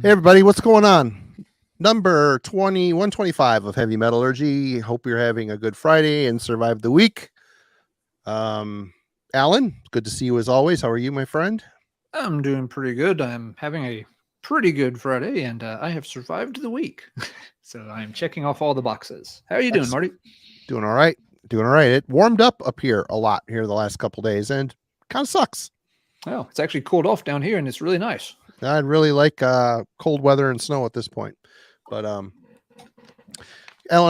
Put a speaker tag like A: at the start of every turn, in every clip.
A: Hey everybody, what's going on? Number 125 of Heavy Metallurgy. Hope you're having a good Friday and survived the week. Alan, good to see you as always. How are you, my friend?
B: I'm doing pretty good. I'm having a pretty good Friday, and I have survived the week. So I'm checking off all the boxes. How are you doing, Marty?
A: Doing all right. Doing all right. It warmed up here a lot here the last couple days and kind of sucks.
B: Oh, it's actually cooled off down here, and it's really nice.
A: I'd really like cold weather and snow at this point. But Ellen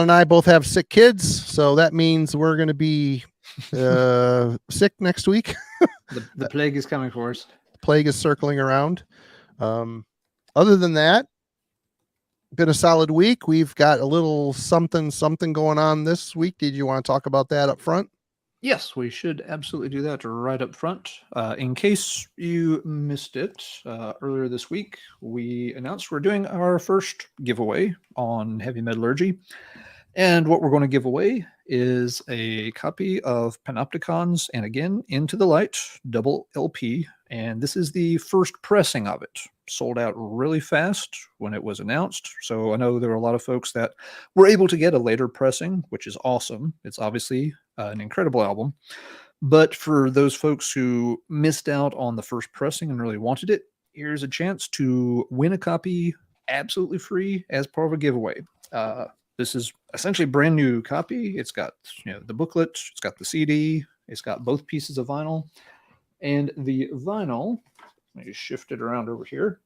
A: and I both have sick kids, so that means we're going to be sick next week.
B: The plague is coming for us.
A: The plague is circling around. Other than that, been a solid week. We've got a little something going on this week. Did you want to talk about that up front?
B: Yes, we should absolutely do that right up front. In case you missed it, earlier this week, we announced we're doing our first giveaway on Heavy Metallurgy. And what we're going to give away is a copy of Panopticon's, and again, Into the Light, double LP. And this is the first pressing of it. Sold out really fast when it was announced. So I know there were a lot of folks that were able to get a later pressing, which is awesome. It's obviously an incredible album. But for those folks who missed out on the first pressing and really wanted it, here's a chance to win a copy absolutely free as part of a giveaway. This is essentially a brand new copy. It's got the booklet, it's got the CD, it's got both pieces of vinyl. And the vinyl, let me just shift it around over here.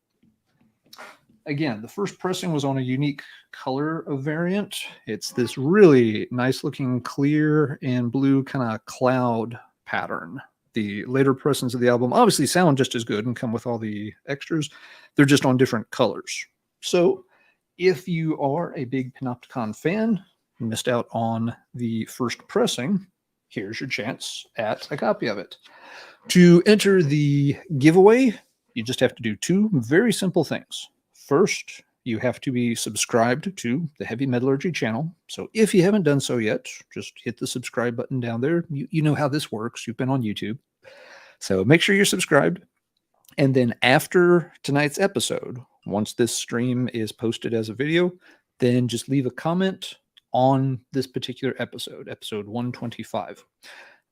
B: Again, the first pressing was on a unique color variant. It's this really nice looking clear and blue kind of cloud pattern. The later pressings of the album obviously sound just as good and come with all the extras. They're just on different colors. So if you are a big Panopticon fan, missed out on the first pressing, here's your chance at a copy of it. To enter the giveaway, you just have to do two very simple things. First, you have to be subscribed to the Heavy Metallurgy channel. So if you haven't done so yet, just hit the subscribe button down there. You know how this works. You've been on YouTube. So make sure you're subscribed. And then after tonight's episode, once this stream is posted as a video, then just leave a comment on this particular episode 125.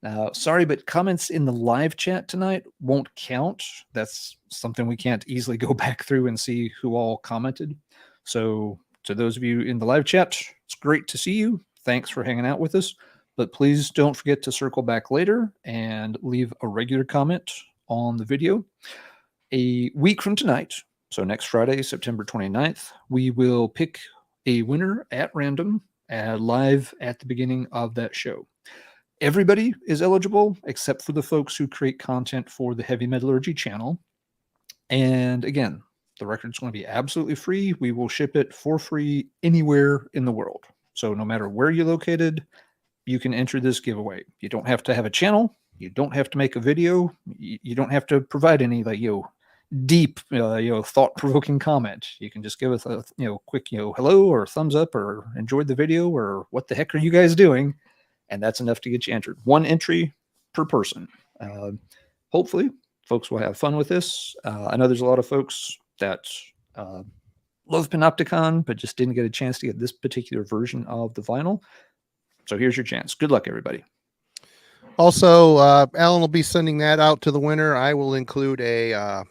B: Now, sorry, but comments in the live chat tonight won't count. That's something we can't easily go back through and see who all commented. So to those of you in the live chat, it's great to see you. Thanks for hanging out with us. But please don't forget to circle back later and leave a regular comment on the video. A week from tonight, so next Friday, September 29th, we will pick a winner at random live at the beginning of that show. Everybody is eligible except for the folks who create content for the Heavy Metallurgy channel. And again, the record's going to be absolutely free. We will ship it for free anywhere in the world. So no matter where you're located, you can enter this giveaway. You don't have to have a channel. You don't have to make a video. You don't have to provide any deep, thought-provoking comment. You can just give us a quick hello or thumbs up or enjoyed the video or what the heck are you guys doing? And that's enough to get you entered. One entry per person. Hopefully, folks will have fun with this. I know there's a lot of folks that love Panopticon, but just didn't get a chance to get this particular version of the vinyl. So here's your chance. Good luck, everybody.
A: Also, Alan will be sending that out to the winner. I will include a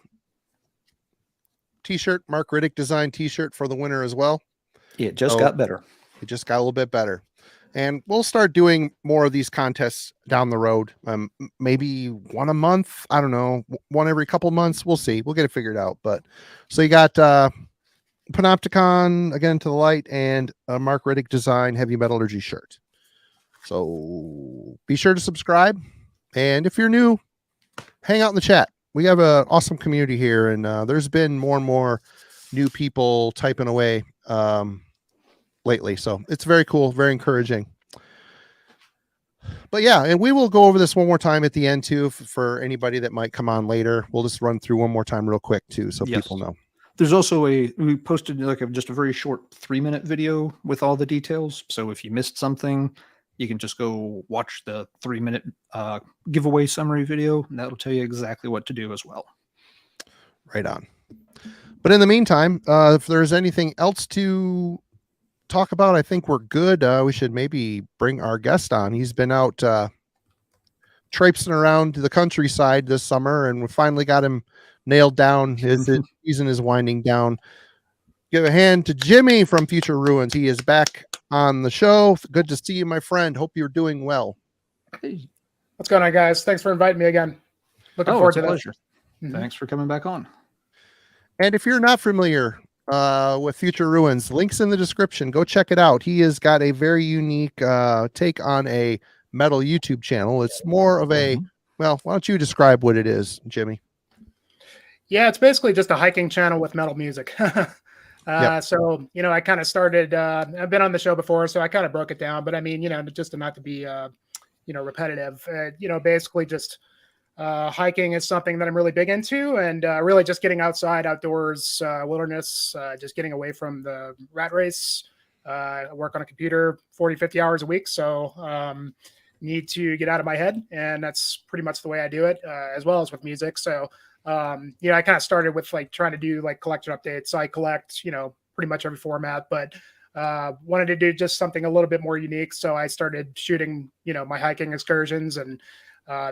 A: t-shirt, Mark Riddick design t-shirt for the winner as well.
B: It just got better.
A: It just got a little bit better. And we'll start doing more of these contests down the road. Maybe one a month. I don't know. One every couple months. We'll see. We'll get it figured out. But so you got Panopticon, again, to the light, and a Mark Riddick design Heavy Metallurgy shirt. So be sure to subscribe. And if you're new, hang out in the chat. We have an awesome community here. And there's been more and more new people typing away lately, so it's very cool, very encouraging. But yeah, and we will go over this one more time at the end too for anybody that might come on later. We'll just run through one more time real quick too, so people know.
B: There's also we posted just a very short 3-minute video with all the details. So if you missed something, you can just go watch the 3-minute giveaway summary video, and that'll tell you exactly what to do as well.
A: Right on. But in the meantime, if there's anything else to talk about, I think we're good. We should maybe bring our guest on. He's been out traipsing around the countryside this summer, and we finally got him nailed down. His season is winding down. Give a hand to Jimmy from Future Ruins. He is back on the show. Good to see you, my friend. Hope you're doing well.
B: Hey.
C: What's going on, guys? Thanks for inviting me again. Looking forward to
B: pleasure.
C: Mm-hmm.
B: Thanks for coming back on.
A: And if you're not familiar with Future Ruins, links in the description. Go check it out. He has got a very unique take on a metal YouTube channel. It's more of a, well, why don't you describe what it is, Jimmy?
C: Yeah, it's basically just a hiking channel with metal music. So, you know, I kind of started, I've been on the show before, so I kind of broke it down, but I mean, you know, just not to be, you know, repetitive, you know, basically just hiking is something that I'm really big into, and really just getting outside, outdoors, wilderness, just getting away from the rat race. I work on a computer 40, 50 hours a week. So need to get out of my head. And that's pretty much the way I do it, as well as with music. So, you know, I kind of started with like trying to do like collection updates. I collect, you know, pretty much every format, but wanted to do just something a little bit more unique. So I started shooting, you know, my hiking excursions and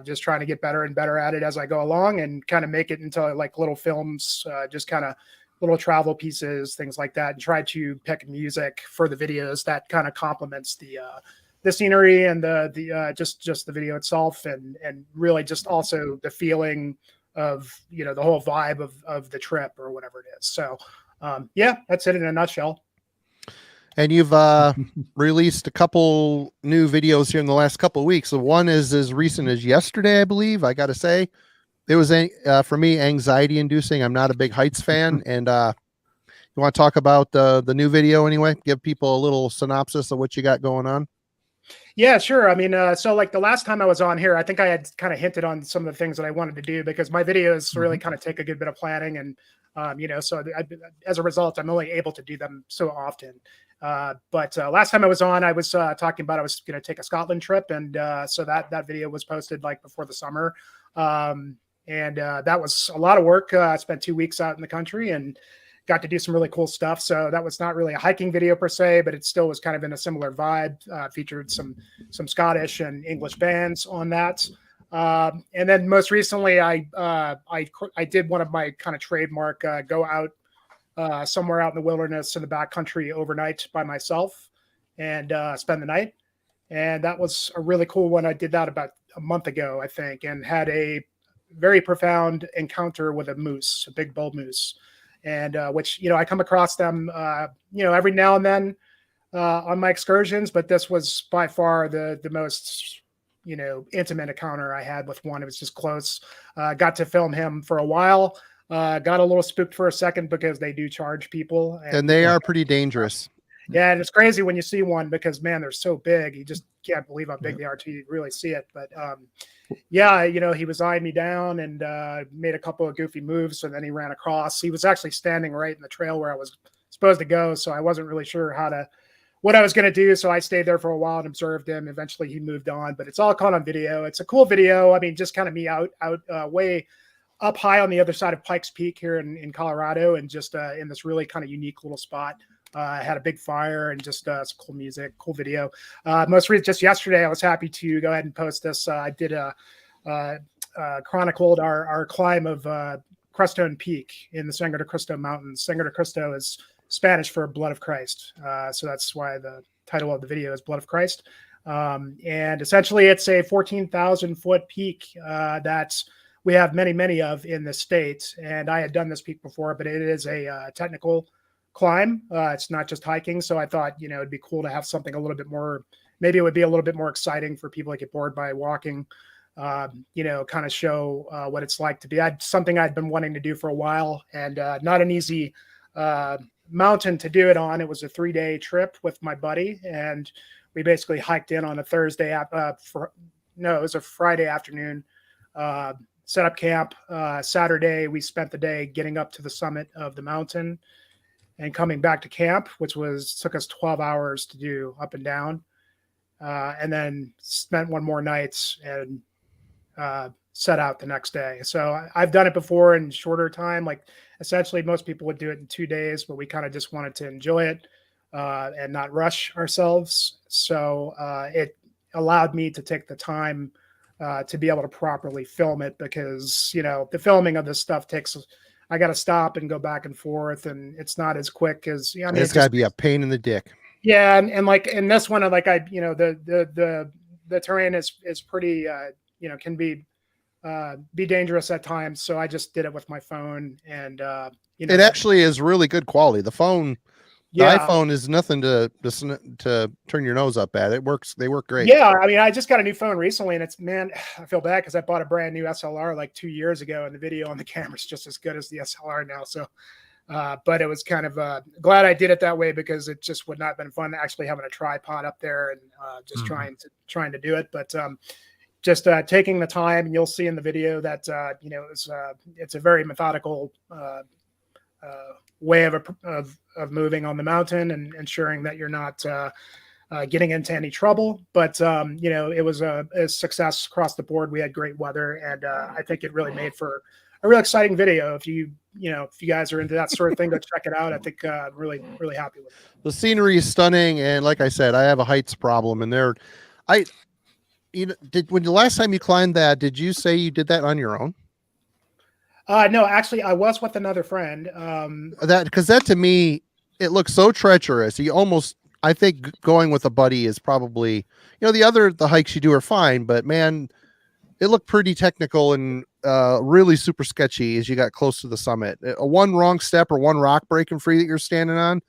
C: just trying to get better and better at it as I go along, and kind of make it into like little films, just kind of little travel pieces, things like that, and try to pick music for the videos that kind of complements the scenery and the just the video itself, and really just also the feeling of, you know, the whole vibe of the trip or whatever it is. So yeah, that's it in a nutshell.
A: And you've released a couple new videos here in the last couple of weeks. So one is as recent as yesterday, I believe. I got to say, it was for me anxiety inducing. I'm not a big heights fan, and you want to talk about the new video anyway? Give people a little synopsis of what you got going on.
C: Yeah, sure. I mean, so like the last time I was on here, I think I had kind of hinted on some of the things that I wanted to do, because my videos really kind of take a good bit of planning, and you know, so as a result, I'm only able to do them so often. But last time I was on, I was talking about I was going to take a Scotland trip, and so that video was posted like before the summer, and that was a lot of work. I spent 2 weeks out in the country and got to do some really cool stuff. So that was not really a hiking video per se, but it still was kind of in a similar vibe. Featured some Scottish and English bands on that. And then most recently, I did one of my kind of trademark go out somewhere out in the wilderness in the backcountry overnight by myself and spend the night. And that was a really cool one. I did that about a month ago, I think, and had a very profound encounter with a moose, a big bull moose. And which, you know, I come across them, you know, every now and then on my excursions, but this was by far the most, you know, intimate encounter I had with one. It was just close. Got to film him for a while. Got a little spooked for a second because they do charge people,
A: and they are pretty dangerous.
C: Yeah, and it's crazy when you see one, because man, they're so big. You just can't believe how big they are till you really see it. But yeah, you know, he was eyeing me down and made a couple of goofy moves, and then he ran across. He was actually standing right in the trail where I was supposed to go, so I wasn't really sure what I was going to do. So I stayed there for a while and observed him. Eventually, he moved on, but it's all caught on video. It's a cool video. I mean, just kind of me out way up high on the other side of Pikes Peak here in Colorado, and just in this really kind of unique little spot. I had a big fire and just some cool music, cool video. Most recently, just yesterday, I was happy to go ahead and post this. I did chronicled our climb of Crestone Peak in the Sangre de Cristo Mountains. Sangre de Cristo is Spanish for blood of Christ. So that's why the title of the video is Blood of Christ. And essentially, it's a 14,000 foot peak that we have many, many of in the state. And I had done this peak before, but it is a technical climb. It's not just hiking. So I thought, you know, it'd be cool to have something a little bit more, maybe it would be a little bit more exciting for people that get bored by walking, you know, kind of show what it's like to be. Something I'd been wanting to do for a while, and not an easy mountain to do it on. It was a 3-day trip with my buddy, and we basically hiked in on a Thursday. It was a Friday afternoon, set up camp. Saturday, we spent the day getting up to the summit of the mountain and coming back to camp, which took us 12 hours to do up and down. And then spent one more night and set out the next day. So I've done it before in shorter time. Like essentially most people would do it in 2 days, but we kind of just wanted to enjoy it and not rush ourselves. So it allowed me to take the time to be able to properly film it, because, you know, the filming of this stuff takes, I got to stop and go back and forth, and it's not as quick as, I mean,
A: It's got to be a pain in the dick.
C: Yeah. And like in this one, like you know, the terrain is pretty, you know, can be dangerous at times. So I just did it with my phone, and, you know,
A: It actually is really good quality. The phone, the iPhone is nothing to turn your nose up at. It works. They work great.
C: Yeah, I mean, I just got a new phone recently, and it's, man, I feel bad because I bought a brand new SLR like 2 years ago, and the video on the camera is just as good as the SLR now. So, but it was kind of glad I did it that way, because it just would not have been fun actually having a tripod up there and just trying to do it. But just taking the time, and you'll see in the video that you know, it's a very methodical way of moving on the mountain and ensuring that you're not getting into any trouble. But you know, it was a success across the board. We had great weather, and I think it really made for a real exciting video. If you guys are into that sort of thing, go check it out. I think really happy with it.
A: The scenery is stunning, and like I said, I have a heights problem, and when the last time you climbed that, did you say you did that on your own?
C: No, actually, I was with another friend.
A: Because that to me, it looks so treacherous. I think going with a buddy is probably, you know, the hikes you do are fine, but man, it looked pretty technical and really super sketchy as you got close to the summit. One wrong step or one rock breaking free that you're standing on,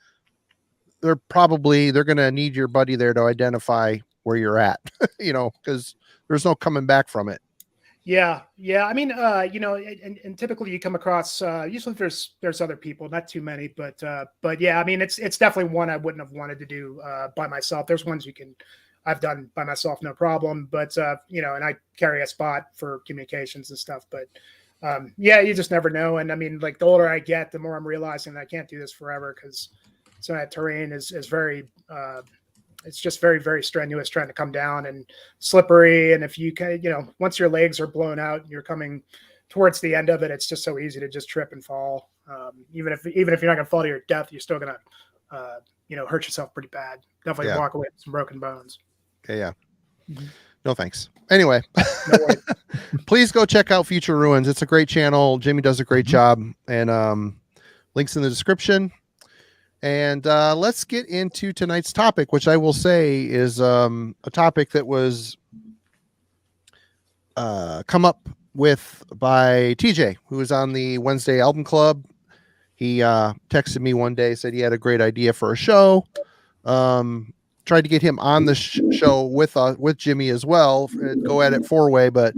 A: they're going to need your buddy there to identify where you're at, you know, because there's no coming back from it.
C: Yeah. I mean, you know, and typically you come across, usually there's other people, not too many, but yeah, I mean, it's definitely one I wouldn't have wanted to do by myself. There's ones I've done by myself, no problem, but you know, and I carry a spot for communications and stuff, but yeah, you just never know. And I mean, like the older I get, the more I'm realizing that I can't do this forever, because some of that terrain is very, it's just very, very strenuous, trying to come down and slippery. And if you can, you know, once your legs are blown out and you're coming towards the end of it, it's just so easy to just trip and fall. Even if you're not going to fall to your death, you're still going to, you know, hurt yourself pretty bad. Definitely walk away with some broken bones.
A: Okay. Yeah. Mm-hmm. No, thanks. Anyway, please go check out Future Ruins. It's a great channel. Jimmy does a great job, and links in the description. And let's get into tonight's topic, which I will say is a topic that was come up with by TJ, who was on the Wednesday Album Club. He texted me one day, said he had a great idea for a show. Tried to get him on the show with Jimmy as well, go at it 4-way, but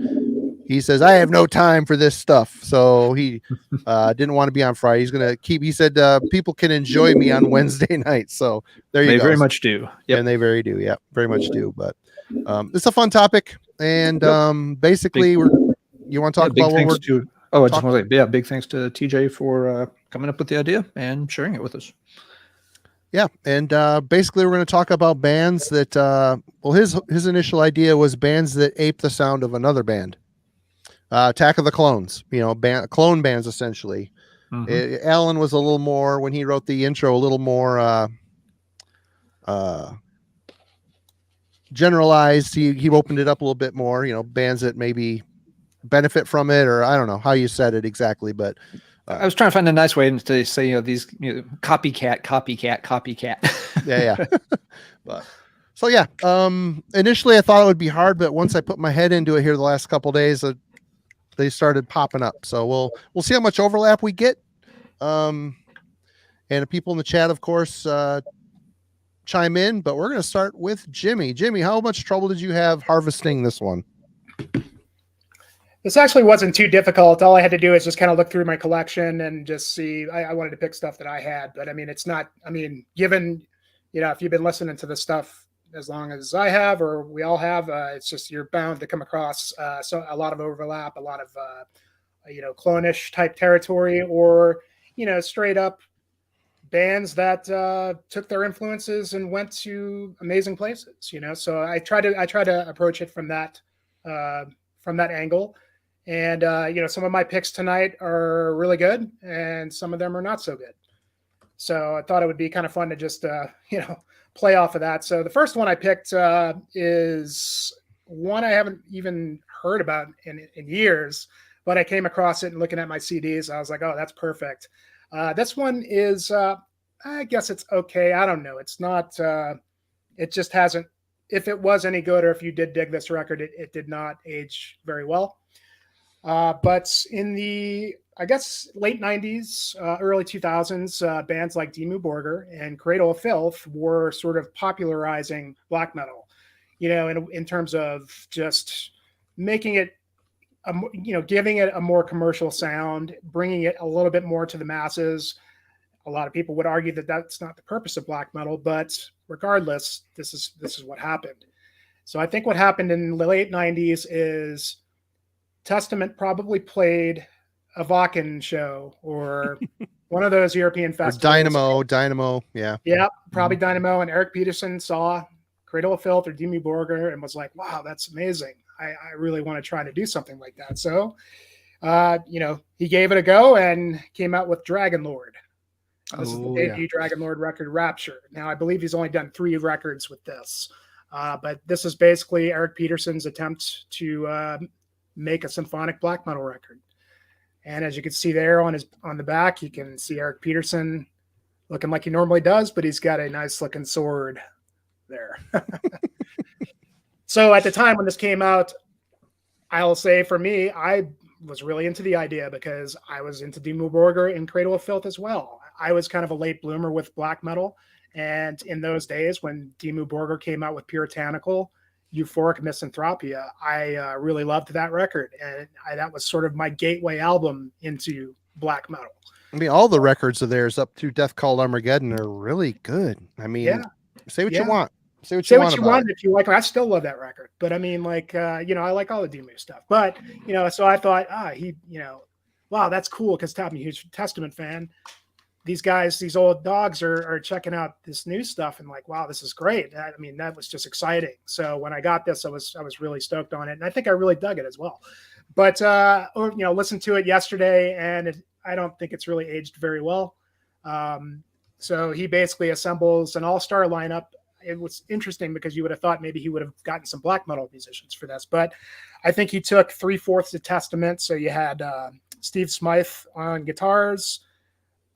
A: he says, I have no time for this stuff. So he didn't want to be on Friday. He's going to keep, he said, people can enjoy me on Wednesday nights. So there you go.
B: They very much do.
A: Yep. And they very do. Yeah, very much do. But it's a fun topic. And basically, you want to talk about what we're
B: I just want to say, big thanks to TJ for coming up with the idea and sharing it with us.
A: Yeah. And basically, we're going to talk about bands that, well, his initial idea was bands that ape the sound of another band. Attack of the Clones, you know, clone bands essentially. Mm-hmm. Alan was a little more, when he wrote the intro, a little more generalized. He opened it up a little bit more, you know, bands that maybe benefit from it, or I don't know how you said it exactly, but
B: I was trying to find a nice way to say, you know, these, you know, copycat.
A: Yeah. But so yeah, initially I thought it would be hard, but once I put my head into it here the last couple of days, they started popping up. So we'll see how much overlap we get. And the people in the chat, of course, chime in, but we're going to start with Jimmy. Jimmy, how much trouble did you have harvesting this one?
C: This actually wasn't too difficult. All I had to do is just kind of look through my collection and just see, I wanted to pick stuff that I had, but I mean, it's not, I mean, given, you know, if you've been listening to this stuff as long as I have, or we all have, it's just, you're bound to come across so a lot of overlap, a lot of, you know, clone-ish type territory, or, you know, straight up bands that took their influences and went to amazing places, you know? So I try to approach it from that angle. And some of my picks tonight are really good, and some of them are not so good. So I thought it would be kind of fun to just play off of that. So the first one I picked is one I haven't even heard about in years, but I came across it and looking at my CDs, I was like, oh, that's perfect. This one is, I guess it's okay. I don't know. It's not. It just hasn't. If it was any good, or if you did dig this record, it did not age very well. But in the, I guess, late 90s, early 2000s, bands like Dimmu Borgir and Cradle of Filth were sort of popularizing black metal, in terms of just making it, giving it a more commercial sound, bringing it a little bit more to the masses. A lot of people would argue that that's not the purpose of black metal, but regardless, this is what happened. So I think what happened in the late 90s is Testament probably played a Wacken show or one of those European festivals.
A: Or Dynamo, yeah.
C: Yeah, probably Dynamo. And Eric Peterson saw Cradle of Filth or Dimmu Borgir and was like, wow, that's amazing. I really want to try to do something like that. So, he gave it a go and came out with Dragon Lord. This is the debut Dragon Lord record, Rapture. Now, I believe he's only done 3 records with this. But this is basically Eric Peterson's attempt to make a symphonic black metal record. And as you can see there on the back, you can see Eric Peterson looking like he normally does, but he's got a nice looking sword there. So at the time when this came out, I'll say for me, I was really into the idea because I was into Dimmu Borgir and Cradle of Filth as well. I was kind of a late bloomer with black metal. And in those days when Dimmu Borgir came out with Puritanical, Euphoric Misanthropia, I really loved that record, and that was sort of my gateway album into black metal.
A: I mean, all the records of theirs up to Death Called Armageddon are really good. I mean, say what you want. Say what you want
C: if you like. I still love that record, but I mean, I like all the Dimmu stuff. But so I thought, wow, that's cool because I'm a huge Testament fan. These guys, these old dogs are checking out this new stuff and like, wow, this is great. I mean, that was just exciting. So when I got this, I was really stoked on it. And I think I really dug it as well. But, listened to it yesterday and I don't think it's really aged very well. So he basically assembles an all-star lineup. It was interesting because you would have thought maybe he would have gotten some black metal musicians for this, but I think he took 3/4 of Testament. So you had Steve Smythe on guitars,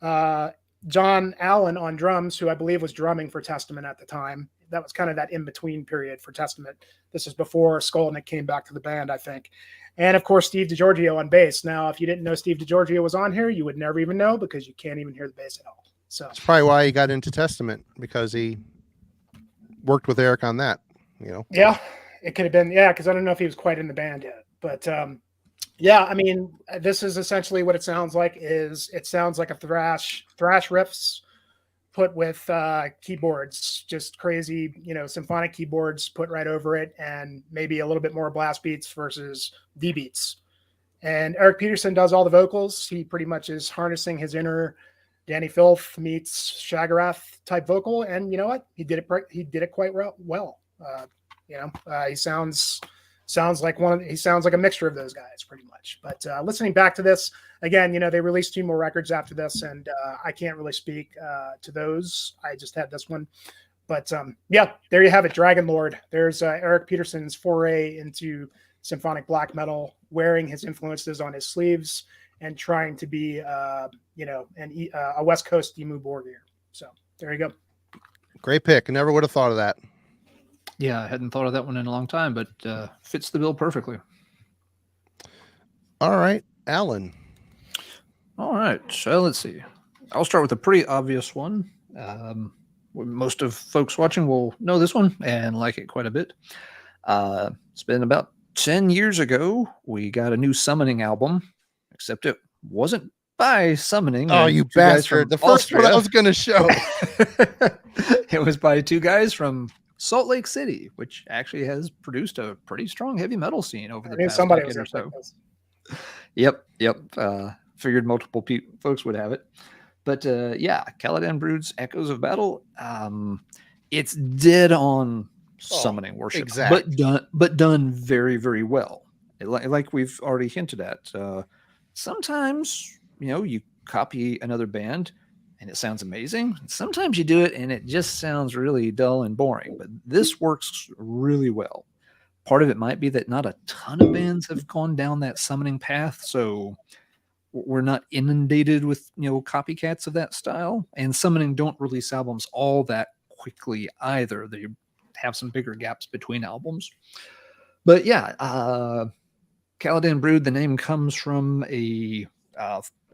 C: John Allen on drums, who I believe was drumming for Testament at the time. That was kind of that in-between period for Testament. This is before Skolnick came back to the band, I think. And of course, Steve DiGiorgio on bass. Now, if you didn't know Steve DiGiorgio was on here, you would never even know because you can't even hear the bass at all. So
A: that's probably why he got into Testament, because he worked with Eric on that,
C: Yeah, it could have been, because I don't know if he was quite in the band yet. But I mean, this is essentially what it sounds like. It sounds like a thrash riffs put with keyboards, just crazy, symphonic keyboards put right over it, and maybe a little bit more blast beats versus D beats. And Eric Peterson does all the vocals. He pretty much is harnessing his inner Danny Filth meets Shagarath type vocal, and you know what? He did it quite well. He sounds like he sounds like a mixture of those guys pretty much. But listening back to this again, they released 2 more records after this, and I can't really speak to those. I just had this one, but there you have it, Dragon Lord. There's Eric Peterson's foray into symphonic black metal, wearing his influences on his sleeves and trying to be a West Coast Dimmu Borgir. So there you go.
A: Great pick. I never would have thought of that.
B: Yeah, I hadn't thought of that one in a long time, but fits the bill perfectly.
A: All right, Alan.
B: All right, so let's see. I'll start with a pretty obvious one. Most of folks watching will know this one and like it quite a bit. It's been about 10 years ago. We got a new Summoning album, except it wasn't by Summoning.
A: Oh, you bastard. The first one I was going to show.
B: It was by 2 guys from Salt Lake City, which actually has produced a pretty strong heavy metal scene over the past decade or so. Yep. Figured multiple folks would have it. But Caladan Brood's Echoes of Battle. It's dead on Summoning worship, but done very, very well. like we've already hinted at, sometimes, you copy another band and it sounds amazing. Sometimes you do it and it just sounds really dull and boring, but this works really well. Part of it might be that not a ton of bands have gone down that summoning path, so we're not inundated with copycats of that style. And summoning don't release albums all that quickly either. They have some bigger gaps between albums. But yeah, Caladan Brood, the name comes from a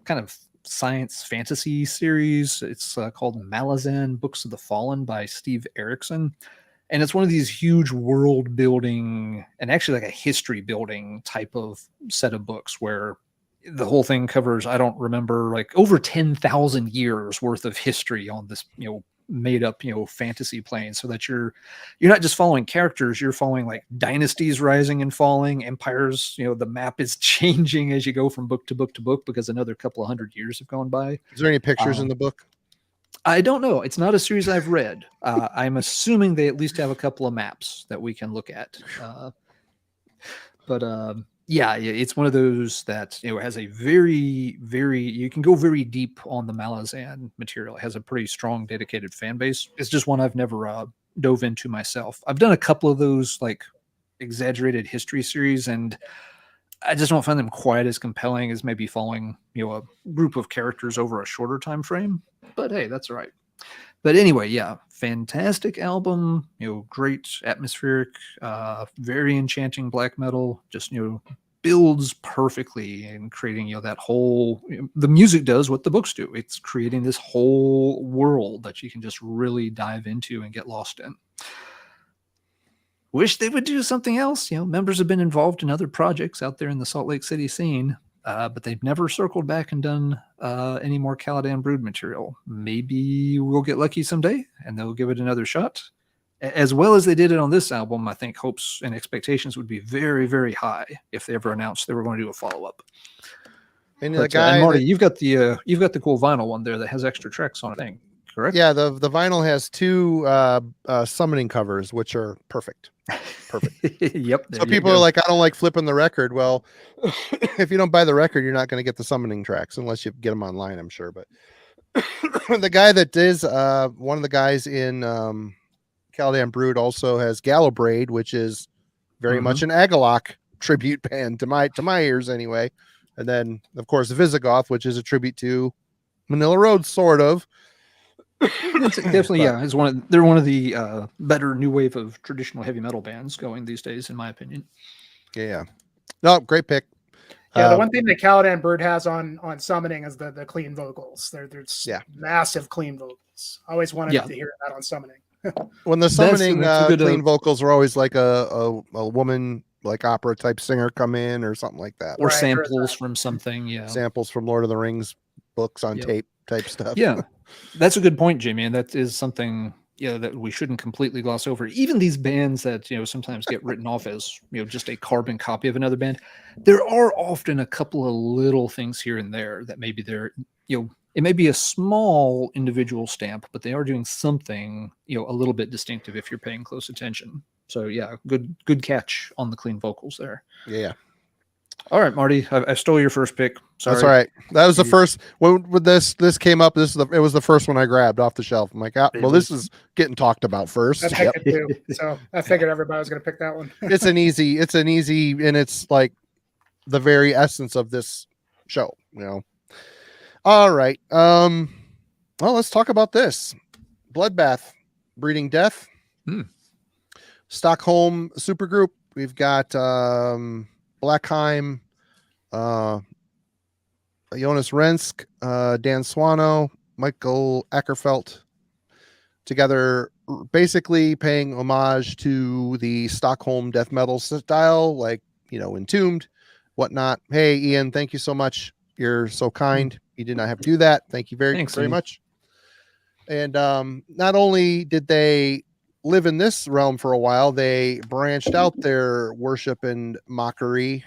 B: kind of science fantasy series. It's called Malazan Books of the Fallen by Steve Erickson. And it's one of these huge world building and actually like a history building type of set of books where the whole thing covers, I don't remember, like over 10,000 years worth of history on this, made up, fantasy plane, so that you're not just following characters, you're following like dynasties rising and falling, empires, the map is changing as you go from book to book to book because another couple of 100 years have gone by.
A: Is there any pictures in the book?
B: I don't know. It's not a series I've read. I'm assuming they at least have a couple of maps that we can look at. Yeah, it's one of those that has a very, very, you can go very deep on the Malazan material. It has a pretty strong, dedicated fan base. It's just one I've never dove into myself. I've done a couple of those like exaggerated history series, and I just don't find them quite as compelling as maybe following a group of characters over a shorter time frame. But hey, that's all right. But anyway, yeah, fantastic album, great atmospheric, very enchanting black metal, just, builds perfectly in creating, that whole, the music does what the books do. It's creating this whole world that you can just really dive into and get lost in. Wish they would do something else. Members have been involved in other projects out there in the Salt Lake City scene. But they've never circled back and done any more Caladan Brood material. Maybe we'll get lucky someday and they'll give it another shot. As well as they did it on this album, I think hopes and expectations would be very, very high if they ever announced they were going to do a follow-up.
A: And
B: But,
A: the guy,
B: and Marty, you've got the cool vinyl one there that has extra tracks on it, I think, correct?
A: Yeah, the vinyl has two summoning covers, which are perfect.
B: Yep.
A: So people are like, I don't like flipping the record. Well, if you don't buy the record, you're not going to get the summoning tracks unless you get them online, I'm sure. But the guy that is one of the guys in Caladan Brood also has Gallowbraid, which is very much an Agalloch tribute band to my ears anyway. And then of course Visigoth, which is a tribute to Manila Road, sort of.
B: It's definitely, yeah. They're one of the better new wave of traditional heavy metal bands going these days, in my opinion.
A: Yeah. No, great pick.
C: Yeah, the one thing that Caladan Brood has on summoning is the clean vocals. There's massive clean vocals. I always wanted to hear that on summoning.
A: When the summoning clean vocals are always like a woman, like opera type singer come in or something like that,
B: or samples from something. Yeah,
A: samples from Lord of the Rings books on tape type stuff.
B: Yeah, that's a good point, Jamie, and that is something that we shouldn't completely gloss over. Even these bands that sometimes get written off as just a carbon copy of another band, there are often a couple of little things here and there that maybe they're it may be a small individual stamp, but they are doing something a little bit distinctive if you're paying close attention. So yeah, good catch on the clean vocals there.
A: Yeah.
B: All right, Marty, I stole your first pick. Sorry.
A: That's all right. That was the first when this came up. It was the first one I grabbed off the shelf. I'm like, this is getting talked about first.
C: I picked it too, so I figured everybody was going to pick that one.
A: It's an easy, and it's like the very essence of this show. All right. Well, let's talk about this Bloodbath, Breeding Death, Stockholm supergroup. We've got Blackheim, Jonas Rensk, Dan Swano, Michael Ackerfeld, together basically paying homage to the Stockholm death metal style, like, Entombed, whatnot. Hey, Ian, thank you so much. You're so kind. You did not have to do that. Thank you very much. And not only did they live in this realm for a while, they branched out their worship and mockery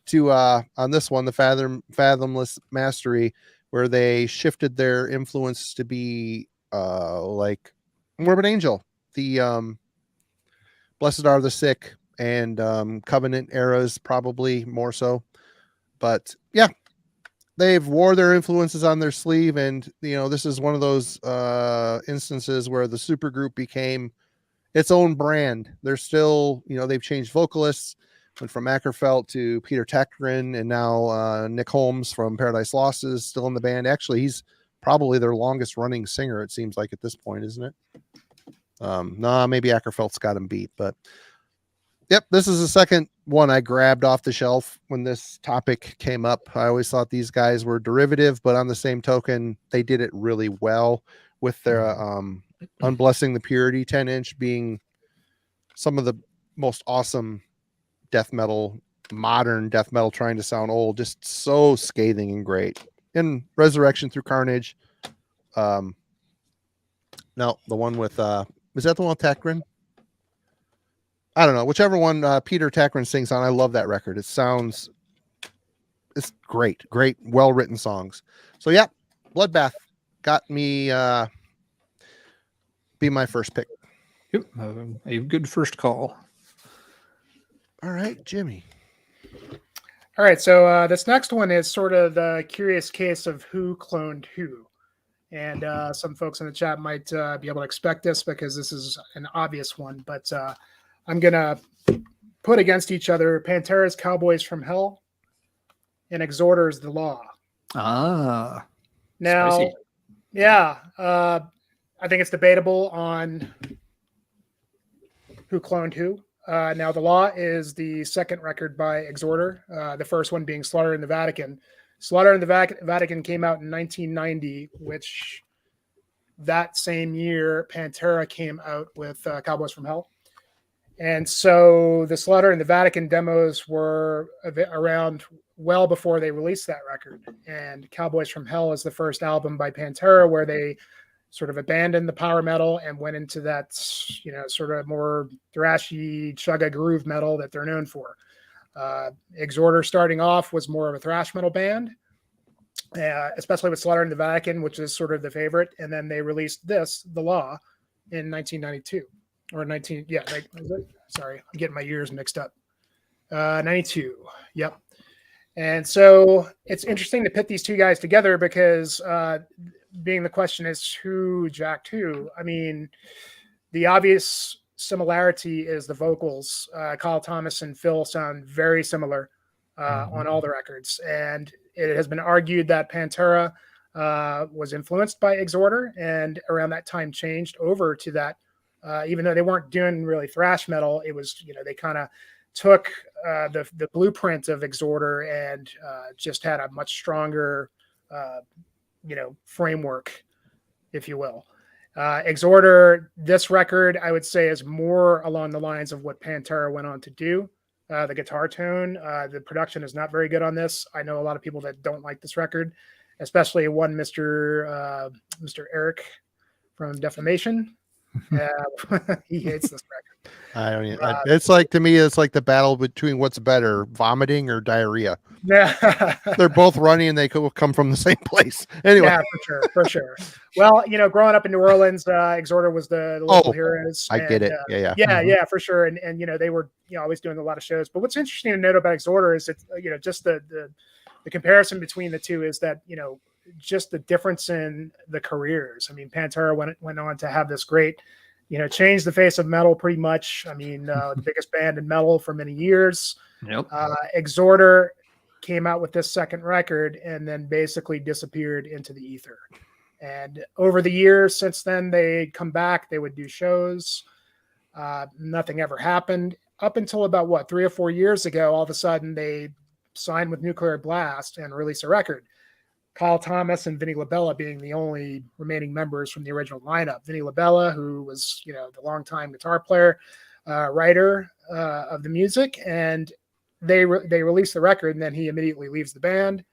A: to on this one, the Fathomless Mastery, where they shifted their influence to be like Morbid Angel, the Blessed Are the Sick, and Covenant eras, probably more so. But yeah, they've wore their influences on their sleeve, and this is one of those instances where the supergroup became its own brand. They're still, they've changed vocalists, went from Ackerfeld to Peter Tägtgren, and now Nick Holmes from Paradise Lost is still in the band. Actually, he's probably their longest running singer, it seems like, at this point, isn't it? Maybe Ackerfeld's got him beat, but yep, this is the second one I grabbed off the shelf when this topic came up. I always thought these guys were derivative, but on the same token, they did it really well with their Unblessing the Purity 10-inch being some of the most awesome death metal, modern death metal, trying to sound old, just so scathing and great. And Resurrection Through Carnage. No, the one with is that the one with Tägtgren? I don't know, whichever one Peter Tägtgren sings on. I love that record. It's great, well-written songs. So yeah, Bloodbath got me be my first pick.
B: Yep, a good first call.
A: All right, Jimmy.
C: All right, so this next one is sort of the curious case of who cloned who. And some folks in the chat might be able to expect this because this is an obvious one, but I'm going to put against each other Pantera's Cowboys from Hell and Exhorder's The Law.
B: Ah.
C: Now,
B: spicy.
C: Yeah, I think it's debatable on who cloned who. Now, The Law is the second record by Exhorder, the first one being Slaughter in the Vatican. Slaughter in the Vatican came out in 1990, which that same year, Pantera came out with Cowboys from Hell. And so the Slaughter in the Vatican demos were around well before they released that record. And Cowboys from Hell is the first album by Pantera where they sort of abandoned the power metal and went into that, sort of more thrashy, chugga groove metal that they're known for. Exhorder starting off was more of a thrash metal band, especially with Slaughter in the Vatican, which is sort of the favorite. And then they released this, The Law, in 1992 or 19. Yeah. Sorry, I'm getting my years mixed up. 92. Yep. And so it's interesting to pit these two guys together because being the question is who jacked who. I mean, the obvious similarity is the vocals. Kyle Thomas and Phil sound very similar on all the records. And it has been argued that Pantera was influenced by Exhorder and around that time changed over to that. Even though they weren't doing really thrash metal, it was, they kind of took the blueprint of Exhorder and just had a much stronger, framework, if you will. Exhorder, this record, I would say, is more along the lines of what Pantera went on to do. The guitar tone, the production is not very good on this. I know a lot of people that don't like this record, especially one Mr. Eric from Defamation. He hates this record.
A: I don't even, it's like, to me, it's like the battle between what's better, vomiting or diarrhea.
C: Yeah.
A: They're both running and they come from the same place. Anyway.
C: Yeah, for sure. Well, growing up in New Orleans, Exhorder was the local heroes.
A: I get it. Yeah.
C: Yeah, for sure. And they were, always doing a lot of shows. But what's interesting to note about Exhorder is it's, just the comparison between the two is that, just the difference in the careers. I mean, Pantera went on to have this great, change the face of metal pretty much. I mean, the biggest band in metal for many years.
B: Yep.
C: Exhorder came out with this second record and then basically disappeared into the ether. And over the years since then, they'd come back, they would do shows. Nothing ever happened up until about 3 or 4 years ago. All of a sudden they signed with Nuclear Blast and released a record. Kyle Thomas and Vinny Labella being the only remaining members from the original lineup. Vinny Labella, who was, the longtime guitar player, writer of the music, and they release the record, and then he immediately leaves the band.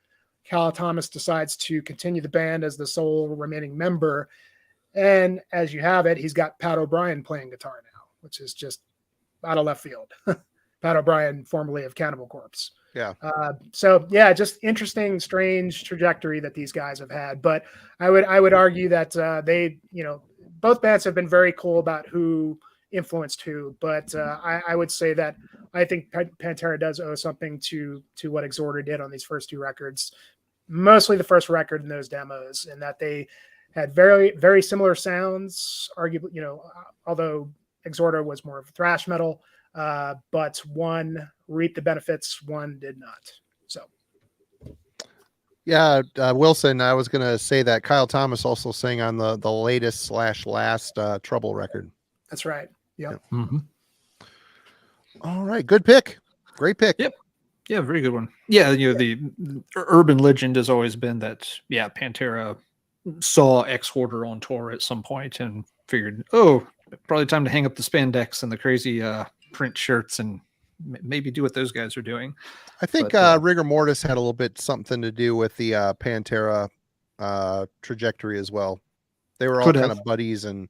C: Kyle Thomas decides to continue the band as the sole remaining member, and as you have it, he's got Pat O'Brien playing guitar now, which is just out of left field. Pat O'Brien, formerly of Cannibal Corpse.
A: Yeah.
C: So yeah, just interesting, strange trajectory that these guys have had. But I would argue that they, both bands have been very cool about who influenced who, but I would say that I think Pantera does owe something to what Exhorder did on these first 2 records, mostly the first record in those demos, and that they had very, very similar sounds, arguably, although Exhorder was more of thrash metal, but one reaped the benefits, one did not. So.
A: Yeah, Wilson, I was going to say that Kyle Thomas also sang on the latest / last Trouble record.
C: That's right. Yep.
A: Yeah. Mm-hmm. All right. Good pick. Great pick.
B: Yep. Yeah, very good one. Yeah, the urban legend has always been that, Pantera saw Exhorder on tour at some point and figured, oh, probably time to hang up the spandex and the crazy print shirts and maybe do what those guys are doing.
A: I think Rigor Mortis had a little bit something to do with the Pantera trajectory as well. They were all kind of buddies and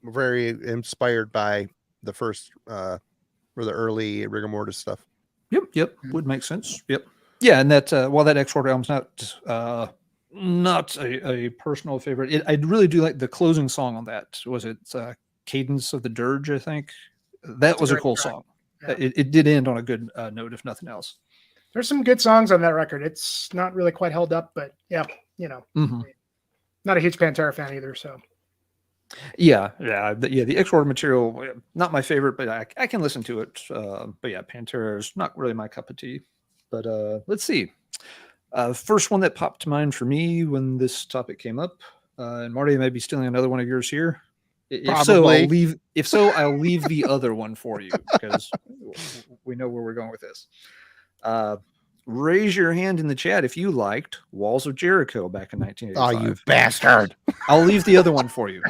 A: very inspired by the first or the early Rigor Mortis stuff.
B: Yep, would make sense. Yep, yeah, and that while that Exhorder album's not a personal favorite, I really do like the closing song on that. Was it Cadence of the Dirge? I think that was a cool song. Yeah. It did end on a good note, if nothing else.
C: There's some good songs on that record. It's not really quite held up, but yeah, not a huge Pantera fan either. So
B: yeah, the Exhorder material, not my favorite, but I can listen to it. But yeah, Pantera is not really my cup of tea. But let's see. First one that popped to mind for me when this topic came up, and Marty, I may be stealing another one of yours here. If so, I'll leave the other one for you because we know where we're going with this. Raise your hand in the chat if you liked Walls of Jericho back in 1985.
A: Oh, you bastard.
B: I'll leave the other one for you.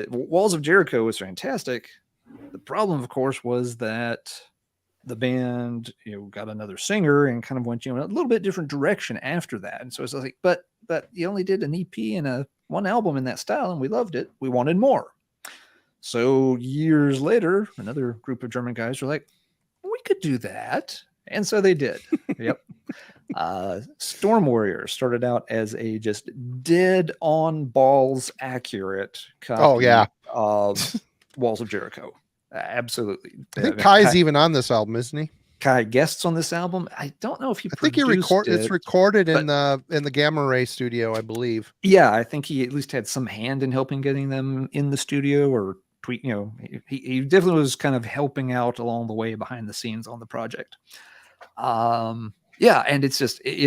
B: Walls of Jericho was fantastic. The problem, of course, was that the band, got another singer and kind of went, in a little bit different direction after that. And so it's like, but you only did an EP and one album in that style, and we loved it. We wanted more. So years later, another group of German guys were like, we could do that. And so they did. Yep. Storm Warrior started out as a just dead on balls accurate copy of Walls of Jericho. Absolutely.
A: I think Kai's even on this album, isn't he?
B: Kai guests on this album. I don't know if he.
A: I think it's recorded in the Gamma Ray studio, I believe.
B: Yeah, I think he at least had some hand in helping getting them in the studio or tweet. He definitely was kind of helping out along the way behind the scenes on the project. Yeah, and it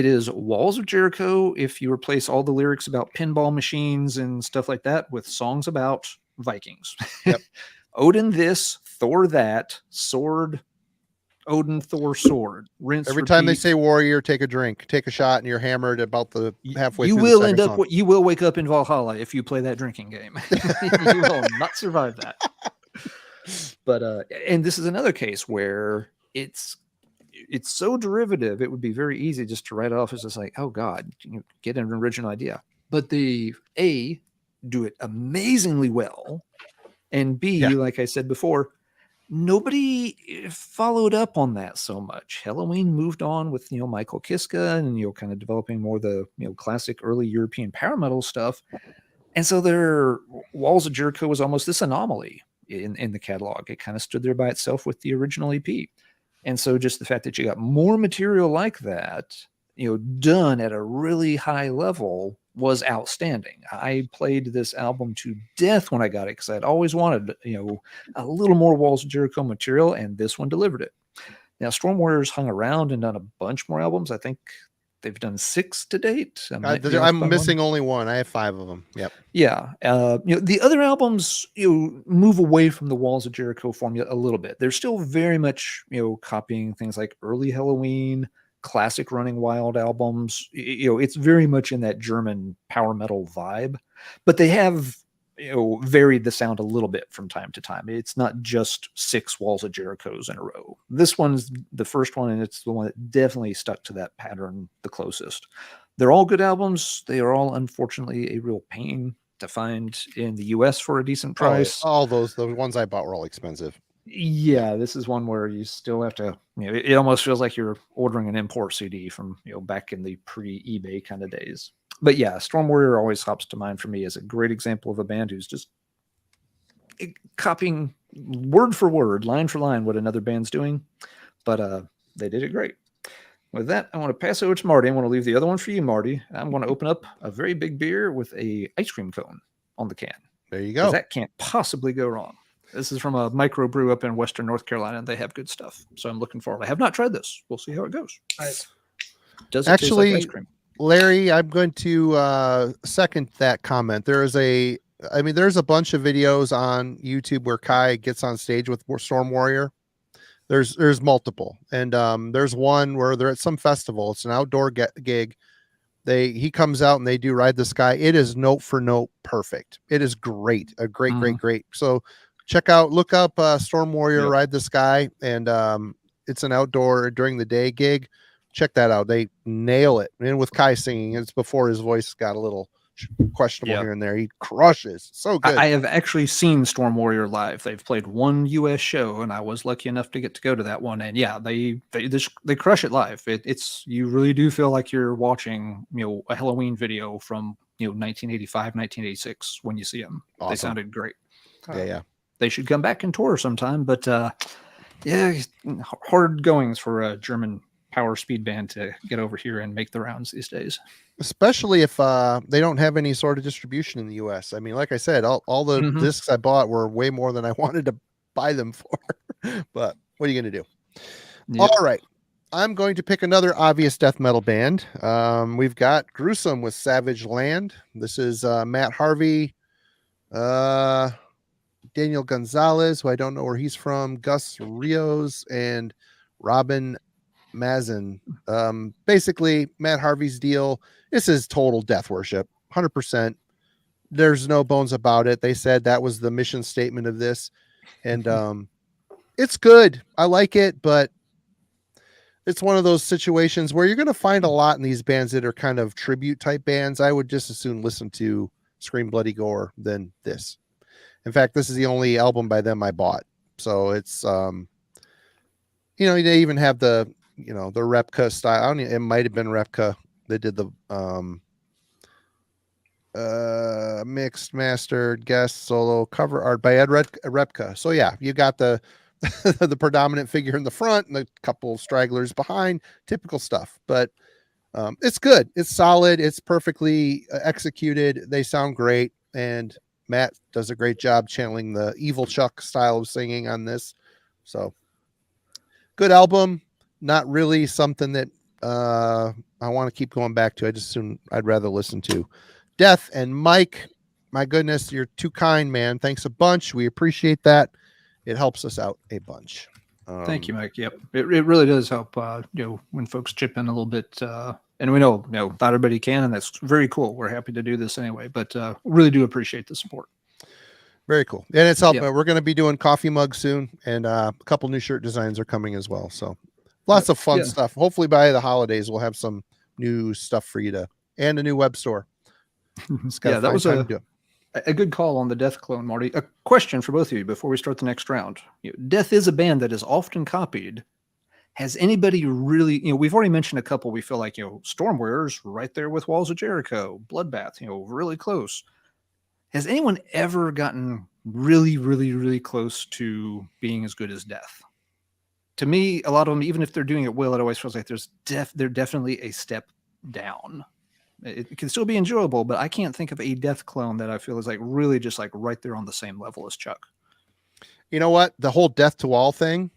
B: is Walls of Jericho if you replace all the lyrics about pinball machines and stuff like that with songs about Vikings. Yep. Odin this, Thor that, sword, Odin, Thor, sword. Rinse.
A: Every time they say warrior, take a drink, take a shot, and you're hammered about the halfway.
B: You will end up. You will wake up in Valhalla if you play that drinking game. You will not survive that. But and this is another case where it's so derivative. It would be very easy just to write off as just like, oh God, get an original idea. But they do it amazingly well, and B, like I said before, nobody followed up on that so much. Halloween moved on with, Michael Kiska and, kind of developing more the, classic early European power metal stuff. And so their Walls of Jericho was almost this anomaly in the catalog. It kind of stood there by itself with the original EP. And so just the fact that you got more material like that, done at a really high level was outstanding. I played this album to death when I got it because I'd always wanted, a little more Walls of Jericho material, and this one delivered it. Now, Storm Warriors hung around and done a bunch more albums. I think they've done 6 to date.
A: I'm missing only one. I have 5 of them. Yep.
B: Yeah. The other albums, move away from the Walls of Jericho formula a little bit. They're still very much, copying things like early Halloween, classic Running Wild albums. It's very much in that German power metal vibe, but they have varied the sound a little bit from time to time. It's not just 6 Walls of Jerichos in a row. This one's the first one, and it's the one that definitely stuck to that pattern the closest. They're all good albums. They are all, unfortunately, a real pain to find in the US for a decent price.
A: All the ones I bought were all expensive.
B: Yeah, this is one where you still have to, it almost feels like you're ordering an import CD from, back in the pre-eBay kind of days. But yeah, Storm Warrior always hops to mind for me as a great example of a band who's just copying word for word, line for line, what another band's doing, but they did it great. With that, I want to pass over to Marty. I want to leave the other one for you, Marty. I'm going to open up a very big beer with a ice cream cone on the can.
A: There you
B: Because
A: go.
B: that can't possibly go wrong. This is from a microbrew up in Western North Carolina, and they have good stuff. So I'm looking forward. I have not tried this. We'll see how it goes.
C: Nice.
B: Does it
A: Actually,
B: taste like ice cream?
A: Larry, I'm going to second that comment. There's a bunch of videos on YouTube where Kai gets on stage with Storm Warrior. There's multiple, and there's one where they're at some festival. It's an outdoor gig. He comes out and they do Ride the Sky. It is note for note perfect. It is great. A great. So look up Storm Warrior Ride the Sky, and it's an outdoor during the day gig. Check that out. They nail it. And with Kai singing, it's before his voice got a little questionable here and there. He crushes. So good.
B: I have actually seen Storm Warrior live. They've played one U.S. show, and I was lucky enough to get to go to that one. And yeah, they crush it live. It's you really do feel like you're watching a Halloween video from 1985, 1986 when you see them. Awesome. They sounded great.
A: Yeah.
B: They should come back and tour sometime. But hard goings for a German power speed band to get over here and make the rounds these days,
A: especially if they don't have any sort of distribution in the US. I mean, like I said, all the discs I bought were way more than I wanted to buy them for. But what are you going to do? Yep. All right, I'm going to pick another obvious death metal band. We've got Gruesome with Savage Land. This is Matt Harvey, Daniel Gonzalez, who I don't know where he's from, Gus Rios, and Robin Mazin. Basically Matt Harvey's deal, this is total death worship, 100%. There's no bones about it. They said that was the mission statement of this, and it's good. I like it, but it's one of those situations where you're going to find a lot in these bands that are kind of tribute type bands. I would just as soon listen to Scream Bloody Gore than this. In fact, this is the only album by them I bought, so it's they even have the Repka style. It might have been Repka that did the mixed, mastered, guest, solo, cover art by Ed Repka. So yeah, you got the the predominant figure in the front and a couple stragglers behind, typical stuff. But it's good. It's solid. It's perfectly executed. They sound great, and Matt does a great job channeling the Evil Chuck style of singing on this. So good album. Not really something that I want to keep going back to. I'd rather listen to Death. And Mike, my goodness, you're too kind, man. Thanks a bunch. We appreciate that. It helps us out a bunch.
B: Thank you, Mike. Yep, it really does help. When folks chip in a little bit, and we know not everybody can, and that's very cool. We're happy to do this anyway, but really do appreciate the support.
A: Very cool, and it's helping. Yep. We're going to be doing coffee mugs soon, and a couple new shirt designs are coming as well. So. Lots of fun stuff. Hopefully by the holidays, we'll have some new stuff for you and a new web store.
B: That was a good call on the Death clone, Marty. A question for both of you before we start the next round. Death is a band that is often copied. Has anybody really, we've already mentioned a couple. We feel like, Storm Warriors right there with Walls of Jericho, Bloodbath, really close. Has anyone ever gotten really, really, really close to being as good as Death? To me, a lot of them, even if they're doing it well, it always feels like they're definitely a step down. It can still be enjoyable, but I can't think of a Death clone that I feel is like really just like right there on the same level as Chuck.
A: You know what? The whole Death to All thing,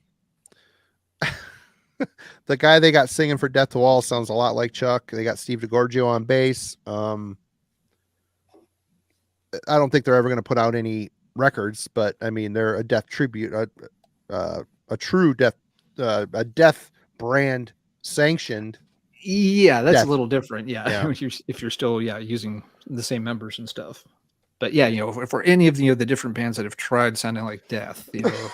A: the guy they got singing for Death to All sounds a lot like Chuck. They got Steve DiGiorgio on bass. I don't think they're ever going to put out any records, but I mean, they're a Death tribute, a true Death. A Death brand sanctioned.
B: Yeah, that's Death. A little different. Yeah. if you're still using the same members and stuff. But for any of the different bands that have tried sounding like Death,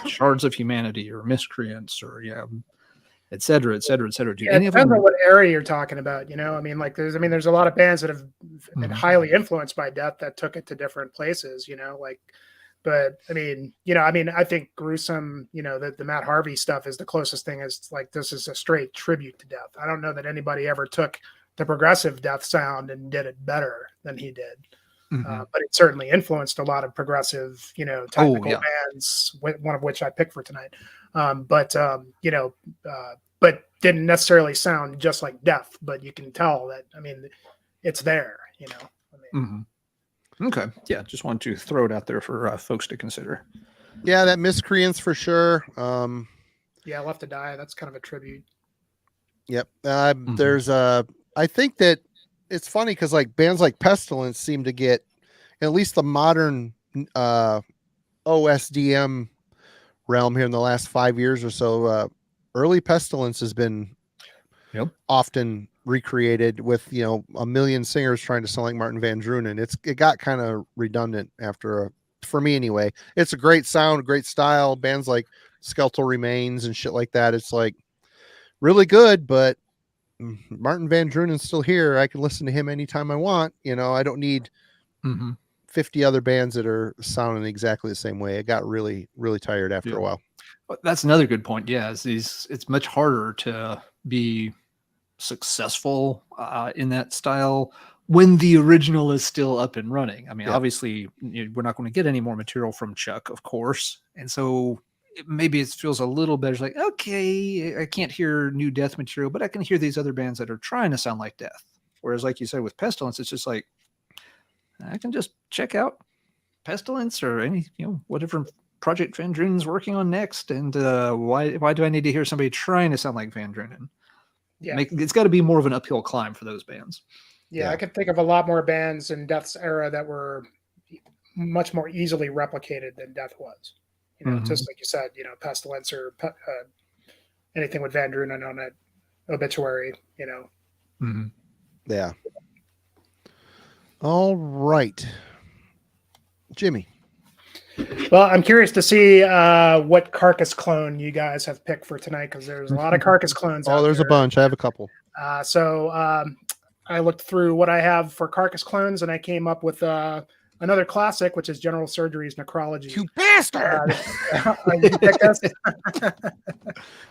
B: Shards of Humanity or Miscreants or et cetera, et cetera, et cetera.
C: Do any of them? Depends on what area you're talking about. There's a lot of bands that have been highly influenced by Death that took it to different places. But I think Gruesome, the Matt Harvey stuff is the closest thing. Is like, this is a straight tribute to Death. I don't know that anybody ever took the progressive Death sound and did it better than he did. but it certainly influenced a lot of progressive, technical bands, one of which I picked for tonight. But didn't necessarily sound just like Death, but you can tell that, it's there,
B: Okay. Yeah. Just wanted to throw it out there for folks to consider.
A: Yeah, that Miscreants for sure.
C: Yeah, Left to Die. That's kind of a tribute.
A: Yep. There's I think that it's funny because like bands like Pestilence seem to get at least the modern OSDM realm here in the last 5 years or so. Early Pestilence has been often recreated with a million singers trying to sound like Martin Van Drunen. It got kind of redundant for me anyway. It's a great sound, great style. Bands like Skeletal Remains and shit like that. It's like really good, but Martin Van Drunen's still here. I can listen to him anytime I want. I don't need 50 other bands that are sounding exactly the same way. It got really, really tired after a while.
B: That's another good point. Yeah, it's much harder to be successful in that style when the original is still up and running. Obviously, we're not going to get any more material from Chuck, of course, and so maybe it feels a little better. It's like, okay, I can't hear new Death material, but I can hear these other bands that are trying to sound like Death. Whereas, like you said, with Pestilence, it's just like I can just check out Pestilence or any whatever project Van Drunen's working on next, and why do I need to hear somebody trying to sound like Van Drunen? Yeah, it's got to be more of an uphill climb for those bands.
C: Yeah, I could think of a lot more bands in Death's era that were much more easily replicated than Death was. Just like you said, Pestilence or anything with Van Drunen on it, Obituary,
A: Yeah. All right. Jimmy.
C: Well, I'm curious to see what Carcass clone you guys have picked for tonight, because there's a lot of Carcass clones.
A: Oh, there's a bunch. I have a couple.
C: So I looked through what I have for Carcass clones, and I came up with another classic, which is General Surgery's Necrology.
A: You bastard!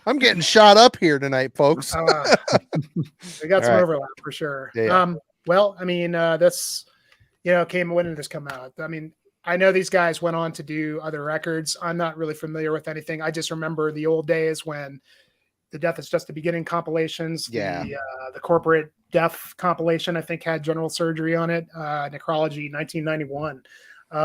A: I'm getting shot up here tonight, folks.
C: We got some overlap for sure.
A: Yeah.
C: This, when did this come out? I know these guys went on to do other records. I'm not really familiar with anything. I just remember the old days when the Death is Just the Beginning compilations.
A: Yeah.
C: The corporate Death compilation, I think, had General Surgery on it. Necrology 1991.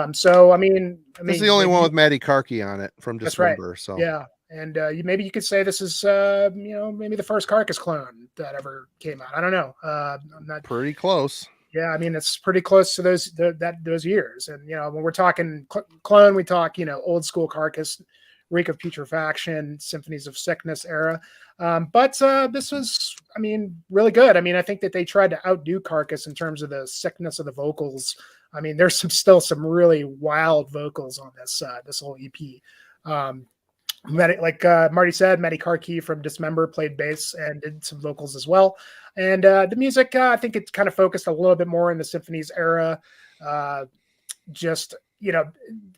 C: This
A: is the only one with Maddie Karki on it from Dismember.
C: Right.
A: So
C: yeah, and maybe you could say this is maybe the first Carcass clone that ever came out. I don't know. I'm not
A: pretty close.
C: Yeah, it's pretty close to those years. And when we're talking clone, we talk old school Carcass, Reek of Putrefaction, Symphonies of Sickness era. But this was, really good. I think that they tried to outdo Carcass in terms of the sickness of the vocals. There's still some really wild vocals on this whole EP. Like Marty said, Maddie Karki from Dismember played bass and did some vocals as well. And the music, I think it kind of focused a little bit more in the Symphonies era,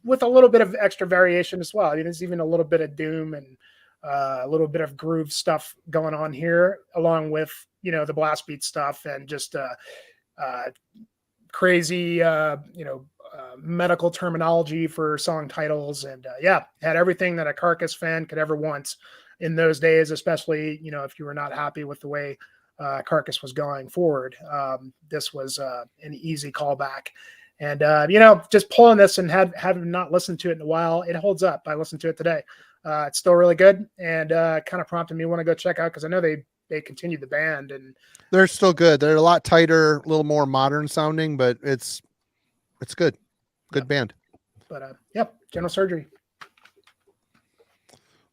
C: with a little bit of extra variation as well. There's even a little bit of doom and a little bit of groove stuff going on here, along with, the blast beat stuff and just crazy, medical terminology for song titles. And had everything that a Carcass fan could ever want in those days, especially, if you were not happy with the way Carcass was going forward. This was an easy callback. And, just pulling this and having not listened to it in a while, it holds up. I listened to it today. It's still really good, and kind of prompted me to want to go check out, because I know they continued the band, and
A: they're still good. They're a lot tighter, a little more modern sounding, but it's good. Good band.
C: But General Surgery.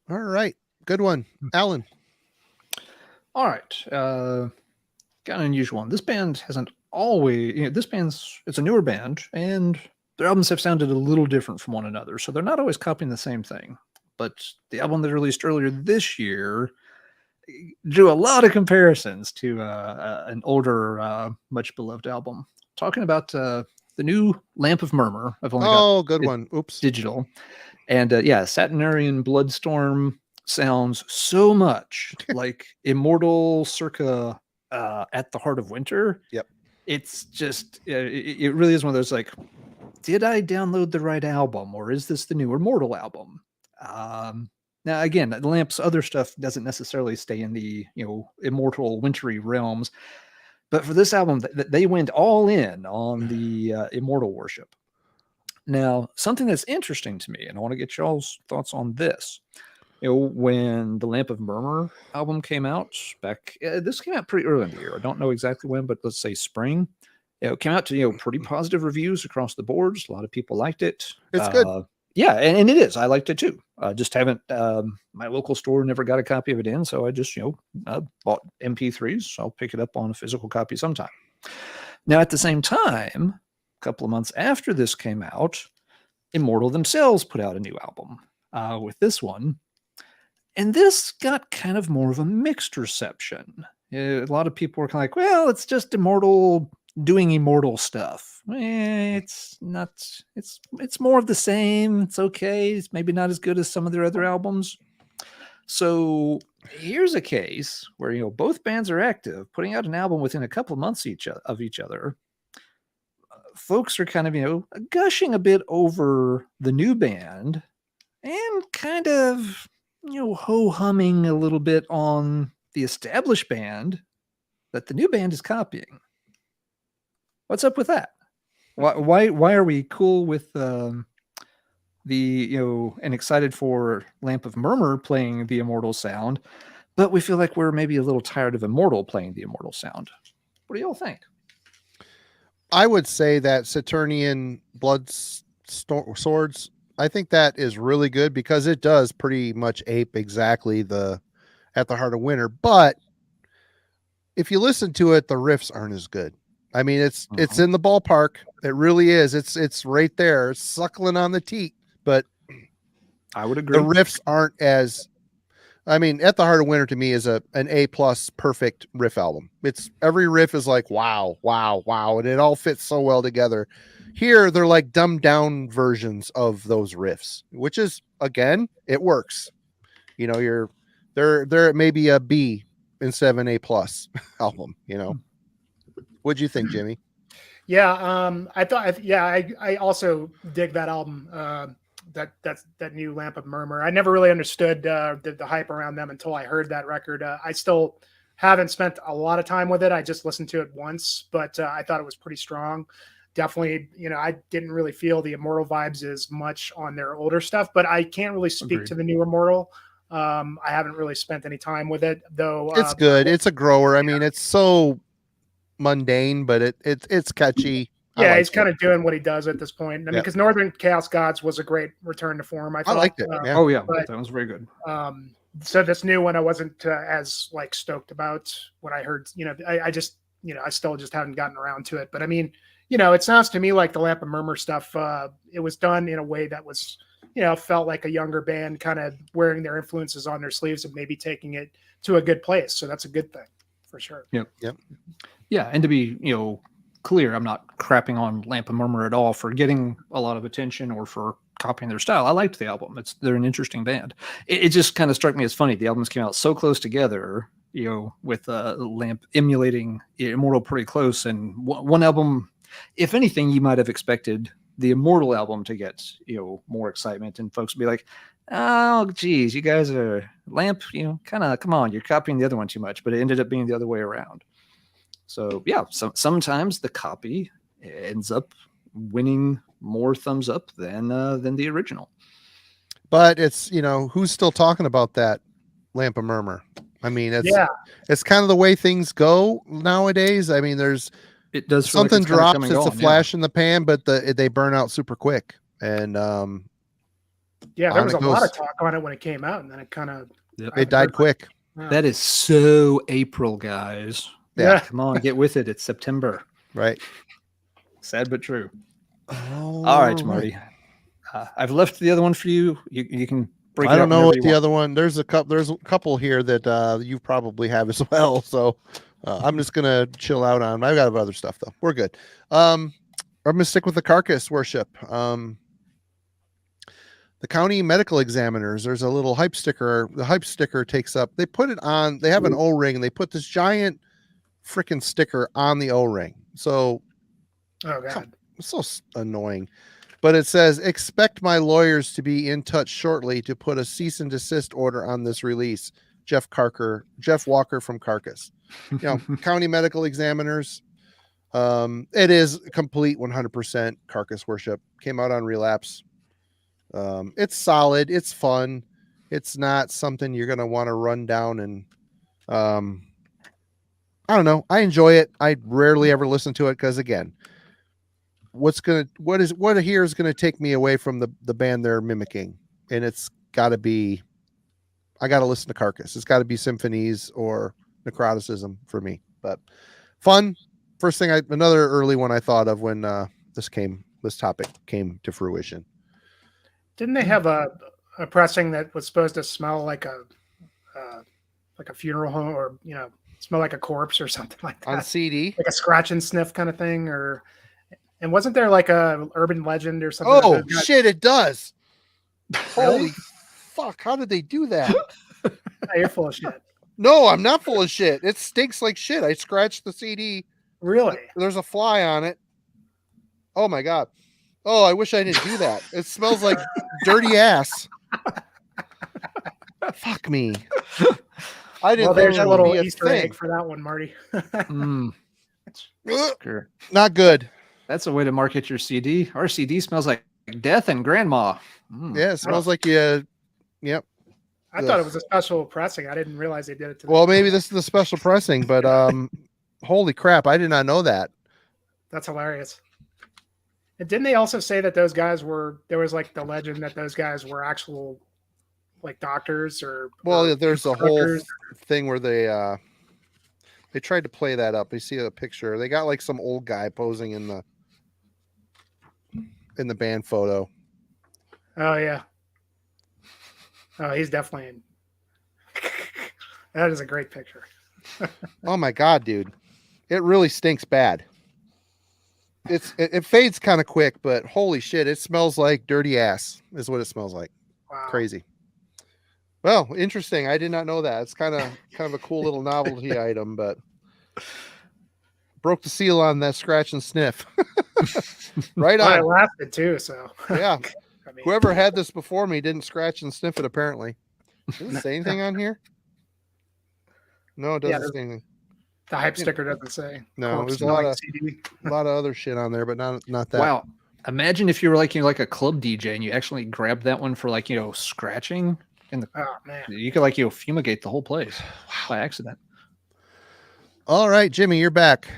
A: All right. Good one. Alan.
B: All right. Got an unusual one. This band hasn't always, it's a newer band, and their albums have sounded a little different from one another. So they're not always copying the same thing. But the album that released earlier this year drew a lot of comparisons to an older, much beloved album. Talking about the new Lamp of Murmur. I've only got
A: good one. Oops.
B: Digital. And Saturnarian Bloodstorm sounds so much like Immortal circa At the Heart of Winter.
A: Yep.
B: it's just it really is one of those like, did I download the right album, or is this the new Immortal album? Now again, the Lamp's other stuff doesn't necessarily stay in the immortal wintry realms, but for this album, they went all in on the immortal worship. Now, something that's interesting to me, and I want to get y'all's thoughts on this. When the Lamp of Murmur album came out back, this came out pretty early in the year. I don't know exactly when, but let's say spring. It came out to pretty positive reviews across the boards. A lot of people liked it.
A: It's good.
B: Yeah, and it is. I liked it too. Just haven't. My local store never got a copy of it in, so I just bought MP3s. So I'll pick it up on a physical copy sometime. Now, at the same time, a couple of months after this came out, Immortal themselves put out a new album with this one. And this got kind of more of a mixed reception. A lot of people were kind of like, well, it's just Immortal doing Immortal stuff. It's not, it's more of the same. It's okay. It's maybe not as good as some of their other albums. So here's a case where, both bands are active, putting out an album within a couple of months of each other. Folks are kind of, gushing a bit over the new band and kind of, ho-humming a little bit on the established band that the new band is copying. What's up with that? Why are we cool with and excited for Lamp of Murmur playing the Immortal sound, but we feel like we're maybe a little tired of Immortal playing the Immortal sound? What do y'all think?
A: I would say that Saturnian Blood Swords, I think that is really good because it does pretty much ape exactly At the Heart of Winter. But if you listen to it, the riffs aren't as good. I mean, it's in the ballpark. It really is. It's right there. It's suckling on the teat. But
B: I would agree.
A: The riffs aren't as. I mean, At the Heart of Winter to me is an A+ perfect riff album. It's every riff is like wow, wow, wow, and it all fits so well together. Here, they're like dumbed down versions of those riffs, which is, again, it works. They're maybe a B instead of an A+ album. What'd you think, Jimmy?
C: Yeah, I also dig that album. That new Lamp of Murmur. I never really understood the hype around them until I heard that record. I still haven't spent a lot of time with it. I just listened to it once, but I thought it was pretty strong. Definitely, I didn't really feel the Immortal vibes as much on their older stuff, but I can't really speak
B: Agreed.
C: to the new Immortal. I haven't really spent any time with it, though.
A: It's good. It's a grower. I mean, it's so mundane, but it's catchy.
C: Yeah, he's kind of doing what he does at this point. I mean,
A: Yeah.
C: because Northern Chaos Gods was a great return to form. I thought.
A: liked it. Yeah.
B: Oh yeah,
C: But-
B: that was very good.
C: So this new one I wasn't as stoked about when I heard. I just I still just haven't gotten around to it. But I mean, it sounds to me like the Lamp of Murmur stuff. It was done in a way that was felt like a younger band kind of wearing their influences on their sleeves and maybe taking it to a good place. So that's a good thing for sure.
B: Yep.
A: Yep.
B: Yeah, and to be clear, I'm not crapping on Lamp of Murmur at all for getting a lot of attention or for copying their style. I liked the album. They're an interesting band. It just kind of struck me as funny. The albums came out so close together, with Lamp emulating Immortal pretty close. And one album, if anything, you might have expected the Immortal album to get more excitement and folks would be like, oh geez, you guys are Lamp, kind of come on, you're copying the other one too much. But it ended up being the other way around. So yeah, sometimes the copy ends up winning more thumbs up than the original.
A: But it's who's still talking about that Lamp of Murmur? I mean, it's kind of the way things go nowadays. I mean,
B: It does feel
A: something
B: like it's kinda
A: drops,
B: coming
A: it's a
B: on,
A: flash in the pan, but they burn out super quick. And
C: there was a lot of talk on it when it came out, and then it kind of
A: it died quick.
B: That is so April, guys.
A: Yeah.
B: Come on, get with it. It's September.
A: Right.
B: Sad but true. All right, Marty. I've left the other one for you. You can break it
A: I don't know what
B: whenever
A: the
B: you
A: other one. There's a couple here that you probably have as well. So I'm just gonna chill out on. I've got other stuff though. We're good. I'm gonna stick with the carcass worship. The county medical examiners. There's a little hype sticker. The hype sticker takes up. They put it on. They have an O-ring and they put this giant freaking sticker on the O-ring. So
C: Oh God.
A: it's so annoying. But it says, expect my lawyers to be in touch shortly to put a cease and desist order on this release. Jeff Walker from Carcass. County medical examiners. It is complete 100% Carcass worship. Came out on Relapse. It's solid. It's fun. It's not something you're going to want to run down and, I don't know. I enjoy it. I rarely ever listen to it because, again, what here is going to take me away from the band they're mimicking, and it's got to be, I got to listen to Carcass. It's got to be Symphonies or Necroticism for me. But fun. First thing, another early one I thought of when this topic came to fruition.
C: Didn't they have a pressing that was supposed to smell like a funeral home, or smell like a corpse or something like that
A: on CD,
C: like a scratch and sniff kind of thing? And wasn't there like a urban legend or something?
A: Oh shit, it does.
C: Really?
A: Holy fuck! How did they do that?
C: Oh, you're full of shit.
A: No, I'm not full of shit. It stinks like shit. I scratched the CD.
C: Really?
A: There's a fly on it. Oh my god. Oh, I wish I didn't do that. It smells like dirty ass. Fuck me. I didn't.
C: Well, there's a little Easter
A: thing.
C: egg for that one, Marty.
B: Sure.
A: Not good.
B: That's a way to market your CD. Our CD smells like death and grandma.
A: Yeah, it smells like you. Yep.
C: I thought it was a special pressing. I didn't realize they did it to
A: Well, maybe this is the special pressing, but holy crap, I did not know that.
C: That's hilarious. And didn't they also say that those guys there was like the legend that those guys were actual like doctors or
A: there's a whole thing where they tried to play that up. You see a picture. They got like some old guy posing in the band photo.
C: Oh yeah. Oh, he's definitely in. That is a great picture.
A: Oh my god, dude. It really stinks bad. It fades kind of quick, but holy shit, it smells like dirty ass is what it smells like.
C: Wow.
A: Crazy. Well, interesting. I did not know that. It's kind of a cool little novelty item, but broke the seal on that scratch and sniff. Right on.
C: It lasted too, so
A: yeah.
C: I mean,
A: Whoever had this before me didn't scratch and sniff it, apparently. Does it say anything on here? No, it doesn't say anything.
C: The hype sticker doesn't say.
A: No, there's a lot of other shit on there, but not that.
B: Wow. Imagine if you were like a club DJ and you actually grabbed that one for scratching
C: oh man.
B: You could fumigate the whole place by accident.
A: All right, Jimmy, you're back.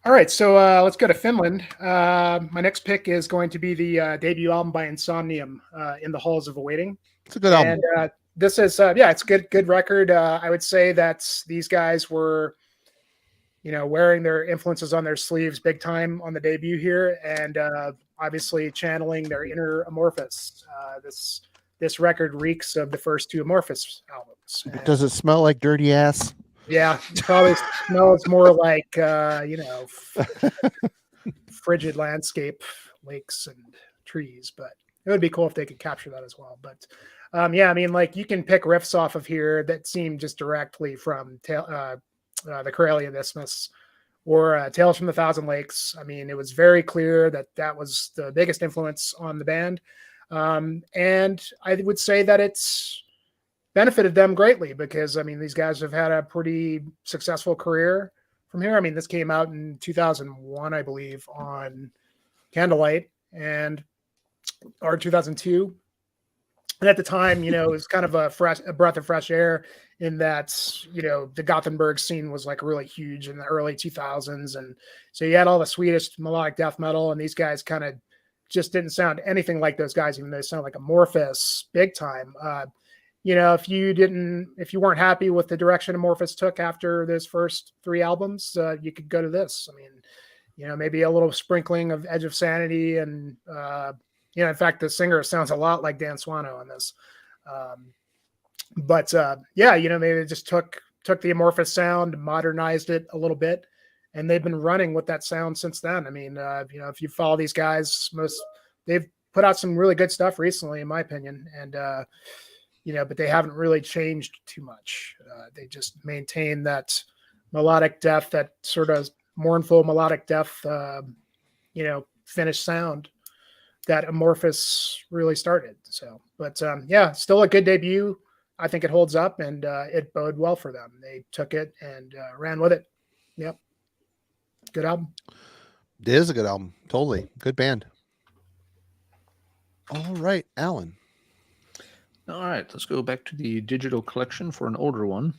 C: All right, so let's go to Finland. My next pick is going to be the debut album by Insomnium, In the Halls of Awaiting.
A: It's a good album.
C: And this is, it's a good record. I would say that these guys were, wearing their influences on their sleeves big time on the debut here, and obviously channeling their inner Amorphous. This record reeks of the first two Amorphous albums.
A: Does it smell like dirty ass?
C: Yeah, it probably smells more like, frigid landscape, lakes and trees, but it would be cool if they could capture that as well. But you can pick riffs off of here that seem just directly from the Corellian Isthmus or Tales from the Thousand Lakes. I mean, it was very clear that was the biggest influence on the band. And I would say that it's benefited them greatly because, these guys have had a pretty successful career from here. This came out in 2001, I believe, on Candlelight or 2002. And at the time, it was kind of a breath of fresh air in that, the Gothenburg scene was like really huge in the early 2000s. And so you had all the Swedish melodic death metal, and these guys kind of just didn't sound anything like those guys, even though they sound like Amorphous big time. If you weren't happy with the direction Amorphous took after those first three albums, you could go to this. Maybe a little sprinkling of Edge of Sanity, and in fact, the singer sounds a lot like Dan Swano on this. Maybe they just took the Amorphous sound, modernized it a little bit, and they've been running with that sound since then. If you follow these guys, they've put out some really good stuff recently, in my opinion, and but they haven't really changed too much. They just maintain that melodic death, that sort of mournful melodic death, finished sound that Amorphous really started. So, but yeah, still a good debut. I think it holds up, and it bode well for them. They took it and ran with it. Yep. Good album.
A: It is a good album. Totally. Good band. All right, Alan.
B: All right, let's go back to the digital collection for an older one.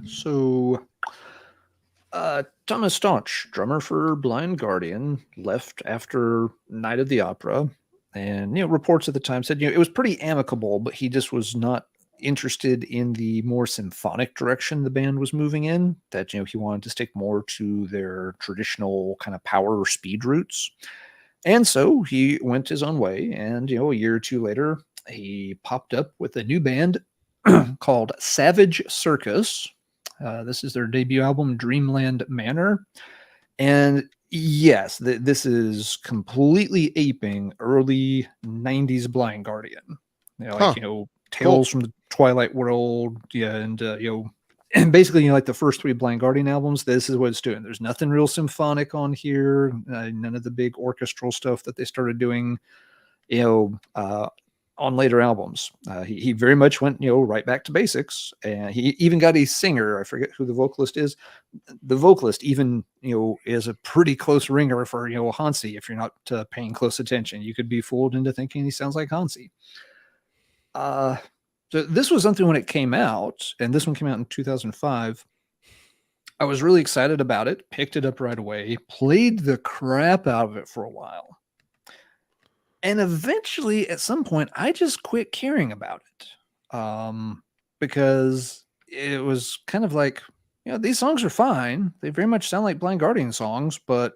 B: So, Thomas Staunch, drummer for Blind Guardian, left after Night of the Opera, and reports at the time said it was pretty amicable, but he just was not interested in the more symphonic direction the band was moving in. That he wanted to stick more to their traditional kind of power or speed roots, and so he went his own way. And a year or two later, he popped up with a new band called Savage Circus. This is their debut album, Dreamland Manor. And yes, this is completely aping early 90s Blind Guardian. Tales from the Twilight World. Yeah, and and basically, like the first three Blind Guardian albums, this is what it's doing. There's nothing real symphonic on here. None of the big orchestral stuff that they started doing, on later albums. He very much went, right back to basics. And he even got a singer. I forget who the vocalist is. The vocalist even, is a pretty close ringer for, Hansi. If you're not paying close attention, you could be fooled into thinking he sounds like Hansi. So this was something when it came out, and this one came out in 2005. I was really excited about it, picked it up right away, played the crap out of it for a while. And eventually, at some point, I just quit caring about it, because it was kind of like, these songs are fine. They very much sound like Blind Guardian songs, but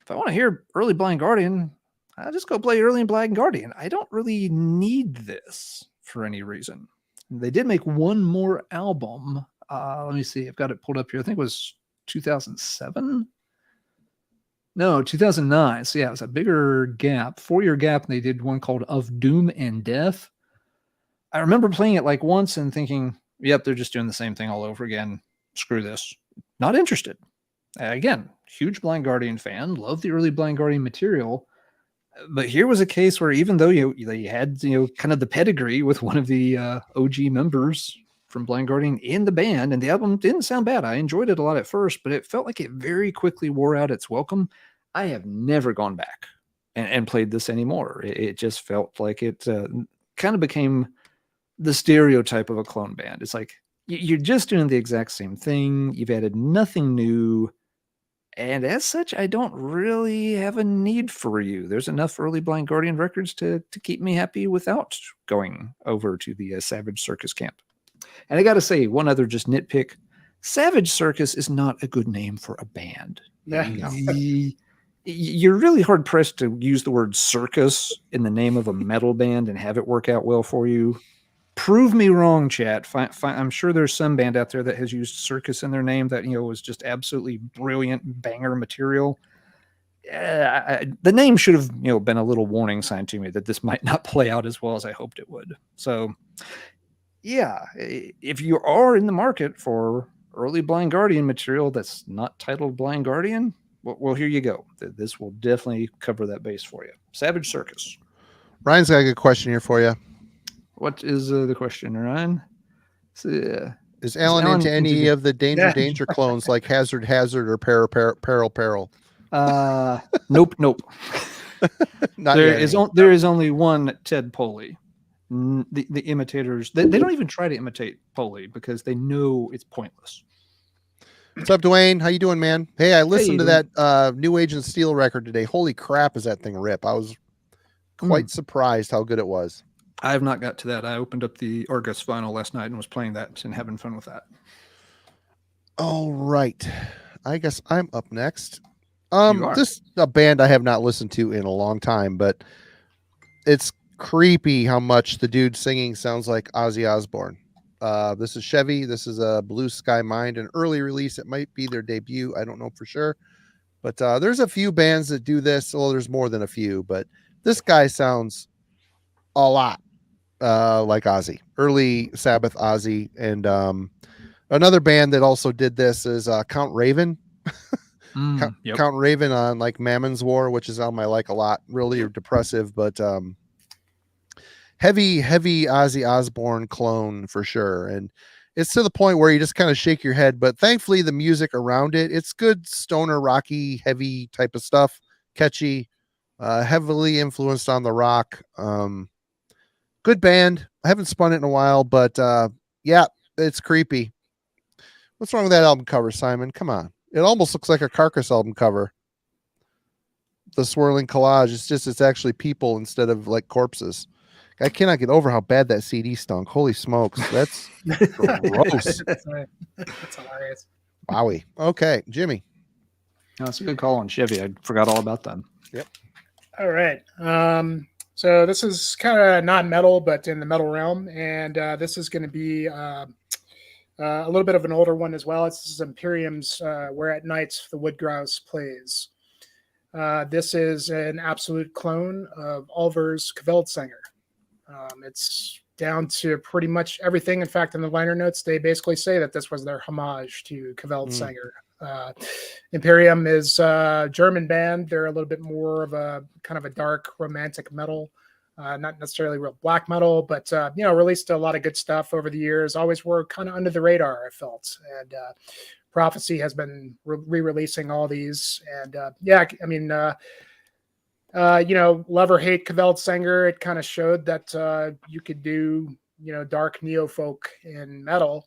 B: if I want to hear early Blind Guardian, I'll just go play early Blind Guardian. I don't really need this for any reason. They did make one more album. Let me see. I've got it pulled up here. I think it was 2007. No, 2009. So yeah, it was a bigger gap, 4-year gap. And they did one called Of Doom and Death. I remember playing it like once and thinking, yep, they're just doing the same thing all over again. Screw this. Not interested. Again, huge Blind Guardian fan. Love the early Blind Guardian material. But here was a case where even though they had kind of the pedigree with one of the OG members from Blind Guardian in the band, and the album didn't sound bad. I enjoyed it a lot at first, but it felt like it very quickly wore out its welcome. I have never gone back and played this anymore. It just felt like it kind of became the stereotype of a clone band. It's like you're just doing the exact same thing. You've added nothing new. And as such, I don't really have a need for you. There's enough early Blind Guardian records to keep me happy without going over to the Savage Circus camp. And I got to say, one other just nitpick. Savage Circus is not a good name for a band.
C: Yeah.
B: You're really hard pressed to use the word circus in the name of a metal band and have it work out well for you. Prove me wrong, chat. I'm sure there's some band out there that has used circus in their name that was just absolutely brilliant banger material. The name should have been a little warning sign to me that this might not play out as well as I hoped it would. So, yeah, if you are in the market for early Blind Guardian material that's not titled Blind Guardian, well, here you go. This will definitely cover that base for you. Savage Circus.
A: Ryan's got a good question here for you.
B: What is the question, Ryan?
A: Is Alan into any of the Danger clones like Hazard or Peril?
B: Nope.
A: There
B: is only one Ted Poley. The imitators, they don't even try to imitate Poley because they know it's pointless.
A: What's up, Dwayne? How you doing, man? Hey, I listened to that New Agent Steel record today. Holy crap, is that thing rip? I was quite surprised how good it was.
B: I have not got to that. I opened up the Argus vinyl last night and was playing that and having fun with that.
A: All right. I guess I'm up next. This is a band I have not listened to in a long time, but it's creepy how much the dude singing sounds like Ozzy Osbourne. This is Chevy. This is a Blue Sky Mind, an early release. It might be their debut. I don't know for sure. But there's a few bands that do this. Well, there's more than a few, but this guy sounds a lot like Ozzy, early Sabbath Ozzy. And Another band that also did this is Count Raven.
B: Yep.
A: Count Raven on like Mammon's War, which is album I like a lot. Really depressive, but heavy Ozzy Osbourne clone for sure. And it's to the point where you just kind of shake your head. But thankfully, the music around it's good stoner, rocky, heavy type of stuff, catchy, heavily influenced on the rock. Good band. I haven't spun it in a while, but yeah, it's creepy. What's wrong with that album cover, Simon? Come on. It almost looks like a Carcass album cover. The swirling collage. It's actually people instead of like corpses. I cannot get over how bad that CD stunk. Holy smokes. That's gross.
C: That's hilarious.
A: Wowie. Okay, Jimmy.
B: No, that's a good call on Chevy. I forgot all about them.
A: Yep.
C: All right. So this is kind of not metal, but in the metal realm. And this is going to be a little bit of an older one as well. This is Imperium's Where at Nights the Wood Grouse Plays. This is an absolute clone of Oliver's Kveldsanger. It's down to pretty much everything. In fact, in the liner notes, they basically say that this was their homage to Kveldsanger. Imperium is a German band. They're a little bit more of a kind of a dark romantic metal, not necessarily real black metal, but released a lot of good stuff over the years. Always were kind of under the radar, I felt. And Prophecy has been re-releasing all these, and love or hate Kveldsanger, it kind of showed that you could do dark neo-folk in metal.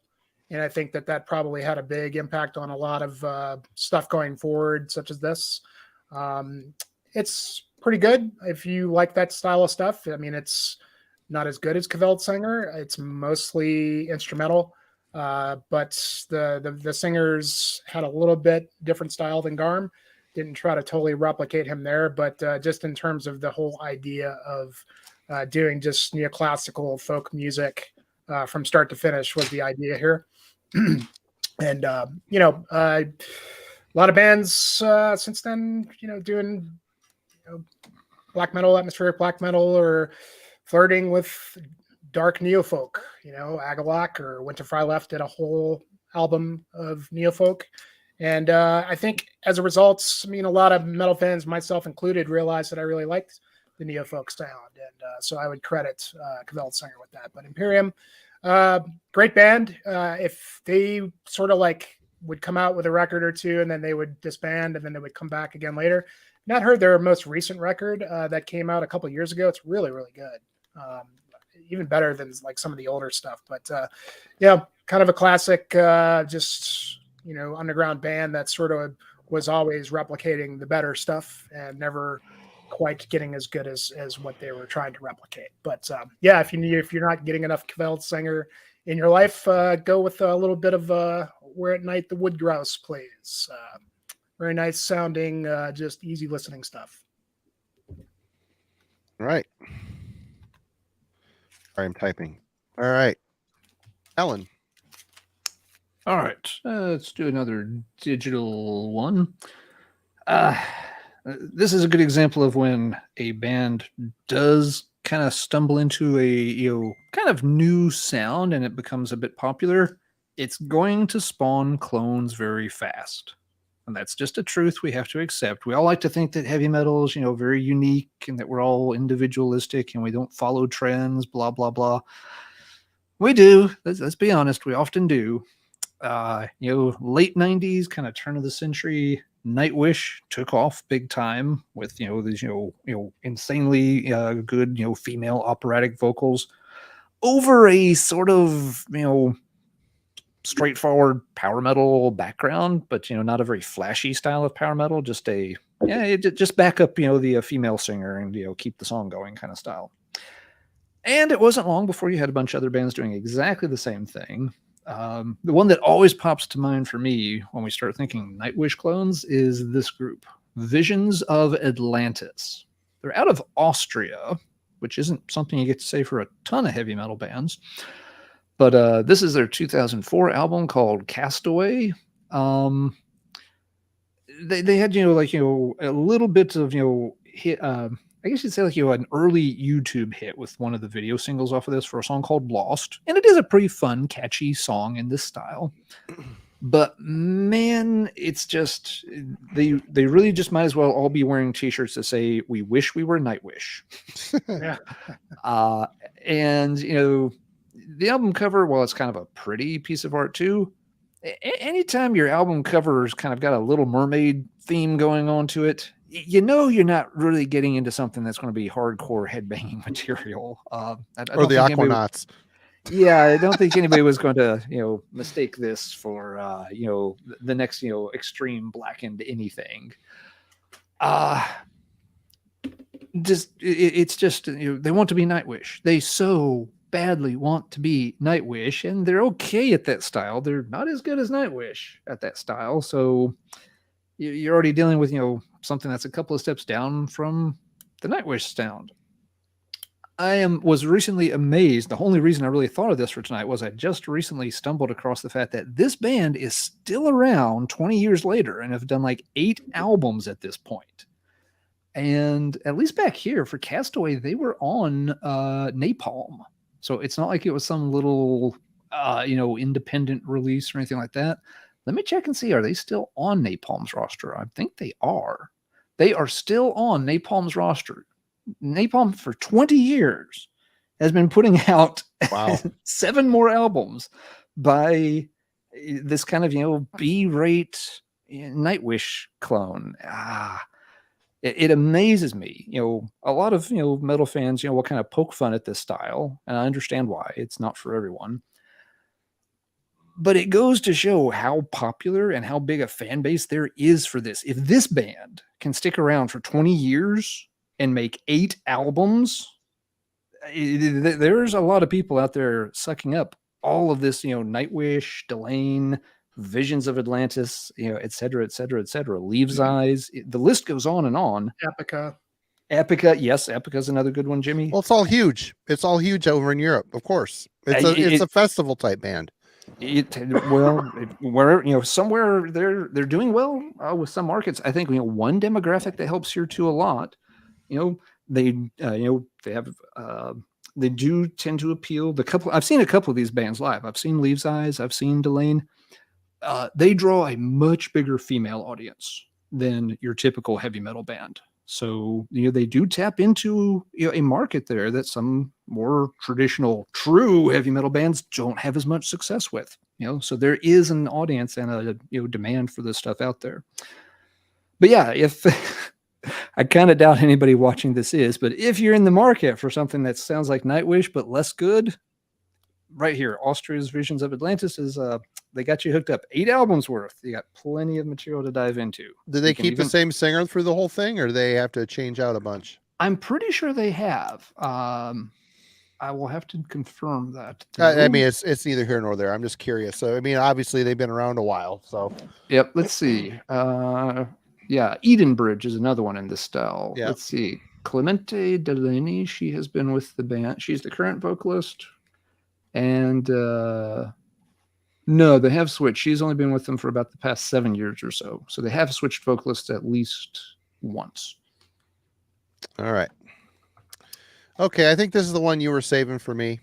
C: And I think that probably had a big impact on a lot of stuff going forward, such as this. It's pretty good if you like that style of stuff. I mean, it's not as good as Kveldsanger. It's mostly instrumental, but the singers had a little bit different style than Garm. Didn't try to totally replicate him there, but just in terms of the whole idea of doing just neoclassical folk music from start to finish was the idea here. And a lot of bands since then, doing black metal, atmospheric black metal, or flirting with dark neofolk. Agalak or Winterfry Left did a whole album of neofolk. And I think as a result, a lot of metal fans, myself included, realized that I really liked the neofolk sound. And so I would credit Kveldsanger with that. But Imperium, great band. If they sort of like would come out with a record or two and then they would disband and then they would come back again later. Not heard their most recent record that came out a couple of years ago. It's really, really good. Even better than like some of the older stuff. But kind of a classic, just underground band that sort of was always replicating the better stuff and never quite getting as good as what they were trying to replicate. But if you're not getting enough Kveldsanger in your life, go with a little bit of Where at Night the Wood Grouse Plays. Very nice sounding, just easy listening stuff.
A: All right. Sorry, I'm typing. All right. Ellen.
B: All right, let's do another digital one. This is a good example of when a band does kind of stumble into a kind of new sound and it becomes a bit popular. It's going to spawn clones very fast, and that's just a truth we have to accept. We all like to think that heavy metal is very unique and that we're all individualistic and we don't follow trends. Blah blah blah. We do. Let's be honest. We often do. Late 90s, kind of turn of the century, Nightwish took off big time with these insanely good female operatic vocals over a sort of straightforward power metal background, but not a very flashy style of power metal, just just back up the female singer and keep the song going kind of style. And it wasn't long before you had a bunch of other bands doing exactly the same thing. The one that always pops to mind for me when we start thinking Nightwish clones is this group, Visions of Atlantis. They're out of Austria, which isn't something you get to say for a ton of heavy metal bands. But this is their 2004 album called Castaway. They had a little bit of I guess you'd say like an early YouTube hit with one of the video singles off of this for a song called Lost. And it is a pretty fun, catchy song in this style. But man, it's just they really just might as well all be wearing t-shirts that say "We wish we were Nightwish."
C: Yeah.
B: And the album cover, well, it's kind of a pretty piece of art too. Anytime your album cover's kind of got a Little Mermaid theme going on to it, you're not really getting into something that's going to be hardcore headbanging material. I
A: Or the Aquanauts.
B: I don't think anybody was going to, mistake this for, the next, extreme blackened anything. It's just, they want to be Nightwish. They so badly want to be Nightwish, and they're okay at that style. They're not as good as Nightwish at that style. So you're already dealing with, something that's a couple of steps down from the Nightwish sound. Was recently amazed. The only reason I really thought of this for tonight was I just recently stumbled across the fact that this band is still around 20 years later and have done like 8 albums at this point. And at least back here for Castaway, they were on Napalm. So it's not like it was some little, independent release or anything like that. Let me check and see. Are they still on Napalm's roster? I think they are. They are still on Napalm's roster. Napalm for 20 years has been putting out 7 more albums by this kind of, B-rate Nightwish clone. It amazes me. A lot of, metal fans, will kind of poke fun at this style, and I understand why. It's not for everyone. But it goes to show how popular and how big a fan base there is for this. If this band can stick around for 20 years and make 8 albums, there's a lot of people out there sucking up all of this, Nightwish, Delane, Visions of Atlantis, et cetera, et cetera, et cetera. Leaves Eyes. The list goes on and on.
C: Epica.
B: Yes, Epica's another good one, Jimmy.
A: Well, it's all huge. It's all huge over in Europe, of course. It's a festival type band. Somewhere they're doing well with some markets. I think one demographic that helps here too a lot. They do tend to appeal. I've seen a couple of these bands live. I've seen Leaves Eyes. I've seen Delane. They draw a much bigger female audience than your typical heavy metal band. So, they do tap into a market there that some more traditional, true heavy metal bands don't have as much success with. So there is an audience and a demand for this stuff out there. But yeah, if I kind of doubt anybody watching this is, but if you're in the market for something that sounds like Nightwish but less good, right here, Austria's Visions of Atlantis is they got you hooked up. 8 albums worth. You got plenty of material to dive into. Do they keep the same singer through the whole thing, or do they have to change out a bunch?
B: I'm pretty sure they have. I will have to confirm that.
A: I mean, it's neither here nor there. I'm just curious. So, I mean, obviously they've been around a while. So,
B: yep. Let's see. Edenbridge is another one in this style.
A: Yep.
B: Let's see. Clemente Delaney. She has been with the band. She's the current vocalist. And no, they have switched. She's only been with them for about the past 7 years or so. So they have switched vocalists at least once.
A: All right. Okay, I think this is the one you were saving for me.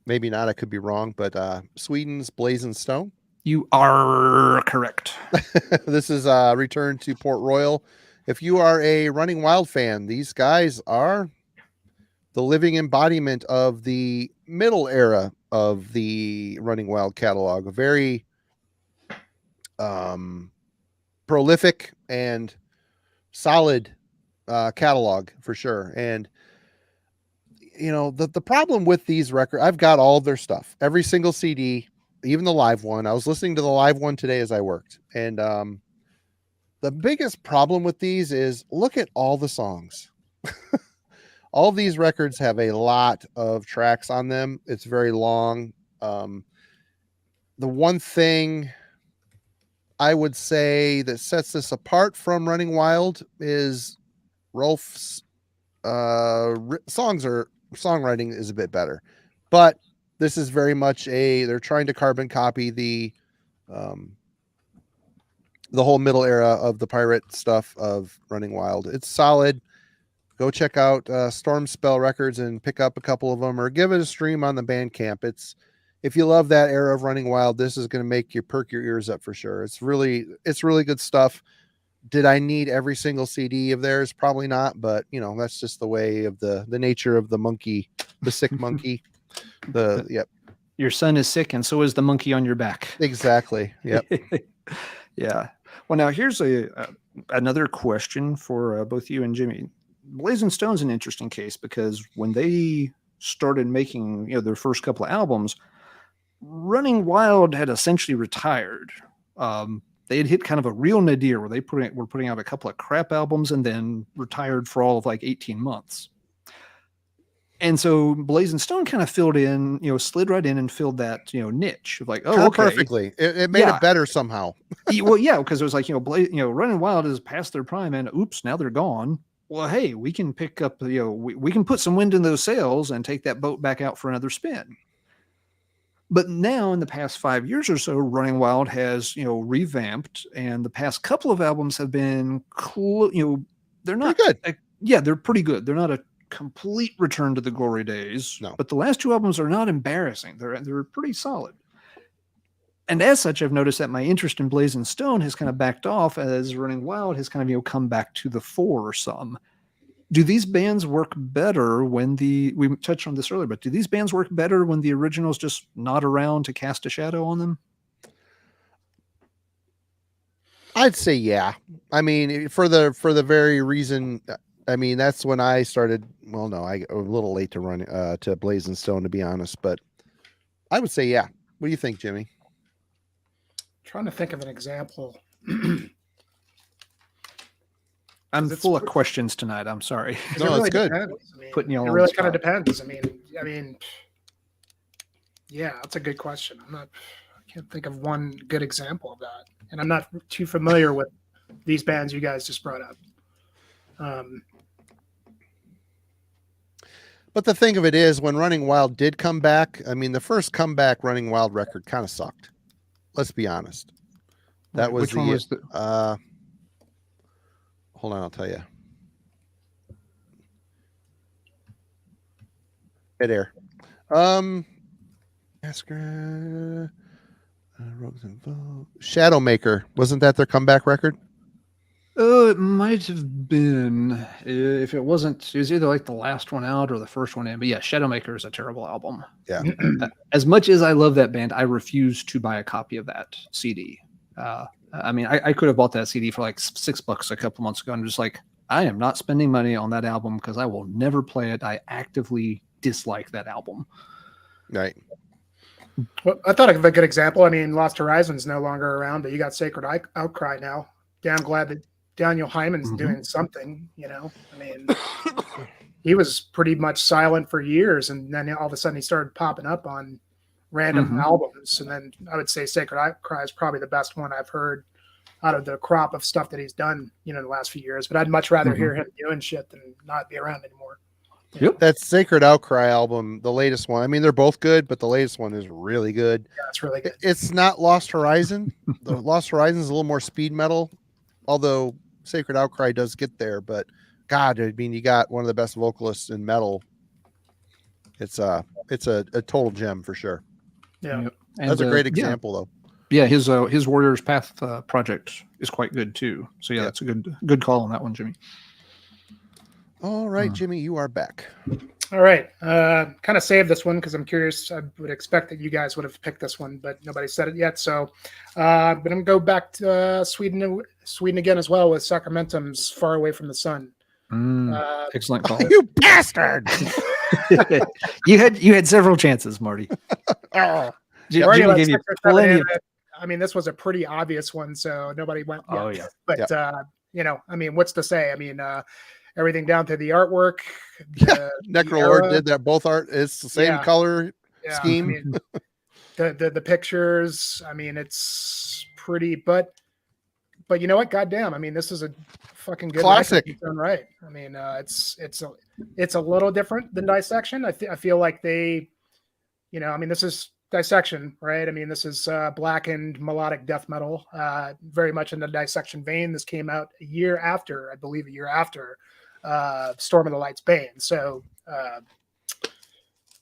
A: Maybe not. I could be wrong, but Sweden's Blazing Stone.
B: You are correct.
A: This is Return to Port Royal. If you are a Running Wild fan, these guys are the living embodiment of the middle era of the Running Wild catalog. A very prolific and solid catalog for sure. And the problem with these records, I've got all of their stuff, every single CD, even the live one. I was listening to the live one today as I worked, and the biggest problem with these is look at all the songs. All these records have a lot of tracks on them. It's very long. The one thing I would say that sets this apart from Running Wild is Rolf's songwriting is a bit better, but this is very much they're trying to carbon copy the whole middle era of the pirate stuff of Running Wild. It's solid. go check out Storm Spell Records and pick up a couple of them, or give it a stream on the Bandcamp. If you love that era of Running Wild, this is going to make you perk your ears up for sure. It's really good stuff. Did I need every single CD of theirs? Probably not, but that's just the way of the nature of the monkey, the sick monkey. Yep.
B: Your son is sick, and so is the monkey on your back.
A: Exactly. Yep.
B: Yeah. Well, now here's another question for both you and Jimmy. Blazing Stone's an interesting case because when they started making their first couple of albums, Running Wild had essentially retired. They had hit kind of a real nadir where they were putting out a couple of crap albums and then retired for all of like 18 months. And so Blazing Stone kind of filled in, slid right in and filled that, niche of like, oh, okay.
A: Perfectly. It made it better somehow.
B: Well, yeah, because it was like, Running Wild is past their prime and oops, now they're gone. Well, hey, we can pick up, we can put some wind in those sails and take that boat back out for another spin. But now in the past 5 years or so, Running Wild has, revamped, and the past couple of albums have been cool. They're not
A: pretty good.
B: They're pretty good. They're not a complete return to the glory days.
A: No.
B: But the last two albums are not embarrassing. They're pretty solid. And as such, I've noticed that my interest in Blazing Stone has kind of backed off as Running Wild has kind of, come back to the fore or some. Do these bands work better when we touched on this earlier, but do these bands work better when the original's just not around to cast a shadow on them?
A: I'd say, yeah. I mean, for the very reason, I mean, that's when I started. Well, no, I was a little late to run to Blazing Stone, to be honest, but I would say, yeah. What do you think, Jimmy?
C: Trying to think of an example.
B: I'm full of questions tonight. I'm sorry.
A: No, it's really good.
B: Putting you all
C: it really kind of depends. I mean, yeah, that's a good question. I can't think of one good example of that, and I'm not too familiar with these bands you guys just brought up.
A: But the thing of it is, when Running Wild did come back, I mean, the first comeback Running Wild record kind of sucked. Let's be honest. That was
B: one was the?
A: Hold on, I'll tell you. Hey there. Shadowmaker. Wasn't that their comeback record?
B: It might have been. If it wasn't, it was either like the last one out or the first one in. But yeah, Shadowmaker is a terrible album.
A: Yeah.
B: As much as I love that band, I refuse to buy a copy of that CD. I mean, I could have bought that CD for like $6 a couple months ago. I'm just like, I am not spending money on that album because I will never play it. I actively dislike that album.
A: Right.
C: Well, I thought of a good example. I mean, Lost Horizon's no longer around, but you got Sacred Outcry now. Damn glad that Daniel Hyman's doing something, I mean, he was pretty much silent for years, and then all of a sudden he started popping up on random albums. And then I would say Sacred Outcry is probably the best one I've heard out of the crop of stuff that he's done, in the last few years. But I'd much rather hear him doing shit than not be around anymore.
A: Yep. That Sacred Outcry album, the latest one. I mean, they're both good, but the latest one is really good.
C: Yeah, it's really good.
A: It's not Lost Horizon. The Lost Horizon is a little more speed metal, although Sacred Outcry does get there. But God, I mean, you got one of the best vocalists in metal. It's a total gem for sure.
C: Yeah,
B: and,
A: that's a great example, though.
B: Yeah, his Warriors Path project is quite good too. So yeah, that's a good call on that one, Jimmy.
A: All right, Jimmy, you are back.
C: All right, kind of saved this one because I'm curious. I would expect that you guys would have picked this one, but nobody said it yet. So, I'm going to go back to Sweden again as well with Sacramentum's "Far Away from the Sun."
B: Excellent call.
A: You bastard!
B: you had several chances, Marty. Jimmy gave you plenty.
C: I mean, this was a pretty obvious one, so nobody went. Yet.
B: Oh yeah,
C: but I mean, what's to say? I mean, everything down to the artwork.
A: Necrolord did that. Both art. It's the same color scheme.
C: I mean, the pictures. I mean, it's pretty, but you know what? Goddamn! I mean, this is a fucking good
A: classic.
C: Done right. I mean, it's a little different than Dissection. I feel like they, I mean, this is Dissection, right? I mean, this is blackened melodic death metal, very much in the Dissection vein. This came out a year after, Storm of the Light's Bane. So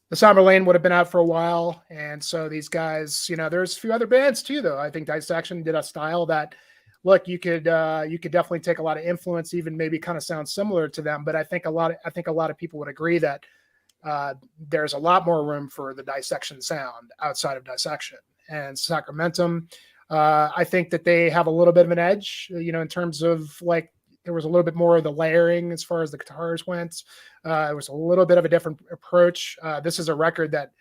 C: the Somber Lane would have been out for a while, and so these guys, there's a few other bands too, though. I think Dissection did a style that, look, you could definitely take a lot of influence, even maybe kind of sound similar to them. But I think a lot of people would agree that there's a lot more room for the Dissection sound outside of Dissection and Sacramentum. I think that they have a little bit of an edge, in terms of like there was a little bit more of the layering as far as the guitars went. It was a little bit of a different approach. This is a record that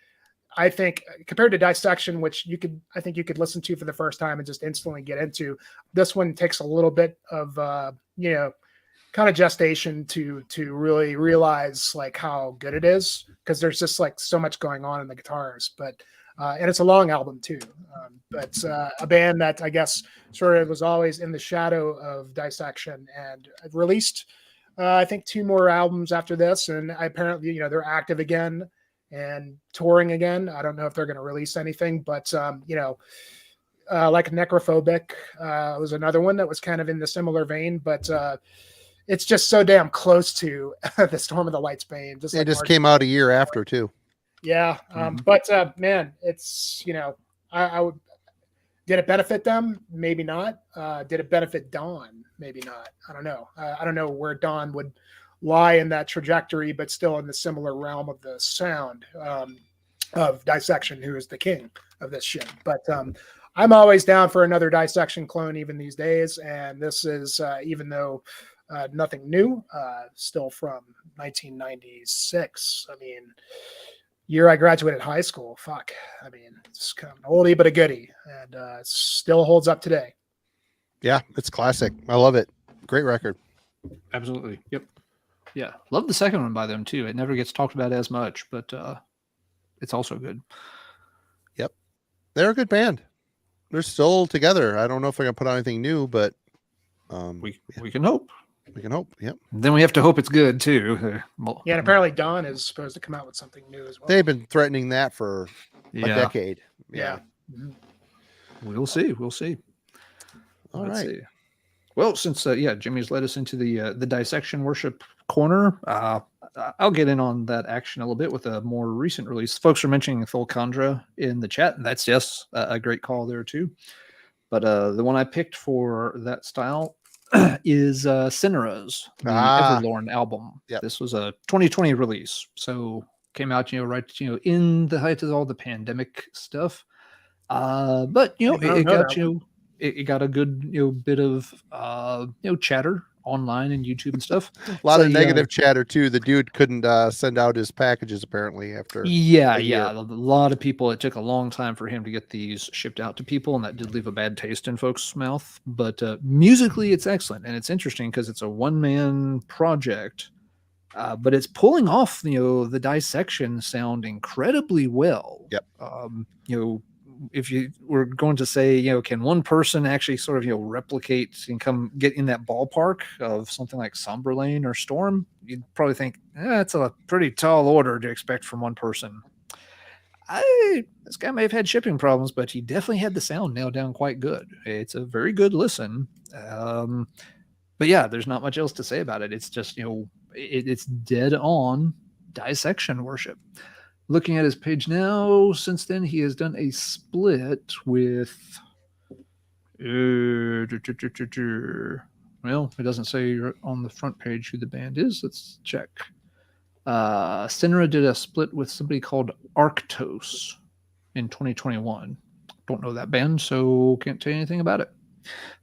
C: I think, compared to Dissection, which I think you could listen to for the first time and just instantly get into, this one takes a little bit of kind of gestation to really realize like how good it is, because there's just like so much going on in the guitars. But and it's a long album too. But a band that I guess sort of was always in the shadow of Dissection, and released I think 2 more albums after this, and apparently they're active again and touring again. I don't know if they're going to release anything, but like Necrophobic was another one that was kind of in the similar vein, but it's just so damn close to the Storm of the Light's Bane.
A: It just came out a year after too.
C: Yeah. But man, it's, I would, did it benefit them? Maybe not. Did it benefit Dawn? Maybe not. I don't know. I don't know where Dawn would lie in that trajectory, but still in the similar realm of the sound of Dissection, who is the king of this shit. But I'm always down for another Dissection clone even these days. And this is, even though nothing new, still from 1996. I mean, year I graduated high school. Fuck. I mean, it's kind of an oldie but a goodie, and it still holds up today.
A: Yeah, it's classic. I love it. Great record.
B: Absolutely. Yep. Yeah. Love the second one by them too. It never gets talked about as much, but it's also good.
A: Yep. They're a good band. They're still together. I don't know if they're going to put out anything new, but
B: we can hope.
A: We can hope. Yep.
B: Then we have to hope it's good too.
C: Yeah, and apparently Dawn is supposed to come out with something new as well.
A: They've been threatening that for a decade.
C: Yeah.
B: We'll see. We'll see.
A: All
B: Let's
A: right.
B: see. Well, since Jimmy's led us into the Dissection worship corner, I'll get in on that action a little bit with a more recent release. Folks are mentioning Thulkandra in the chat, and that's a great call there too. But the one I picked for that style is Contreras, the Everlorn album.
A: Yep.
B: This was a 2020 release, so came out right in the height of all the pandemic stuff. But it got a good bit of chatter online and YouTube and stuff.
A: A lot of negative chatter too. The dude couldn't send out his packages apparently after.
B: Yeah. A lot of people. It took a long time for him to get these shipped out to people, and that did leave a bad taste in folks' mouth. But musically, it's excellent, and it's interesting because it's a one-man project, but it's pulling off the Dissection sound incredibly well.
A: Yep.
B: If you were going to say, can one person actually sort of, replicate and come get in that ballpark of something like Somber Lane or Storm, you'd probably think, it's a pretty tall order to expect from one person. This guy may have had shipping problems, but he definitely had the sound nailed down quite good. It's a very good listen. But yeah, there's not much else to say about it. It's just, it's dead on Dissection worship. Looking at his page now, since then he has done a split with. Well, it doesn't say on the front page who the band is. Let's check. Sinra did a split with somebody called Arctos in 2021. Don't know that band, so can't tell you anything about it.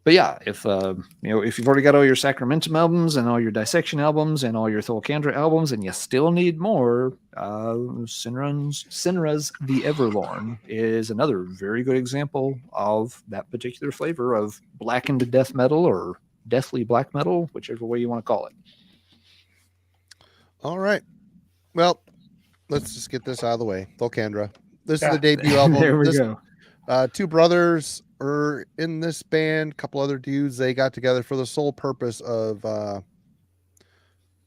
B: But yeah, if you've already got all your Sacramentum albums and all your Dissection albums and all your Thulkandra albums, and you still need more, Sinra's The Everlorn is another very good example of that particular flavor of blackened death metal or deathly black metal, whichever way you want to call it.
A: All right. Well, let's just get this out of the way. Thulkandra. This is the debut album.
B: There we go.
A: 2 brothers are in this band, a couple other dudes. They got together for the sole purpose of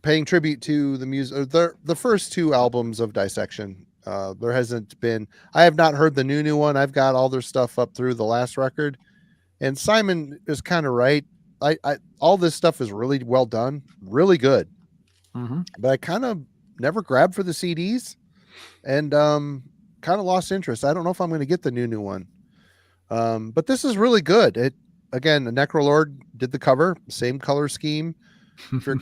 A: paying tribute to the music. The first 2 albums of Dissection. There hasn't been. I have not heard the new one. I've got all their stuff up through the last record, and Simon is kind of right. I all this stuff is really well done, really good. but I kind of never grabbed for the CDs, and kind of lost interest. I don't know if I'm going to get the new one. But this is really good. It again, the Necrolord did the cover, same color scheme. If you're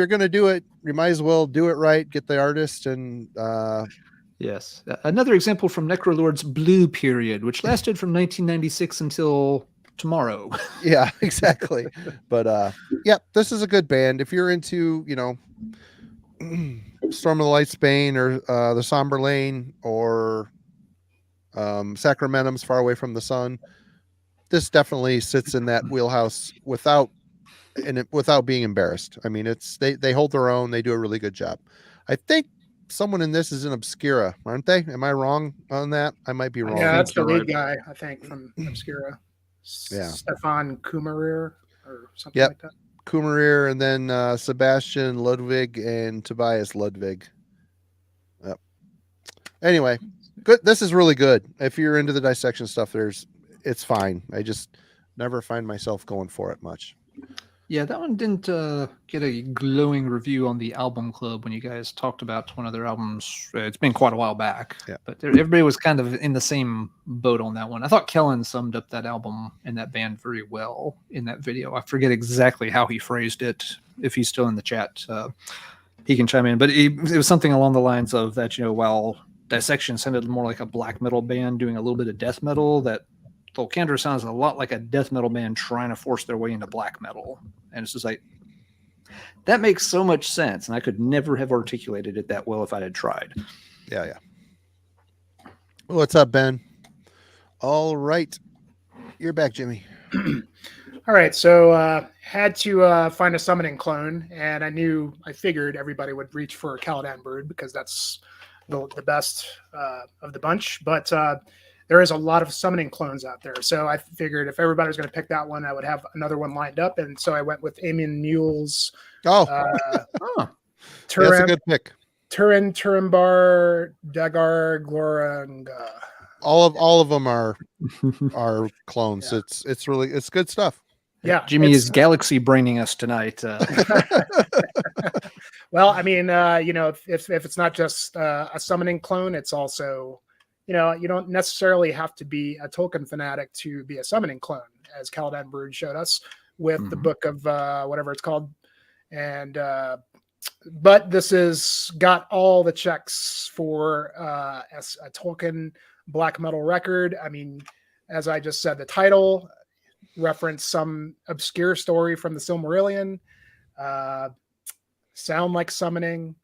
A: gonna do it, you might as well do it right. Get the artist and
B: Yes. Another example from Necrolord's Blue period, which lasted from 1996 until tomorrow.
A: yeah, exactly. But yeah, this is a good band. If you're into, Storm of the Light Bane or the Somber Lane or Sacramentum's Far Away from the Sun, this definitely sits in that wheelhouse without being embarrassed. I mean, they hold their own. They do a really good job. I think someone in this is in Obscura, aren't they? Am I wrong on that? I might be wrong.
C: Yeah, that's the
B: you're
C: lead guy, I think, from Obscura.
A: Yeah.
C: Stefan Kumarir or something
A: Yep.
C: like that.
A: Kumarir, and then Sebastian Ludwig and Tobias Ludwig. Yep. Anyway, good. This is really good. If you're into the dissection stuff, it's fine. I just never find myself going for it much.
B: Yeah, that one didn't get a glowing review on the album club when you guys talked about one of their albums. It's been quite a while back.
A: Yeah.
B: But everybody was kind of in the same boat on that one. I thought Kellen summed up that album and that band very well in that video. I forget exactly how he phrased it. If he's still in the chat, he can chime in. But it was something along the lines of that, while Dissection sounded more like a black metal band doing a little bit of death metal, that Volcandra sounds a lot like a death metal band trying to force their way into black metal. And it's just like, that makes so much sense. And I could never have articulated it that well if I had tried.
A: Yeah. What's up, Ben? All right. You're back, Jimmy.
C: All right. So had to find a summoning clone, and I figured everybody would reach for a Caladan Brood because that's the best of the bunch. But there is a lot of summoning clones out there. So I figured if everybody was going to pick that one, I would have another one lined up. And so I went with Amin Mule's
A: that's a good pick.
C: Turin, Turimbar, Dagar, Gloranga.
A: All of them are clones.
C: Yeah.
A: It's good stuff.
C: Yeah.
B: Jimmy is galaxy braining us tonight.
C: Well, I mean, if it's not just a summoning clone, it's also, you don't necessarily have to be a Tolkien fanatic to be a summoning clone, as Caladan Brood showed us with the book of whatever it's called. And but this has got all the checks for a Tolkien black metal record. I mean, as I just said, the title reference some obscure story from the Silmarillion, sound like summoning,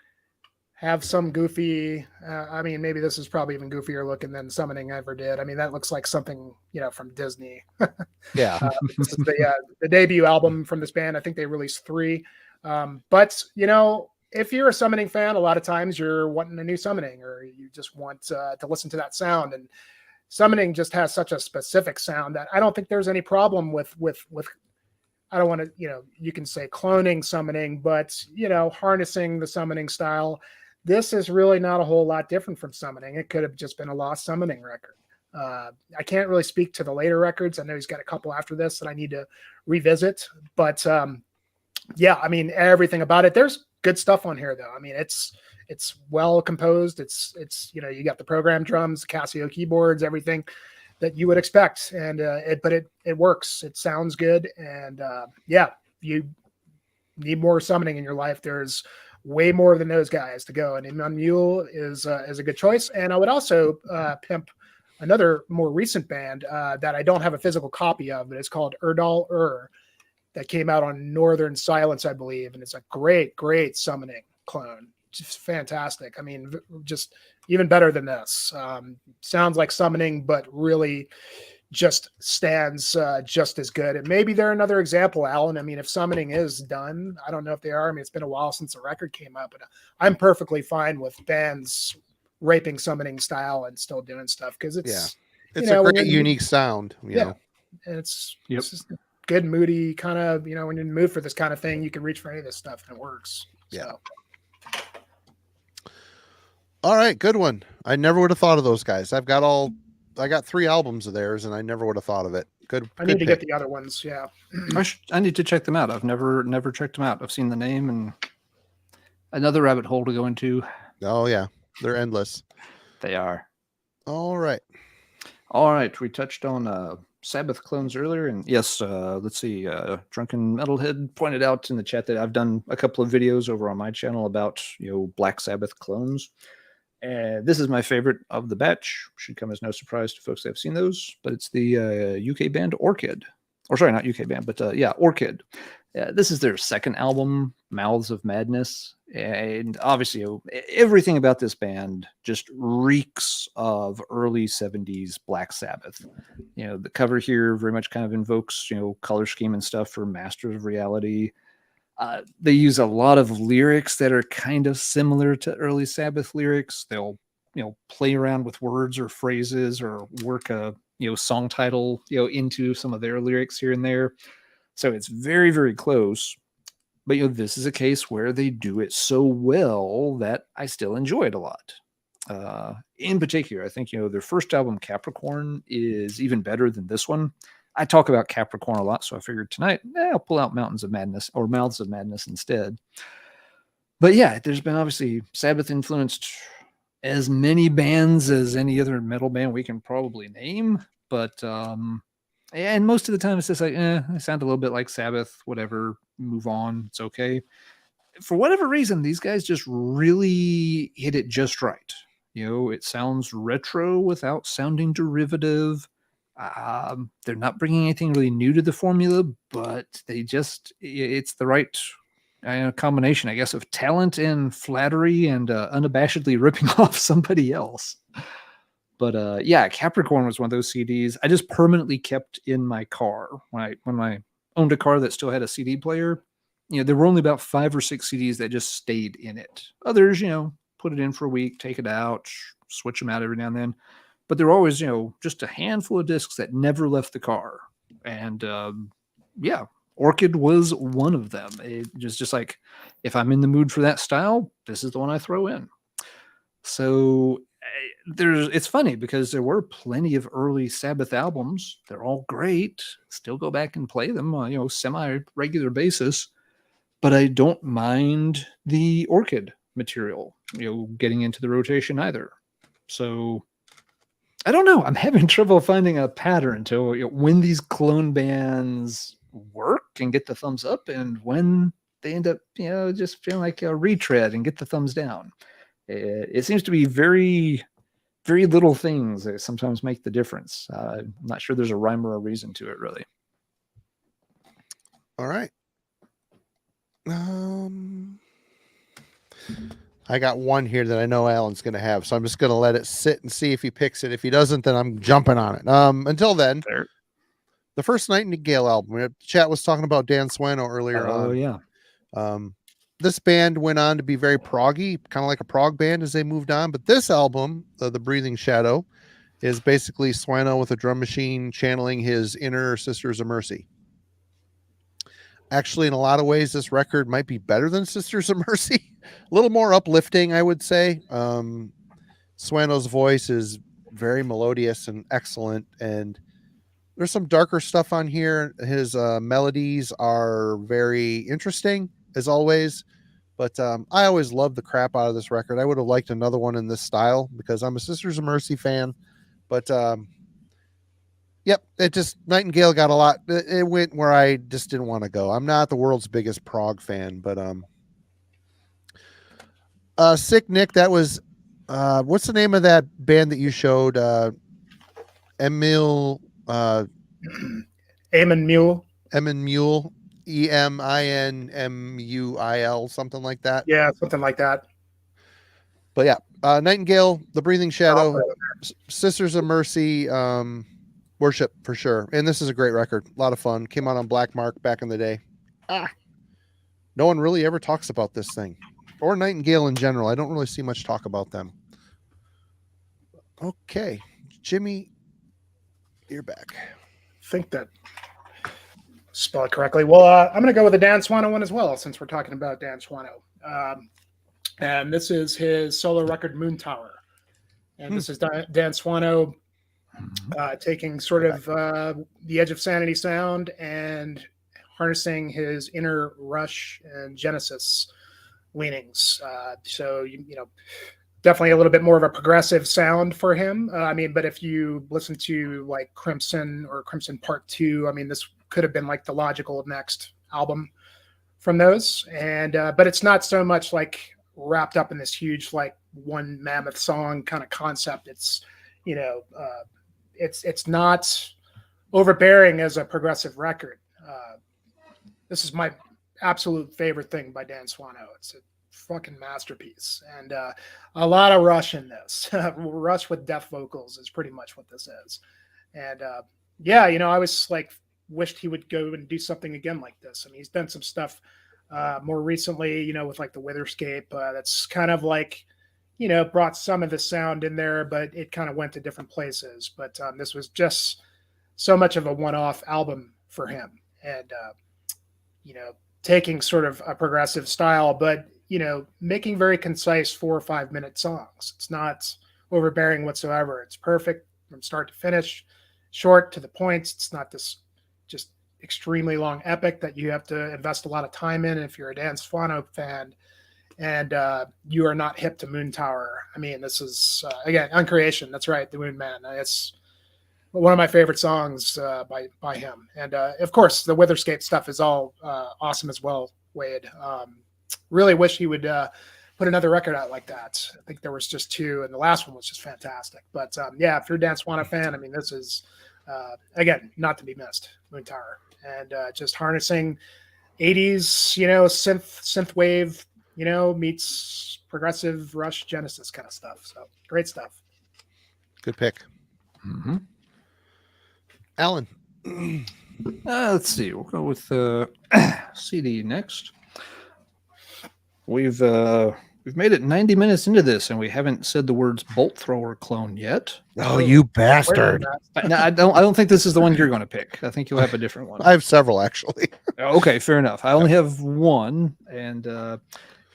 C: have some goofy, I mean, maybe this is probably even goofier looking than Summoning ever did. I mean, that looks like something, from Disney.
A: Yeah.
C: This is the debut album from this band. I think they released 3. But, if you're a Summoning fan, a lot of times you're wanting a new Summoning, or you just want to listen to that sound. And Summoning just has such a specific sound that I don't think there's any problem with I don't want to, you can say cloning Summoning, but, harnessing the Summoning style. This is really not a whole lot different from Summoning. It could have just been a lost Summoning record. I can't really speak to the later records. I know he's got a couple after this that I need to revisit. But yeah, I mean, everything about it. There's good stuff on here, though. I mean, it's well composed. It's you got the program drums, Casio keyboards, everything that you would expect, and it works. It sounds good, and yeah, you need more Summoning in your life. There's way more than those guys to go, and Iman Mule is a good choice. And I would also pimp another more recent band that I don't have a physical copy of, but it's called Erdal that came out on Northern Silence, I believe, and it's a great Summoning clone. Just fantastic. I mean, just even better than this. Sounds like Summoning, but really just stands just as good. And maybe they're another example, Alan. I mean, if Summoning is done, I don't know if they are. I mean, it's been a while since the record came out, but I'm perfectly fine with bands raping Summoning style and still doing stuff, because it's
A: a great unique sound. You know.
C: And it's just good, moody kind of, when you're in the mood for this kind of thing, you can reach for any of this stuff and it works.
A: Yeah.
C: So.
A: All right, good one. I never would have thought of those guys. I got 3 albums of theirs, and I never would have thought of it. Good.
C: I need to get the other ones. Yeah.
B: I need to check them out. I've never checked them out. I've seen the name, and Another rabbit hole to go into.
A: Oh yeah, they're endless.
B: They are.
A: All right.
B: All right, we touched on Sabbath clones earlier, and yes, let's see. Drunken Metalhead pointed out in the chat that I've done a couple of videos over on my channel about Black Sabbath clones. And this is my favorite of the batch. Should come as no surprise to folks that have seen those, but it's the UK band Orchid. Or sorry, not UK band, but yeah, Orchid. This is their second album, Mouths of Madness. And obviously, everything about this band just reeks of early 70s Black Sabbath. The cover here very much kind of invokes, color scheme and stuff for Masters of Reality. They use a lot of lyrics that are kind of similar to early Sabbath lyrics. They'll, play around with words or phrases or work a, song title, into some of their lyrics here and there. So it's very, very close. But, this is a case where they do it so well that I still enjoy it a lot. In particular, I think, their first album, Capricorn, is even better than this one. I talk about Capricorn a lot, so I figured tonight I'll pull out Mouths of Madness instead. But yeah, there's been obviously Sabbath influenced as many bands as any other metal band we can probably name. But and most of the time it's just like, I sound a little bit like Sabbath, whatever, move on, it's okay. For whatever reason, these guys just really hit it just right. It sounds retro without sounding derivative. They're not bringing anything really new to the formula, but it's the right combination, I guess, of talent and flattery and unabashedly ripping off somebody else. But yeah, Capricorn was one of those CDs I just permanently kept in my car when I owned a car that still had a CD player. There were only about 5 or 6 CDs that just stayed in it. Others, put it in for a week, take it out, switch them out every now and then. But there were always, just a handful of discs that never left the car. And yeah, Orchid was one of them. It was just like, if I'm in the mood for that style, this is the one I throw in. So it's funny because there were plenty of early Sabbath albums. They're all great. Still go back and play them on, semi-regular basis. But I don't mind the Orchid material, getting into the rotation either. So I don't know. I'm having trouble finding a pattern to when these clone bands work and get the thumbs up and when they end up, just feeling like a retread and get the thumbs down. It seems to be very, very little things that sometimes make the difference. I'm not sure there's a rhyme or a reason to it, really.
A: All right. I got one here that I know Alan's going to have, so I'm just going to let it sit and see if he picks it. If he doesn't, then I'm jumping on it. Until then, the first Nightingale album. Chat was talking about Dan Swano earlier on.
B: Oh, yeah.
A: This band went on to be very proggy, kind of like a prog band as they moved on. But this album, The Breathing Shadow, is basically Swano with a drum machine channeling his inner Sisters of Mercy. Actually, in a lot of ways, this record might be better than Sisters of Mercy. A little more uplifting, I would say. Swano's voice is very melodious and excellent. And there's some darker stuff on here. His melodies are very interesting, as always. But I always loved the crap out of this record. I would have liked another one in this style because I'm a Sisters of Mercy fan. But yep, Nightingale got a lot. It went where I just didn't want to go. I'm not the world's biggest prog fan, but Sick Nick, that was what's the name of that band that you showed? Emil
C: Eamon Mule.
A: EMINMUIL, something like that.
C: Yeah, something like that.
A: But yeah, Nightingale, The Breathing Shadow, Sisters of Mercy, Worship for sure. And this is a great record. A lot of fun. Came out on Black Mark back in the day. No one really ever talks about this thing. Or Nightingale in general. I don't really see much talk about them. Okay. Jimmy, you're back.
C: I think that spell it correctly. Well, I'm going to go with the Dan Swano one as well, since we're talking about Dan Swano. And this is his solo record, Moon Tower. And this is Dan Swano taking sort of the Edge of Sanity sound and harnessing his inner Rush and Genesis leanings. So you know, definitely a little bit more of a progressive sound for him. I mean, but if you listen to like Crimson or Crimson Part 2, I mean, this could have been like the logical next album from those. And but it's not so much like wrapped up in this huge like one mammoth song kind of concept. It's, you know, it's not overbearing as a progressive record. This is my absolute favorite thing by Dan Swano. It's a fucking masterpiece, and a lot of Rush in this. Rush with deaf vocals is pretty much what this is. And yeah, you know, I was like wished he would go and do something again like this. I mean, he's done some stuff more recently, you know, with like the Witherscape. That's kind of like, you know, brought some of the sound in there, but it kind of went to different places. But this was just so much of a one-off album for him, and you know, taking sort of a progressive style, but you know, making very concise 4 or 5 minute songs. It's not overbearing whatsoever. It's perfect from start to finish, short to the points. It's not this just extremely long epic that you have to invest a lot of time in if you're a Dan Swano fan and you are not hip to Moon Tower. I mean, this is again Uncreation. That's right, the Moon Man. It's one of my favorite songs by him, and of course the Witherscape stuff is all awesome as well. Wade, really wish he would put another record out like that. I think there was just 2, and the last one was just fantastic. But yeah, if you're a Dan Swano fan, I mean, this is again not to be missed. Moon Tower, and just harnessing 80s, you know, synth wave, you know, meets progressive Rush Genesis kind of stuff. So great stuff.
A: Good pick.
B: Mm-hmm.
A: Alan.
B: Let's see. We'll go with CD next. We've made it 90 minutes into this, and we haven't said the words bolt thrower clone yet.
A: Oh, you bastard!
B: No, I don't think this is the one you're going to pick. I think you'll have a different one.
A: I have several actually.
B: Okay, fair enough. I only have one, and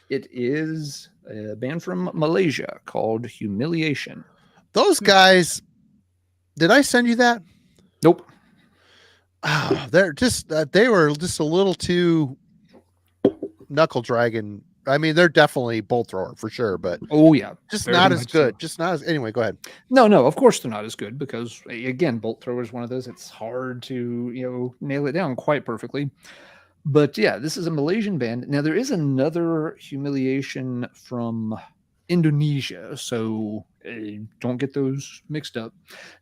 B: it is a band from Malaysia called Humiliation.
A: Those guys. Did I send you that?
B: Nope.
A: Oh, they're just they were just a little too knuckle dragon. I mean, they're definitely bolt thrower for sure, but
B: oh yeah,
A: just not as good. So. Just not as anyway. Go ahead.
B: No, of course they're not as good because again, bolt thrower is one of those. It's hard to nail it down quite perfectly. But yeah, this is a Malaysian band. Now there is another Humiliation from Indonesia, so don't get those mixed up.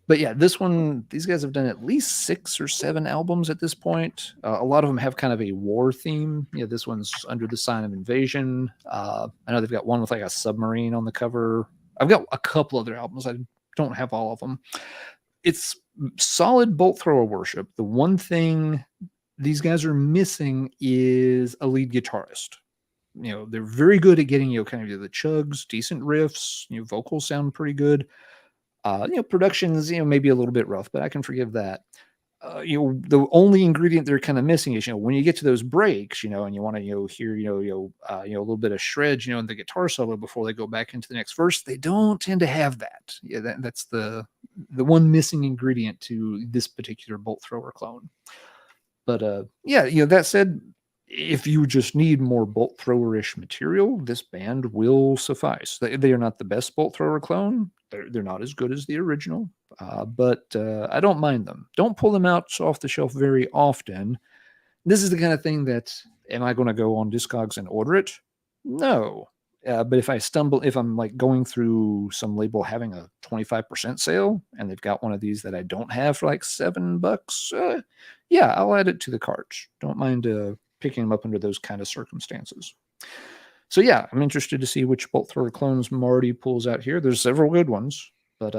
B: But yeah, this one, these guys have done at least 6 or 7 albums at this point. A lot of them have kind of a war theme. Yeah, this one's Under the Sign of Invasion. I know they've got one with like a submarine on the cover. I've got a couple other albums. I don't have all of them. It's solid bolt thrower worship. The one thing these guys are missing is a lead guitarist. You know, they're very good at getting, kind of the chugs, decent riffs, vocals sound pretty good. Production's, maybe a little bit rough, but I can forgive that. The only ingredient they're kind of missing is, when you get to those breaks, and you want to, hear, a little bit of shred, in the guitar solo before they go back into the next verse, they don't tend to have that. Yeah, that's the one missing ingredient to this particular bolt thrower clone. But that said, if you just need more bolt thrower-ish material, this band will suffice. They are not the best bolt thrower clone. They're not as good as the original, but I don't mind them. Don't pull them out off the shelf very often. This is the kind of thing that, am I going to go on Discogs and order it? No. But if I'm like going through some label having a 25% sale and they've got one of these that I don't have for like $7, yeah, I'll add it to the cart. Don't mind picking them up under those kind of circumstances. So yeah, I'm interested to see which bolt thrower clones Marty pulls out here. There's several good ones, but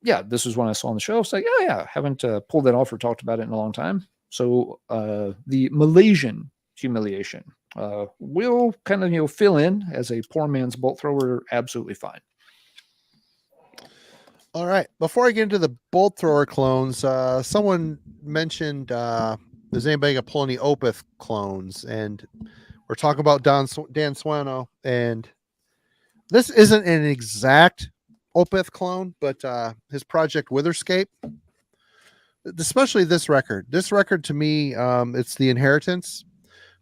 B: yeah, this is one I saw on the show. It's like, oh yeah, haven't pulled that off or talked about it in a long time. So the Malaysian Humiliation will kind of fill in as a poor man's bolt thrower. Absolutely fine.
A: All right. Before I get into the bolt thrower clones, someone mentioned, does anybody gonna pull any Opeth clones? And we're talking about Dan Swano, and this isn't an exact Opeth clone, but his project Witherscape, especially this record. This record to me, it's the Inheritance.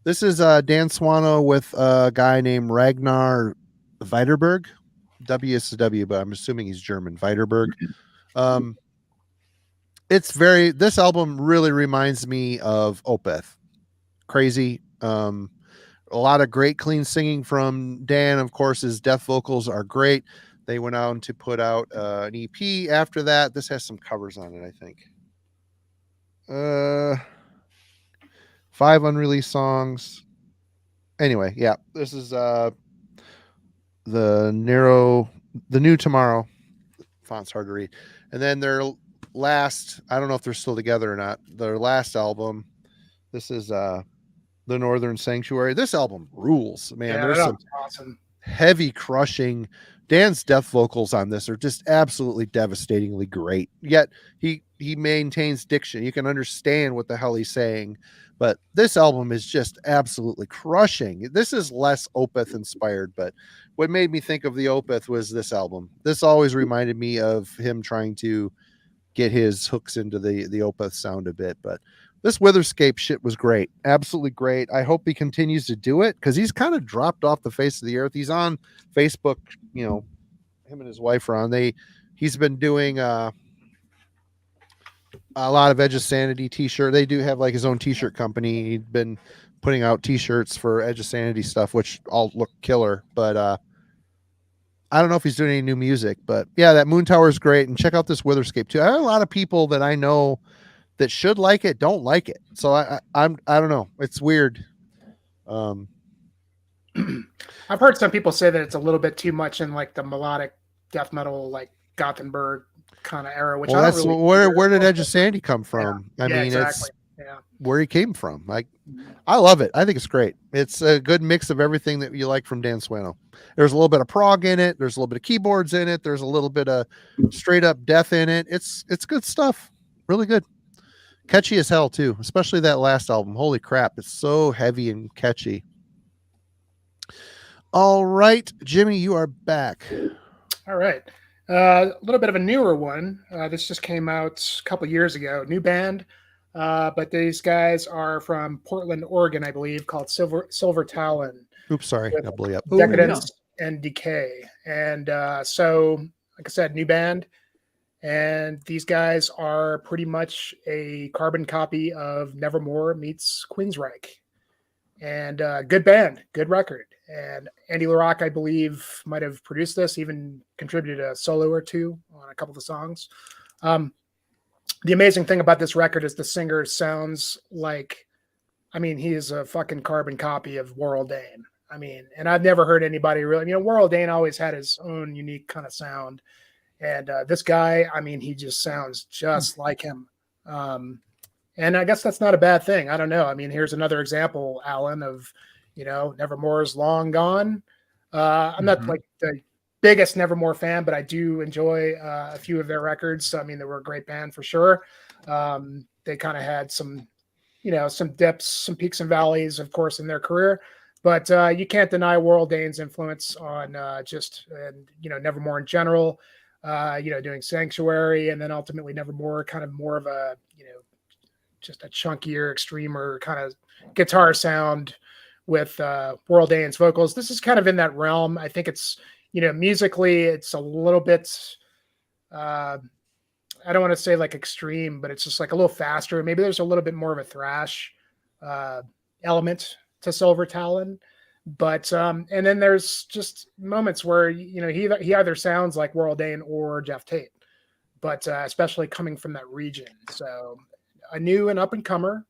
A: This is Dan Swano with a guy named Ragnar Weiderberg. W is the W, but I'm assuming he's German. Weiderberg. This album really reminds me of Opeth. Crazy. A lot of great clean singing from Dan. Of course, his death vocals are great. They went on to put out an EP after that. This has some covers on it, I think. 5 unreleased songs. Anyway, yeah, this is the New Tomorrow. Font's hard to read. And then their last, I don't know if they're still together or not. Their last album. This is The Northern Sanctuary. This album rules, man.
C: Yeah,
A: There's some
C: awesome,
A: heavy crushing. Dan's death vocals on this are just absolutely devastatingly great. Yet he maintains diction. You can understand what the hell he's saying. But this album is just absolutely crushing. This is less Opeth inspired, but what made me think of the Opeth was this album. This always reminded me of him trying to get his hooks into the Opeth sound a bit. But this Witherscape shit was great. Absolutely great. I hope he continues to do it because he's kind of dropped off the face of the earth. He's on Facebook, him and his wife are on. He's been doing a lot of Edge of Sanity t-shirt. They do have like his own t-shirt company. He'd been putting out t-shirts for Edge of Sanity stuff, which all look killer. But I don't know if he's doing any new music. But yeah, that Moon Tower is great. And check out this Witherscape too. I have a lot of people that I know that should like it, don't like it. So I don't know. It's weird.
C: I've heard some people say that it's a little bit too much in like the melodic death metal, like Gothenburg kind of era. Which
A: well, that's really where did Edge of Sandy come from?
C: Yeah.
A: I mean,
C: exactly.
A: It's where he came from. Like, I love it. I think it's great. It's a good mix of everything that you like from Dan Swano. There's a little bit of prog in it. There's a little bit of keyboards in it. There's a little bit of straight up death in it. It's good stuff. Really good. Catchy as hell too, especially that last album. Holy crap, it's so heavy and catchy. All right, Jimmy, you are back.
C: All right, a little bit of a newer one. This just came out a couple years ago. New band, but these guys are from Portland, Oregon, I believe, called Silver Talon.
A: Oops, sorry, I blew up.
C: Decadence and Decay, and so like I said, new band. And these guys are pretty much a carbon copy of Nevermore meets Queensryche. And good band, good record. And Andy LaRocque, I believe, might have produced this, even contributed a solo or two on a couple of the songs. The amazing thing about this record is the singer sounds like, he is a fucking carbon copy of Warrell Dane. And I've never heard anybody really, Warrell Dane always had his own unique kind of sound. And this guy, he just sounds just like him. And I guess that's not a bad thing. I don't know. Here's another example, Alan, of, Nevermore's long gone. I'm not like the biggest Nevermore fan, but I do enjoy a few of their records. They were a great band for sure. They kind of had some, some dips, some peaks and valleys, of course, in their career. But you can't deny Warrell Dane's influence on Nevermore in general. Doing Sanctuary, and then ultimately Nevermore, kind of more of a, just a chunkier, extremer kind of guitar sound with Warrell Dane's vocals. This is kind of in that realm. I think it's, musically, it's a little bit, I don't want to say like extreme, but it's just like a little faster. Maybe there's a little bit more of a thrash element to Silver Talon. But and then there's just moments where he either sounds like Warrell Dane or Jeff Tate, but especially coming from that region. So a new and up and comer,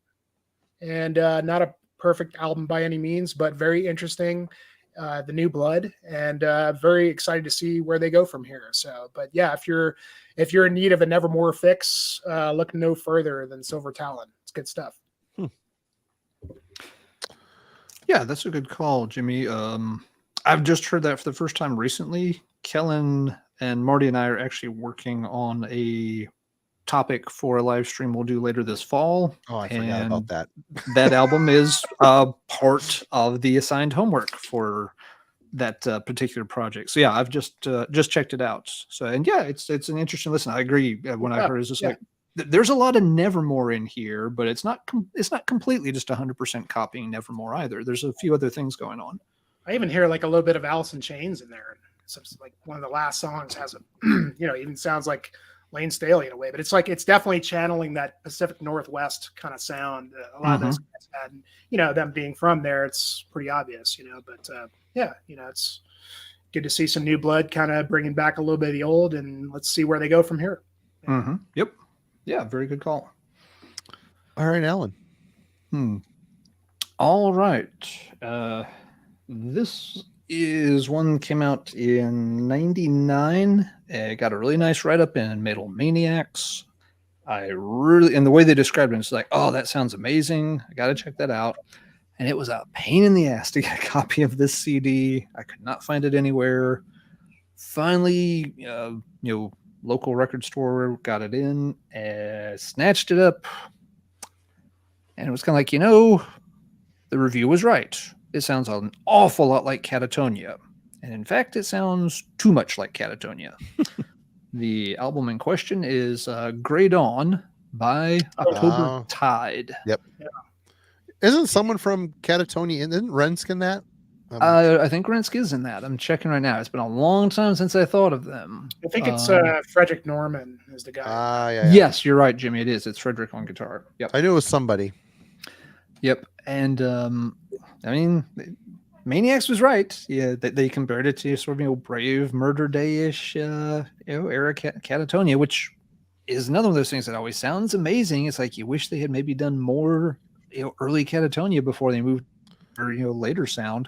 C: and not a perfect album by any means, but very interesting. The new blood, and very excited to see where they go from here. So, but yeah, if you're in need of a Nevermore fix, look no further than Silver Talon. It's good stuff.
B: Yeah, that's a good call, Jimmy. I've just heard that for the first time recently. Kellen and Marty and I are actually working on a topic for a live stream we'll do later this fall.
A: Oh, I forgot about that.
B: That album is part of the assigned homework for that particular project. So yeah, I've just checked it out. So, and yeah, it's an interesting listen. I agree. When I heard it, it's just like, there's a lot of Nevermore in here, but it's not completely just 100% copying Nevermore either. There's a few other things going on.
C: I even hear like a little bit of Alice in Chains in there. So it's like one of the last songs has a, even sounds like Lane Staley in a way, but it's like, it's definitely channeling that Pacific Northwest kind of sound. A lot of those guys had, and, them being from there, it's pretty obvious, but it's good to see some new blood kind of bringing back a little bit of the old, and let's see where they go from here.
B: Yep. Yeah. Very good call.
A: All right, Alan.
B: All right. This is one came out in 99. It got a really nice write-up in Metal Maniacs. And the way they described it, it's like, oh, that sounds amazing. I got to check that out. And it was a pain in the ass to get a copy of this CD. I could not find it anywhere. Finally, local record store got it in, snatched it up. And it was kind of like, the review was right. It sounds an awful lot like Catatonia. And in fact, it sounds too much like Catatonia. The album in question is Grey Dawn by October Tide.
A: Yep. Yeah. Isn't someone from Catatonia in? Isn't Renskin that?
B: I think Renski's in that. I'm checking right now. It's been a long time since I thought of them.
C: I think it's Frederick Norman is the guy.
A: Yeah.
B: Yes, you're right, Jimmy. It is. It's Frederick on guitar. Yep.
A: I knew it was somebody.
B: Yep. And Maniacs was right. Yeah, they compared it to sort of Brave Murder Day-ish era Catatonia, which is another one of those things that always sounds amazing. It's like you wish they had maybe done more early Catatonia before they moved or later sound.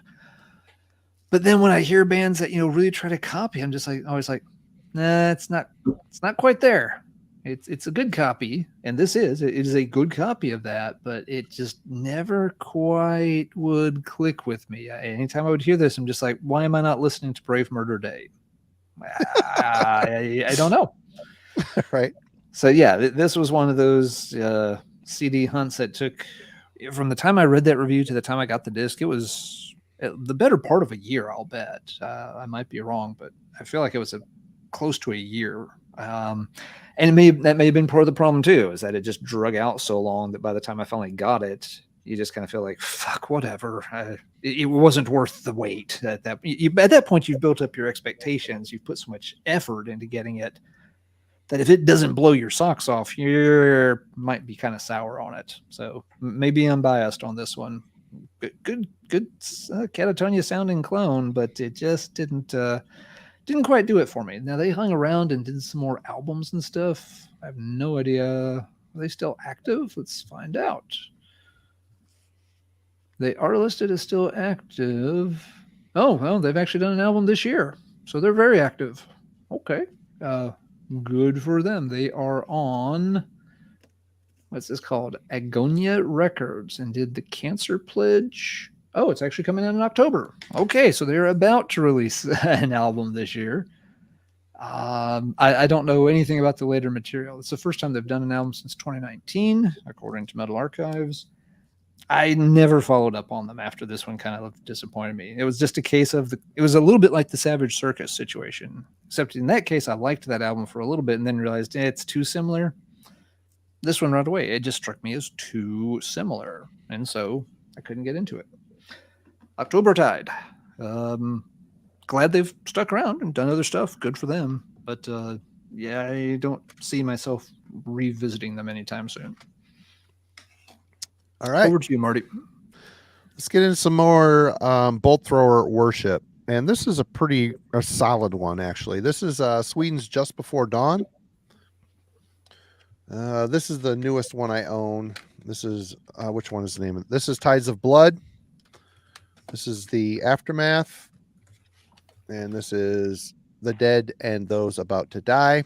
B: But then when I hear bands that really try to copy, I'm just like always like, nah, it's not quite there. It's a good copy, and it is a good copy of that, but it just never quite would click with me. Anytime I would hear this, I'm just like, why am I not listening to Brave Murder Day? I don't know.
A: Right.
B: So yeah, this was one of those CD hunts that took from the time I read that review to the time I got the disc. It was the better part of a year, I'll bet. I might be wrong, but I feel like it was close to a year. And that may have been part of the problem too, is that it just drug out so long that by the time I finally got it, you just kind of feel like, fuck, whatever. It wasn't worth the wait. At that point, you've built up your expectations. You've put so much effort into getting it that if it doesn't blow your socks off, you might be kind of sour on it. So maybe I'm biased on this one. Good Catatonia sounding clone, but it just didn't quite do it for me. Now they hung around and did some more albums and stuff. I have no idea. Are they still active? Let's find out. They are listed as still active. Oh, well, they've actually done an album this year. So they're very active. Okay. Good for them. They are on, what's this called? Agonia Records, and did the Cancer Pledge. Oh, it's actually coming out in October. Okay, so they're about to release an album this year. I don't know anything about the later material. It's the first time they've done an album since 2019, according to Metal Archives. I never followed up on them after this one kind of disappointed me. It was just a case of it was a little bit like the Savage Circus situation, except in that case, I liked that album for a little bit and then realized it's too similar. This one right away, it just struck me as too similar. And so I couldn't get into it. October Tide. Glad they've stuck around and done other stuff. Good for them. But I don't see myself revisiting them anytime soon.
A: All right.
B: Over to you, Marty.
A: Let's get into some more bolt thrower worship. And this is a solid one, actually. This is Sweden's Just Before Dawn. This is the newest one I own. This is, which one is the name of it? This is Tides of Blood. This is the Aftermath. And this is The Dead and Those About to Die.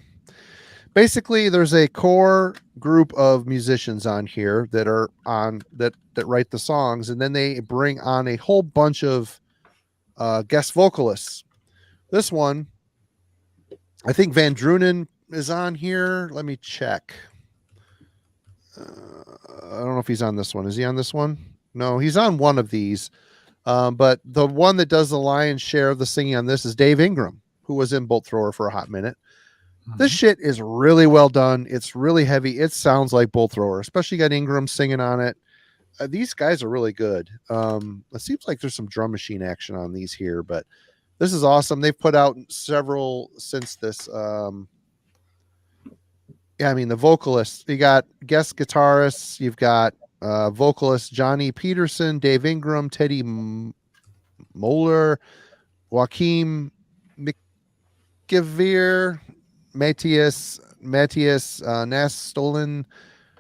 A: Basically, there's a core group of musicians on here that are on that write the songs, and then they bring on a whole bunch of guest vocalists. This one, I think Van Drunen is on here. Let me check. I don't know if he's on this one. Is he on this one? No, he's on one of these. But the one that does the lion's share of the singing on this is Dave Ingram, who was in Bolt Thrower for a hot minute. This shit is really well done. It's really heavy. It sounds like Bull Thrower, especially got Ingram singing on it. These guys are really good. It seems like there's some drum machine action on these here, but this is awesome. They've put out several since this. Yeah, I mean, the vocalists, you got guest guitarists, you've got vocalist Johnny Peterson, Dave Ingram, Teddy Moeller, Joaquim McGivere, Matthias Nastolen,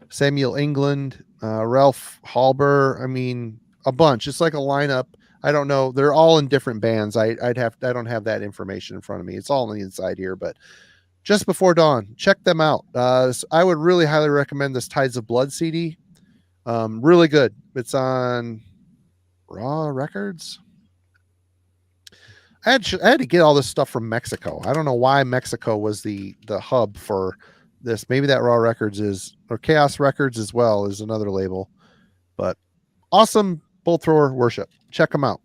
A: Samuel England, Ralph Halber. I mean, a bunch. It's like a lineup. I don't know. They're all in different bands. I don't have that information in front of me. It's all on the inside here, but Just Before Dawn, check them out. I would really highly recommend this Tides of Blood CD. Really good. It's on Raw Records. I had to get all this stuff from Mexico. I don't know why Mexico was the hub for this. Maybe that Raw Records is, or Chaos Records as well is another label. But awesome Bull Thrower worship. Check them out.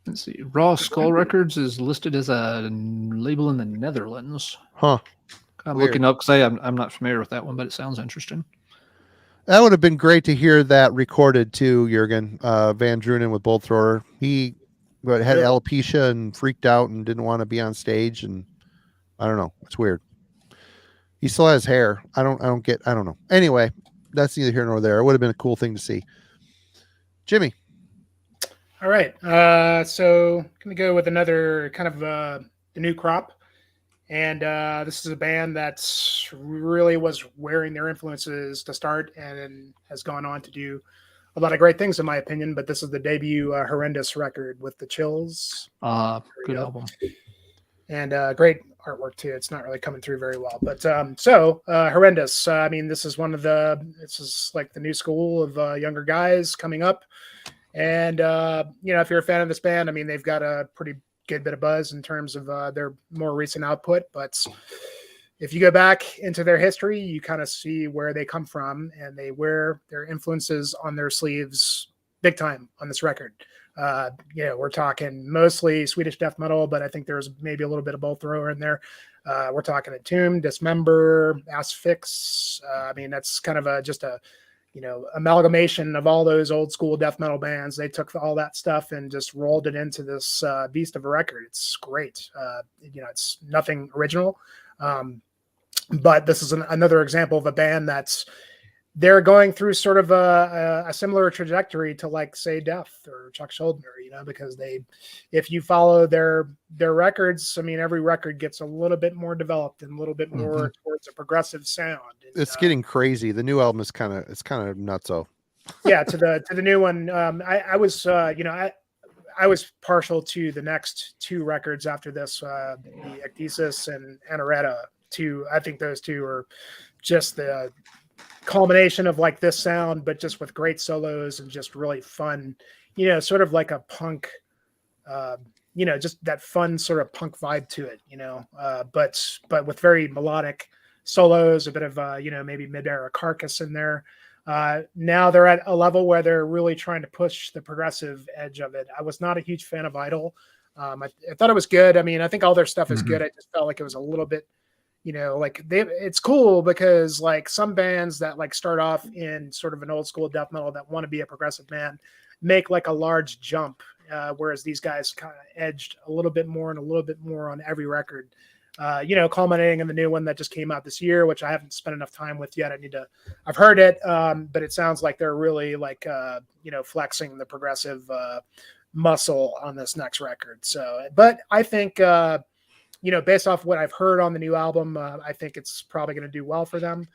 B: Let's see. Raw Skull Records is listed as a label in the Netherlands.
A: Huh.
B: I'm
A: Weird.
B: looking up because I'm not familiar with that one, but it sounds interesting.
A: That would have been great to hear that recorded too, Jurgen. Van Drunen with Bull Thrower. He had alopecia and freaked out and didn't want to be on stage, and I don't know. It's weird. He still has hair. I don't know. Anyway, that's neither here nor there. It would have been a cool thing to see. Jimmy.
C: All right. So going to go with another kind of the new crop. And this is a band that's really was wearing their influences to start and has gone on to do a lot of great things, in my opinion. But this is the debut Horrendous record with the Chills.
B: Good album.
C: And great artwork, too. It's not really coming through very well. But Horrendous. I mean, this is this is like the new school of younger guys coming up. And, if you're a fan of this band, I mean, they've got a pretty good bit of buzz in terms of their more recent output. But if you go back into their history, you kind of see where they come from, and they wear their influences on their sleeves big time on this record. We're talking mostly Swedish death metal, but I think there's maybe a little bit of Bull Thrower in there. We're talking Entomb, Dismember, Asphyx. I mean, that's kind of just a amalgamation of all those old school death metal bands. They took all that stuff and just rolled it into this beast of a record. It's great. It's nothing original. But this is another example of a band they're going through sort of a similar trajectory to, like, say, Death or Chuck Schuldiner, because if you follow their records, I mean, every record gets a little bit more developed and a little bit more towards a progressive sound. And,
A: it's getting crazy. The new album is kind of nutso. Yeah,
C: to the new one. I was partial to the next two records after this, the Ecdysis and Anoretta. I think those two are just the culmination of, like, this sound, but just with great solos and just really fun, sort of like a punk, just that fun sort of punk vibe to it, but with very melodic solos, a bit of, maybe mid-era Carcass in there. Now they're at a level where they're really trying to push the progressive edge of it. I was not a huge fan of Idol. I thought it was good. I mean, I think all their stuff is good. I just felt like it was a little bit, it's cool because, like, some bands that, like, start off in sort of an old school death metal that want to be a progressive band make, like, a large jump, whereas these guys kind of edged a little bit more on every record, culminating in the new one that just came out this year, which I haven't spent enough time with yet. I've heard it, but it sounds like they're really, like, flexing the progressive muscle on this next record. So, but I think, based off what I've heard on the new album, I think it's probably going to do well for them.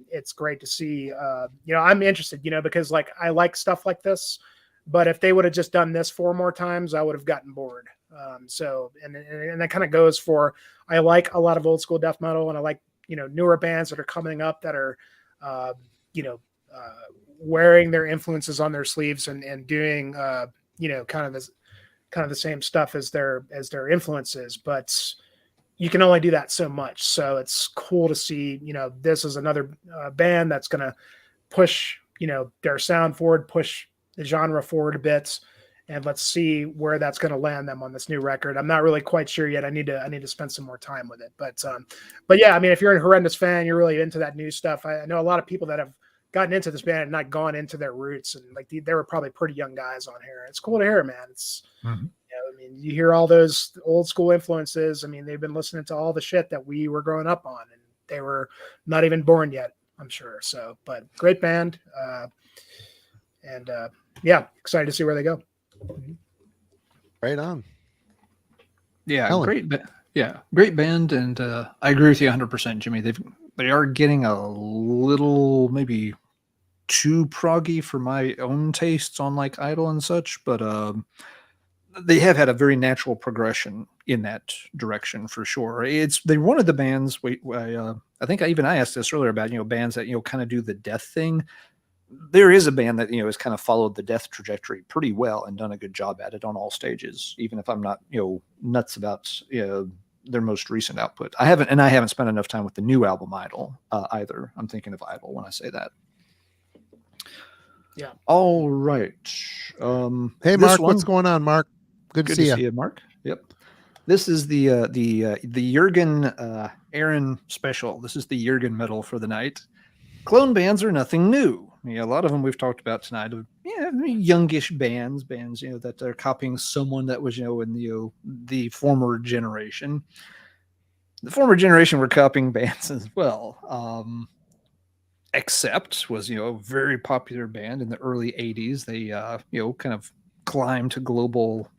C: It's great to see, I'm interested, because, like, I like stuff like this, but if they would have just done this 4 more times, I would have gotten bored. And that kind of goes for, I like a lot of old school death metal, and I like, newer bands that are coming up that are, wearing their influences on their sleeves and doing, kind of the same stuff as their influences, but you can only do that so much. So it's cool to see, this is another band that's going to push, their sound forward, push the genre forward a bit, and let's see where that's going to land them on this new record. I'm not really quite sure yet. I need to spend some more time with it. But yeah, I mean, if you're a Horrendous fan, you're really into that new stuff. I know a lot of people that have gotten into this band and not gone into their roots, and like they were probably pretty young guys on here. It's cool to hear, man. It's I mean, you hear all those old school influences. I mean, they've been listening to all the shit that we were growing up on, and they were not even born yet, I'm sure. So, but great band. And yeah, excited to see where they go.
A: Right on.
B: Yeah,
A: Helen.
B: great band, and I agree with you 100%, Jimmy. They are getting a little maybe too proggy for my own tastes on like Idol and such, but they have had a very natural progression in that direction for sure. They're one of the bands. I think I asked this earlier about bands that kind of do the death thing. There is a band that has kind of followed the death trajectory pretty well and done a good job at it on all stages. Even if I'm not nuts about their most recent output, I haven't spent enough time with the new album Idol either. I'm thinking of Idol when I say that.
C: Yeah.
B: All right.
A: Hey, Mark, what's going on, Mark? Good to see you,
B: Mark. Yep. This is the Jurgen Aaron special. This is the Jurgen medal for the night. Clone bands are nothing new. A lot of them we've talked about tonight. Youngish bands that are copying someone that was in the former generation. The former generation were copying bands as well. Accept was a very popular band in the early 80s. They kind of climbed to global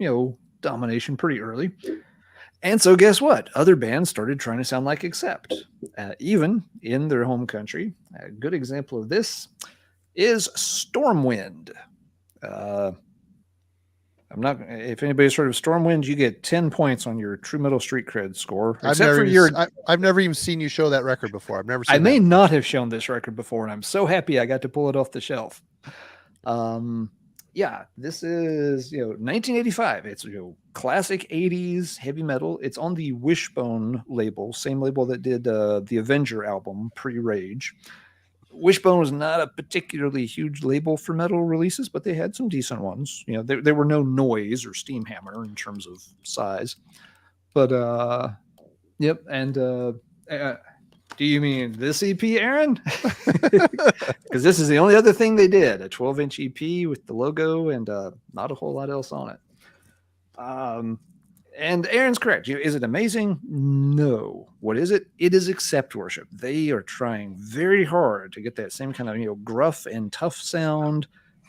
B: domination pretty early. And so guess what? Other bands started trying to sound like Accept, even in their home country. A good example of this is Stormwind. If anybody's heard of Stormwind, you get 10 points on your True Metal Street Cred score.
A: I've never even seen you show that record before. I've never seen
B: I may not have shown this record before, and I'm so happy I got to pull it off the shelf. Yeah, this is 1985. It's classic 80s heavy metal. It's on the Wishbone label, same label that did the Avenger album pre-Rage. Wishbone was not a particularly huge label for metal releases, but they had some decent ones. There were no Noise or Steamhammer in terms of size. But yep, and do you mean this EP, Aaron? Because this is the only other thing they did, a 12-inch EP with the logo and not a whole lot else on it. And Aaron's correct. Is it amazing? No. What is it? It is Accept worship. They are trying very hard to get that same kind of gruff and tough sound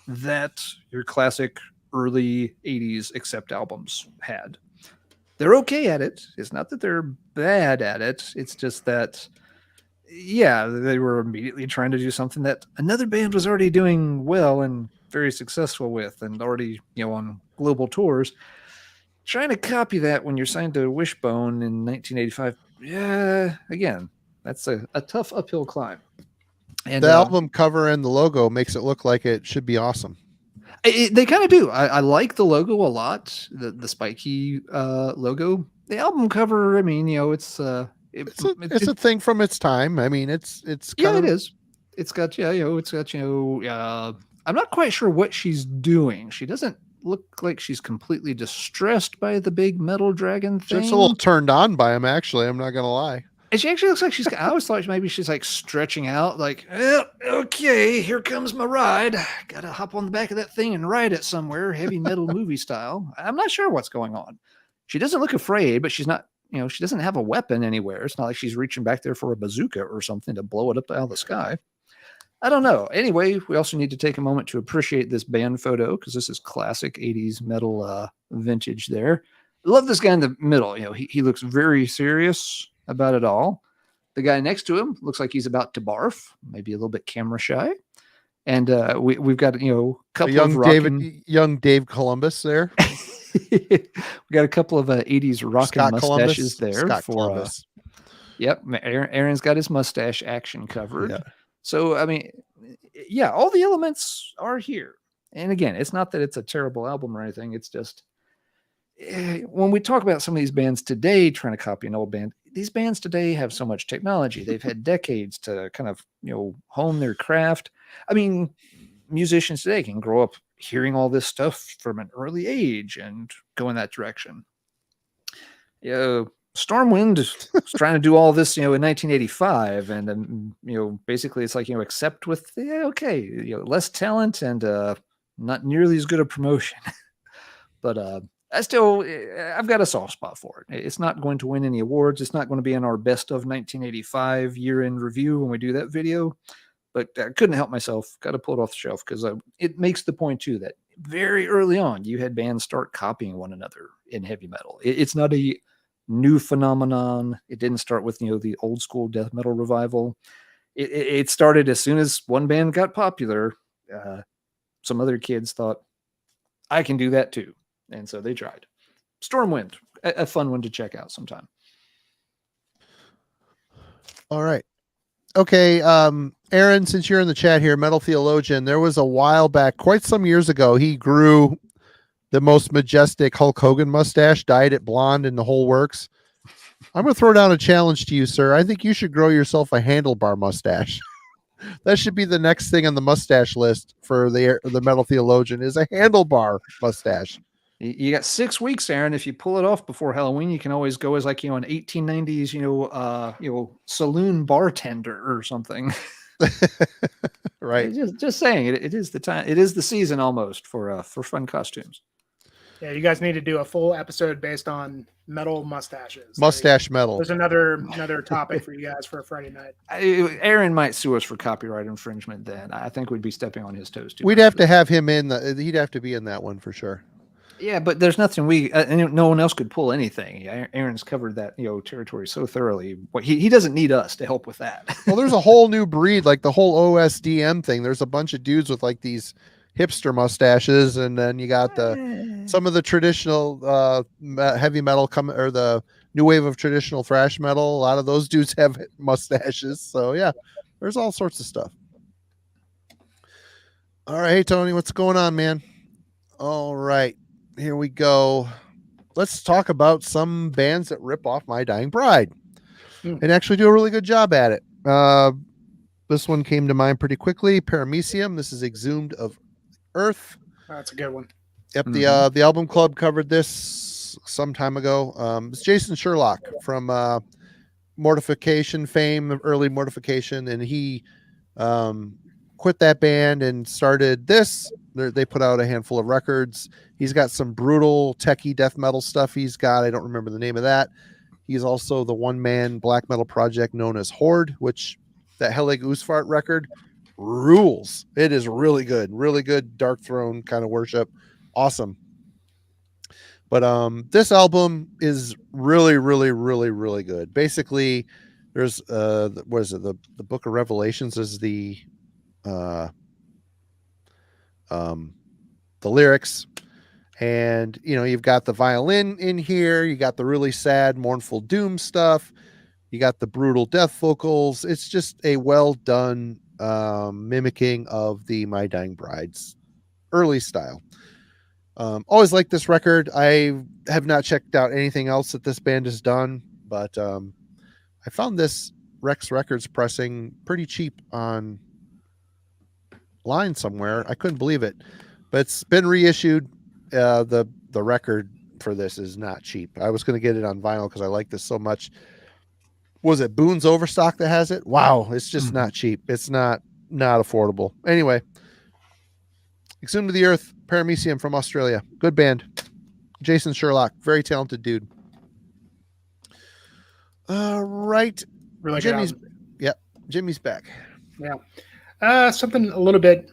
B: that your classic early 80s Accept albums had. They're okay at it. It's not that they're bad at it. It's just that they were immediately trying to do something that another band was already doing well and very successful with, and already on global tours. Trying to copy that when you're signed to Wishbone in 1985, again, that's a tough uphill climb. And
A: the album cover and the logo makes it look like it should be awesome.
B: They kind of do. I like the logo a lot, the spiky logo. The album cover, I mean, it's a
A: thing from its time. I mean, it's kind
B: it is. It's got I'm not quite sure what she's doing. She doesn't look like she's completely distressed by the big metal dragon thing.
A: Just a little turned on by him, actually. I'm not gonna lie.
B: And she actually looks like I always thought maybe she's like stretching out, like, okay, here comes my ride. Gotta hop on the back of that thing and ride it somewhere, heavy metal movie style. I'm not sure what's going on. She doesn't look afraid, but she's not, she doesn't have a weapon anywhere. It's not like she's reaching back there for a bazooka or something to blow it up out of the sky. I don't know. Anyway, we also need to take a moment to appreciate this band photo, because this is classic 80s metal vintage there. I love this guy in the middle. He looks very serious about it all. The guy next to him looks like he's about to barf, maybe a little bit camera shy. And we've got a couple of
A: young Dave Columbus there.
B: We got a couple of 80s rockin'
A: Scott
B: mustaches
A: Columbus.
B: there.
A: Scott Columbus.
B: Yep, Aaron's got his mustache action covered.
A: Yeah.
B: So, I mean, all the elements are here. And again, it's not that it's a terrible album or anything. It's just when we talk about some of these bands today trying to copy an old band, these bands today have so much technology. They've had decades to kind of, hone their craft. I mean, musicians today can grow up hearing all this stuff from an early age and go in that direction. Stormwind was trying to do all this, in 1985, and then, basically it's like, except with less talent and not nearly as good a promotion. But I've got a soft spot for it. It's not going to win any awards. It's not going to be in our best of 1985 year-end review when we do that video. But I couldn't help myself. Got to pull it off the shelf because it makes the point too that very early on you had bands start copying one another in heavy metal. It's not a new phenomenon. It didn't start with the old school death metal revival. It started as soon as one band got popular. Some other kids thought, I can do that too. And so they tried. Stormwind, a fun one to check out sometime.
A: All right. Okay, Aaron, since you're in the chat here, Metal Theologian, there was a while back, quite some years ago, he grew the most majestic Hulk Hogan mustache, dyed it blonde and the whole works. I'm going to throw down a challenge to you, sir. I think you should grow yourself a handlebar mustache. That should be the next thing on the mustache list for the Metal Theologian is a handlebar mustache.
B: You got 6 weeks, Aaron. If you pull it off before Halloween, you can always go as an 1890s, saloon bartender or something.
A: Right.
B: Just saying, it is the time. It is the season almost for fun costumes.
C: Yeah, you guys need to do a full episode based on metal mustaches.
A: Mustache metal.
C: There's another topic for you guys for a Friday night.
B: Aaron might sue us for copyright infringement. Then I think we'd be stepping on his toes too.
A: We'd have to have him in. He'd have to be in that one for sure.
B: Yeah, but there's nothing no one else could pull anything. Aaron's covered that territory so thoroughly. He doesn't need us to help with that.
A: Well, there's a whole new breed, like the whole OSDM thing. There's a bunch of dudes with like these hipster mustaches, and then you got some of the traditional heavy metal or the new wave of traditional thrash metal. A lot of those dudes have mustaches. So yeah, there's all sorts of stuff. All right, hey Tony, what's going on, man? All right. Here we go. Let's talk about some bands that rip off My Dying Bride and actually do a really good job at it. This one came to mind pretty quickly. Paramecium. This is Exhumed of Earth.
C: That's a good one.
A: Yep. The album club covered this some time ago. It's Jason Sherlock from Mortification fame, early Mortification, and he quit that band and started this. They put out a handful of records. He's got some brutal techie death metal stuff he's got. I don't remember the name of that. He's also the one-man black metal project known as Horde, which that Helig Usfart record rules. It is really good Dark Throne kind of worship. Awesome. But this album is really good. Basically, there's what is it? The Book of Revelations is the lyrics, and you've got the violin in here, you got the really sad mournful doom stuff, you got the brutal death vocals. It's just a well done mimicking of the My Dying Bride's early style. Always liked this record. I have not checked out anything else that this band has done, but I found this Rex Records pressing pretty cheap on line somewhere. I couldn't believe it, but it's been reissued. The record for this is not cheap. I was going to get it on vinyl because I like this so much. Was it Boone's Overstock that has it? Wow, it's just not cheap. It's not affordable. Anyway, Exhumed to the Earth, Paramecium from Australia. Good band. Jason Sherlock, very talented dude. Right.
C: Really
A: Jimmy's,
C: good album.
A: Yep, Jimmy's back.
C: Yeah. Something a little bit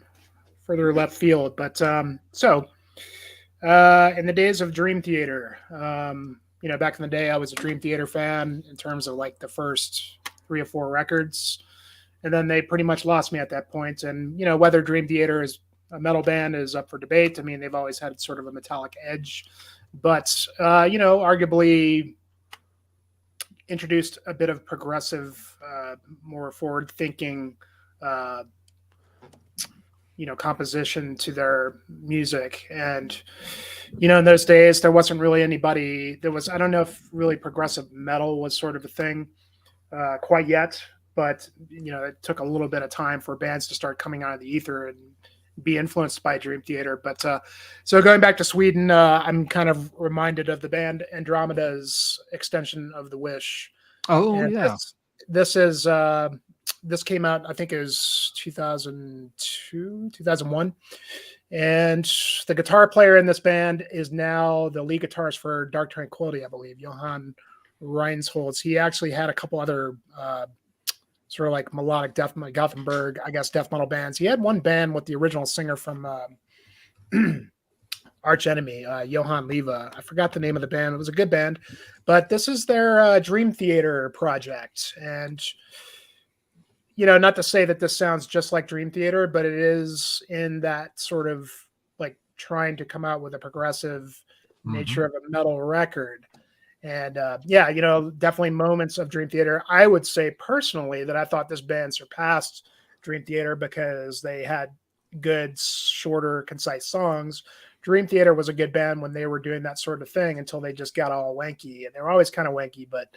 C: further left field, but in the days of Dream Theater, back in the day, I was a Dream Theater fan in terms of like the first 3 or 4 records, and then they pretty much lost me at that point. And whether Dream Theater is a metal band is up for debate. I mean, they've always had sort of a metallic edge, but arguably introduced a bit of progressive, more forward-thinking, composition to their music. And in those days there wasn't really anybody. I don't know if really progressive metal was sort of a thing quite yet, but it took a little bit of time for bands to start coming out of the ether be influenced by Dream Theater. But so going back to Sweden, I'm kind of reminded of the band Andromeda's extension of The Wish.
B: Oh,
C: And
B: yeah.
C: this came out, I think it was 2002, 2001. And the guitar player in this band is now the lead guitarist for Dark Tranquillity, I believe, Johan Reinsholz. He actually had a couple other sort of like melodic death, Gothenburg, I guess, death metal bands. He had one band with the original singer from Arch Enemy, Johan Leva. I forgot the name of the band. It was a good band, but this is their Dream Theater project. And, you know, not to say that this sounds just like Dream Theater, but it is in that sort of like trying to come out with a progressive nature of a metal record. And yeah, you know, definitely moments of Dream Theater. I would say personally that I thought this band surpassed Dream Theater because they had good, shorter, concise songs. Dream Theater was a good band when they were doing that sort of thing until they just got all wanky. And they were always kind of wanky, but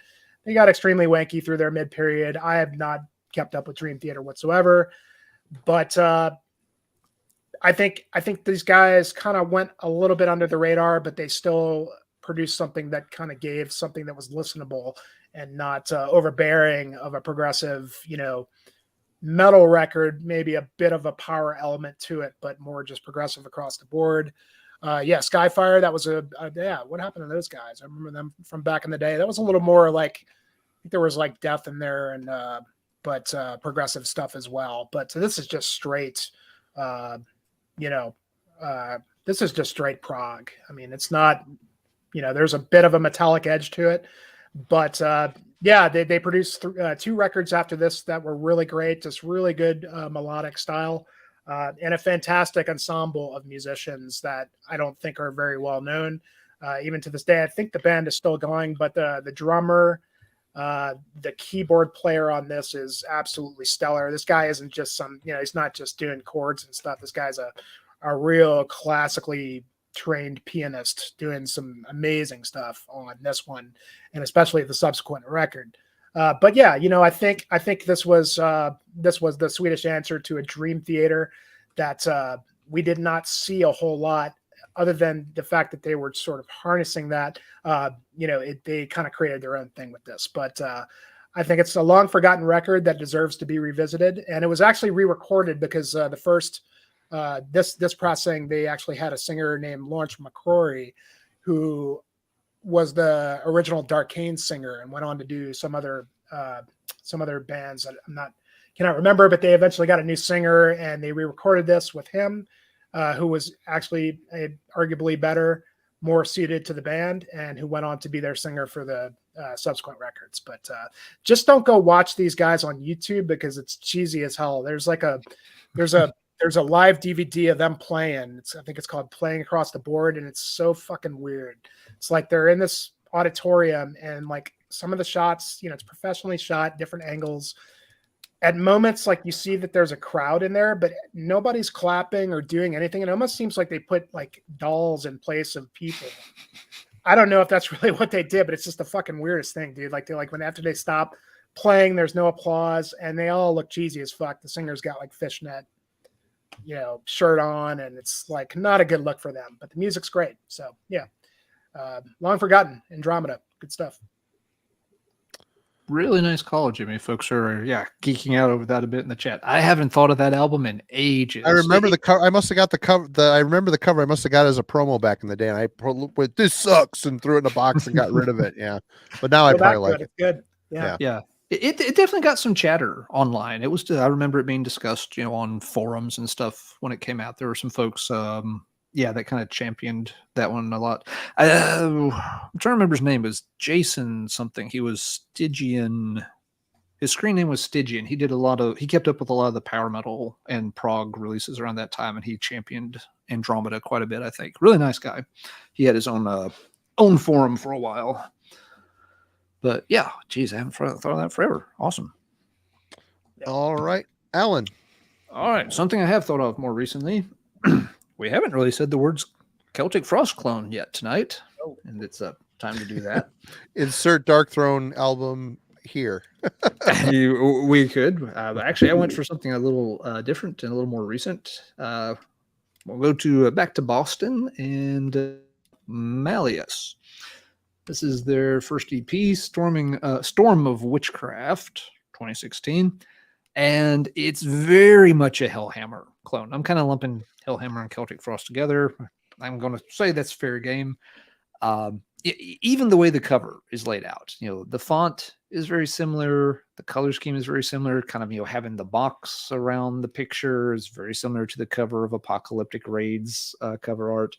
C: they got extremely wanky through their mid period. I have not kept up with Dream Theater whatsoever, but I think these guys kind of went a little bit under the radar, but they still produced something that kind of gave something that was listenable and not overbearing of a progressive, you know, metal record, maybe a bit of a power element to it, but more just progressive across the board. Yeah, Skyfire, that was yeah, what happened to those guys? I remember them from back in the day. That was a little more like, I think there was like death in there and but progressive stuff as well. But so this is just straight, you know, this is just straight prog. I mean, it's not, you know, there's a bit of a metallic edge to it, but yeah, they produced two records after this that were really great, just really good melodic style, and a fantastic ensemble of musicians that I don't think are very well known, even to this day. I think the band is still going, but the drummer, the keyboard player on this is absolutely stellar. This guy isn't just some, you know, he's not just doing chords and stuff. This guy's a real classically trained pianist doing some amazing stuff on this one, and especially the subsequent record. But yeah, you know, I think this was the Swedish answer to a Dream Theater that we did not see a whole lot, other than the fact that they were sort of harnessing that. You know, they kind of created their own thing with this. But I think it's a long forgotten record that deserves to be revisited, and it was actually re-recorded because the first. This processing, they actually had a singer named Lawrence McCrory, who was the original Darkane singer and went on to do some other bands that cannot remember, but they eventually got a new singer and they re-recorded this with him, who was actually arguably better, more suited to the band, and who went on to be their singer for the subsequent records. But just don't go watch these guys on YouTube because it's cheesy as hell. There's a live DVD of them playing. I think it's called Playing Across the Board, and it's so fucking weird. It's like they're in this auditorium, and like some of the shots, you know, it's professionally shot, different angles. At moments, like you see that there's a crowd in there, but nobody's clapping or doing anything. It almost seems like they put like dolls in place of people. I don't know if that's really what they did, but it's just the fucking weirdest thing, dude. Like when after they stop playing, there's no applause, and they all look cheesy as fuck. The singer's got like fishnet, you know, shirt on, and it's like not a good look for them, but the music's great. So yeah, long forgotten Andromeda, good stuff.
B: Really nice call, Jimmy. Folks are geeking out over that a bit in the chat. I haven't thought of that album in ages.
A: I remember the cover. I must have got the cover. I remember the cover. I must have got it as a promo back in the day, and I went, "This sucks," and threw it in a box and got rid of it. Yeah, but now I probably like it.
C: It's good. Yeah.
B: It definitely got some chatter online. It was, I remember it being discussed, you know, on forums and stuff when it came out. There were some folks, that kind of championed that one a lot. I'm trying to remember his name. It was Jason something. He was Stygian. His screen name was Stygian. He kept up with a lot of the power metal and prog releases around that time, and he championed Andromeda quite a bit, I think. Really nice guy. He had his own forum for a while. But yeah, geez, I haven't thought of that forever. Awesome.
A: All right, Alan.
B: All right, something I have thought of more recently. We haven't really said the words Celtic Frost Clone yet tonight, and it's time to do that.
A: Insert Dark Throne album here.
B: We could. Actually, I went for something a little different and a little more recent. We'll go to back to Boston and Malleus. This is their first EP, Storm of Witchcraft, 2016. And it's very much a Hellhammer clone. I'm kind of lumping Hellhammer and Celtic Frost together. I'm going to say that's fair game. Even the way the cover is laid out, the font is very similar. The color scheme is very similar. Kind of, having the box around the picture is very similar to the cover of Apocalyptic Raids cover art.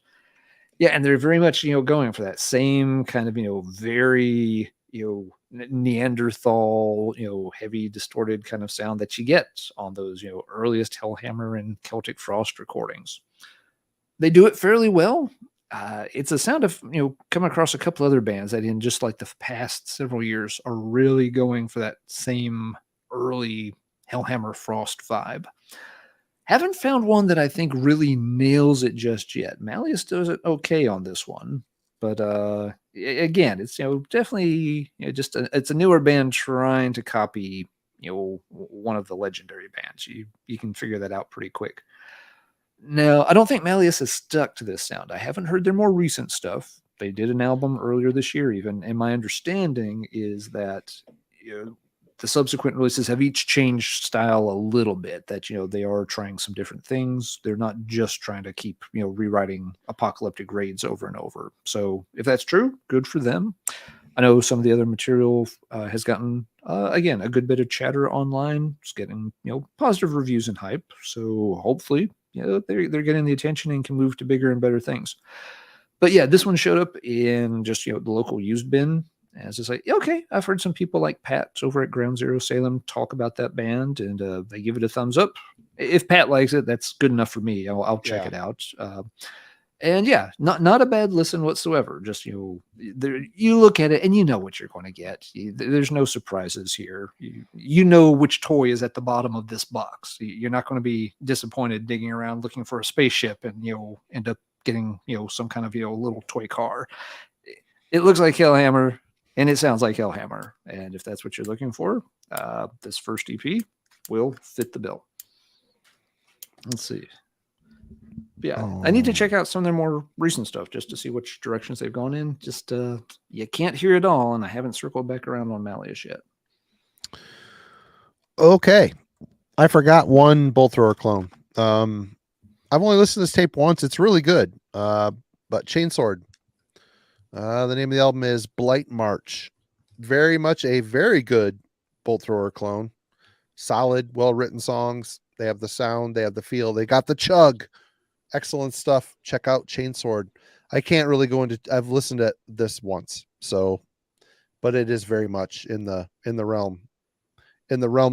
B: Yeah, and they're very much, going for that same kind of, very, Neanderthal, heavy distorted kind of sound that you get on those, earliest Hellhammer and Celtic Frost recordings. They do it fairly well. It's a sound of, come across a couple other bands that in just like the past several years are really going for that same early Hellhammer Frost vibe. Haven't found one that I think really nails it just yet. Malleus does it okay on this one, but again, it's definitely just it's a newer band trying to copy one of the legendary bands. You can figure that out pretty quick. Now, I don't think Malleus has stuck to this sound. I haven't heard their more recent stuff. They did an album earlier this year, even, and my understanding is that the subsequent releases have each changed style a little bit. That they are trying some different things. They're not just trying to keep rewriting Apocalyptic Raids over and over. So if that's true, good for them. I know some of the other material has gotten again a good bit of chatter online. It's getting positive reviews and hype. So hopefully they're getting the attention and can move to bigger and better things. But yeah, this one showed up in just the local used bin. And it's just like, okay, I've heard some people like Pat over at Ground Zero Salem talk about that band, and they give it a thumbs up. If Pat likes it, that's good enough for me. I'll check it out. And yeah, not a bad listen whatsoever. Just you look at it and you know what you're going to get. There's no surprises here. You know which toy is at the bottom of this box. You're not going to be disappointed digging around looking for a spaceship and end up getting some kind of little toy car. It looks like Hellhammer. And it sounds like Hellhammer. And if that's what you're looking for, this first EP will fit the bill. Let's see. Yeah, I need to check out some of their more recent stuff just to see which directions they've gone in. Just you can't hear it all, and I haven't circled back around on Malleus yet.
A: Okay. I forgot one Bolt Thrower clone. I've only listened to this tape once. It's really good. But Chainsword. The name of the album is Blight March. Very much a very good Bolt Thrower clone. Solid, well-written songs. They have the sound. They have the feel. They got the chug. Excellent stuff. Check out Chainsword. I can't really go into. I've listened to this once, but it is very much in the realm